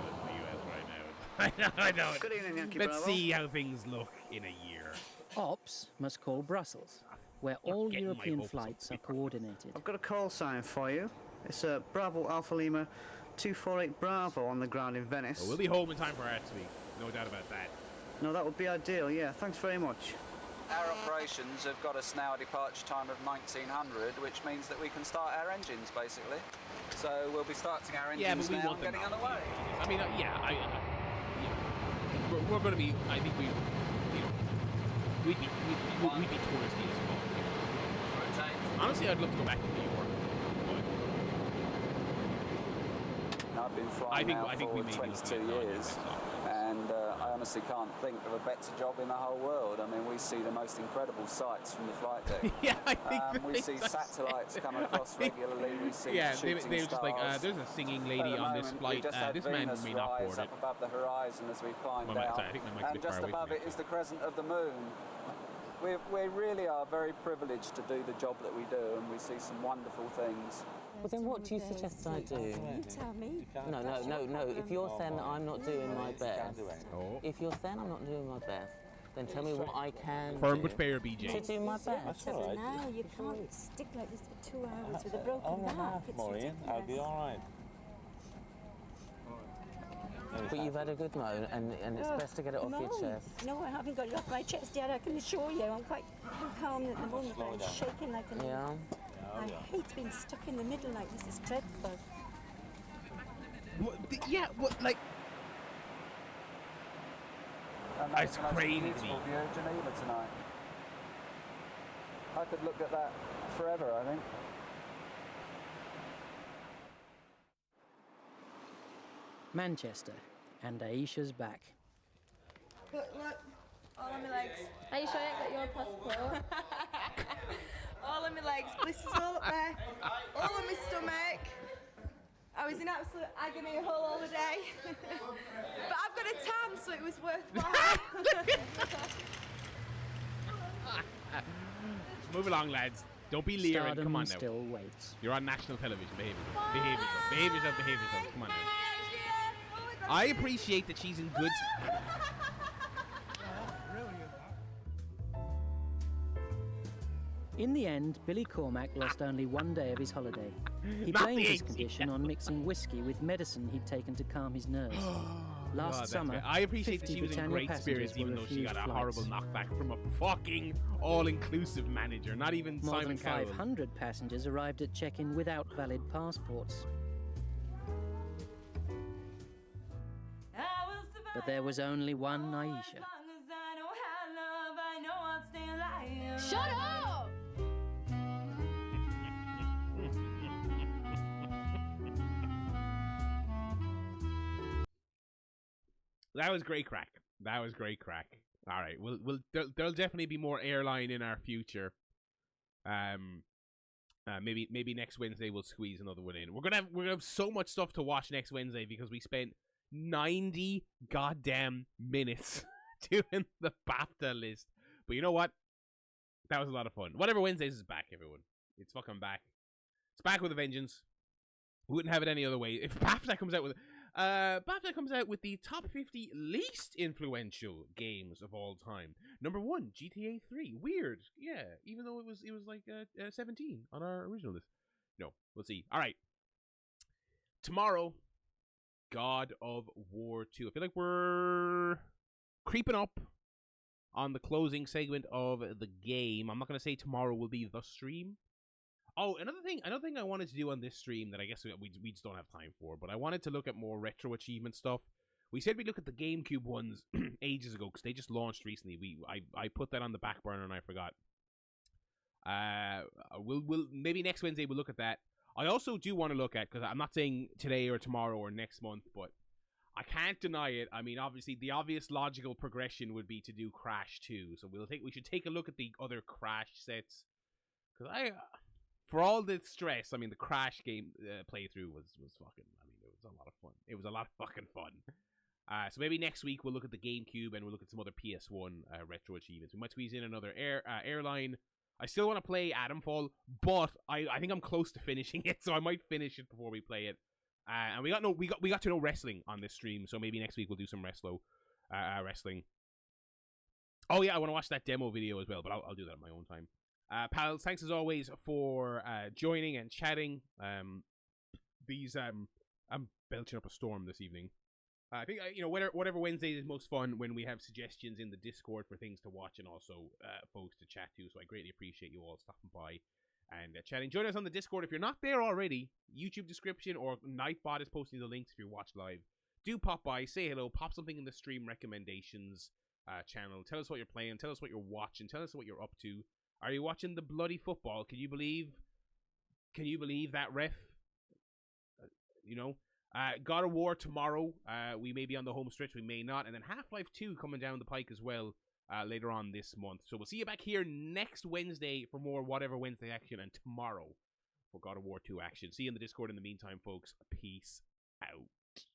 I know. Good evening, Yankee Let's Bravo. see how things look in a year. Ops must call Brussels, where all getting my European hopes up. flights are coordinated. I've got a call sign for you. It's a Bravo Alpha Lima 248 Bravo on the ground in Venice. Well, we'll be home in time for Arts Week. No doubt about that. No, that would be ideal, yeah. Thanks very much. Our operations have got us now a departure time of 1900, which means that we can start our engines, basically. So we'll be starting our engines Yeah, but we now want and them getting not to underway. I mean, we're going to be. I think we'd be touristy as fuck. Honestly, I'd love to go back to New York. I've been flying now I think we for may be 22 looking at years, and I honestly can't think of a better job in the whole world. I mean, we see the most incredible sights from the flight deck. Yeah, I think we see satellites come across regularly. We see shooting they were just like, stars. there's a singing lady on this flight. This man Venus may not board rise it. up above the horizon as we climb down, I think my mic's a bit and just far away above from it is the crescent of the moon. We really are very privileged to do the job that we do, and we see some wonderful things. Well, then what do you suggest I do? You tell me. No. If you're saying that I'm not doing my best, if you're saying I'm not doing my best, then tell me what I can Firm do but fair, BJ. to do my best. So now you can't stick like this for 2 hours with a broken back. It's Maureen, I'll be all right. But you've had a good moan, and it's best to get it off your chest. No, I haven't got it off my chest yet. I can assure you, I'm quite calm at the moment. I'm shaking like a Yeah. I hate being stuck in the middle like this. Is dreadful. Like. It's crazy. Beautiful view of Geneva tonight. I could look at that forever, I think. Manchester, and Aisha's back. Look, all on my legs. Are you sure you got your passport? All on my legs, blisters all up there, all on my stomach. I was in absolute agony all the day. But I've got a tan, so it was worthwhile. Move along, lads. Don't be leering. Stardom Come on now. still waits. You're on national television. Behave yourself. Come on now. I appreciate that she's in good. In the end, Billy Cormack lost only 1 day of his holiday. He Not blamed the his 80. condition on mixing whiskey with medicine he'd taken to calm his nerves. Last God, summer, that's I appreciate that 50 she was in Britannia great spirits, passengers even were though she got a refused horrible flights. knockback from a fucking all-inclusive manager. Not even More Simon than Cowell. 500 passengers arrived at check-in without valid passports. But there was only one Aisha. Shut up! That was great crack. All right, there'll definitely be more Airline in our future. Maybe next Wednesday we'll squeeze another one in. We're gonna have so much stuff to watch next Wednesday because we spent 90 goddamn minutes doing the BAFTA list. But you know what? That was a lot of fun. Whatever Wednesdays is back, everyone. It's fucking back. It's back with a vengeance. We wouldn't have it any other way. If BAFTA comes out with the top 50 least influential games of all time. Number 1, GTA 3. Weird. Yeah, even though it was like 17 on our original list. No, we'll see. All right. Tomorrow, God of War 2. I feel like we're creeping up on the closing segment of the game. I'm not going to say tomorrow will be the stream. Oh, another thing I wanted to do on this stream that I guess we just don't have time for, but I wanted to look at more retro achievement stuff. We said we'd look at the GameCube ones ages ago because they just launched recently. I put that on the back burner and I forgot. We'll maybe next Wednesday we'll look at that. I also do want to look at, because I'm not saying today or tomorrow or next month, but I can't deny it. I mean, obviously, the obvious logical progression would be to do Crash 2. So we should take a look at the other Crash sets. Because for all the stress, I mean, the Crash game playthrough was fucking, I mean, it was a lot of fun. It was a lot of fucking fun. So maybe next week we'll look at the GameCube and we'll look at some other PS1 retro achievements. We might squeeze in another Airline. I still want to play Adamfall, but I think I'm close to finishing it, so I might finish it before we play it. And we got to know wrestling on this stream, so maybe next week we'll do some wrestling. Oh yeah, I want to watch that demo video as well, but I'll do that at my own time. Pals, thanks as always for joining and chatting. I'm belching up a storm this evening. I think whatever Wednesday is most fun when we have suggestions in the Discord for things to watch and also folks to chat to. So I greatly appreciate you all stopping by and chatting. Join us on the Discord if you're not there already. YouTube description or Nightbot is posting the links if you watch live. Do pop by, say hello, pop something in the stream recommendations channel. Tell us what you're playing. Tell us what you're watching. Tell us what you're up to. Are you watching the bloody football? Can you believe that ref? God of War tomorrow. We may be on the home stretch, we may not. And then Half-Life 2 coming down the pike as well later on this month. So we'll see you back here next Wednesday for more Whatever Wednesday action, and tomorrow for God of War 2 action. See you in the Discord in the meantime, folks. Peace out.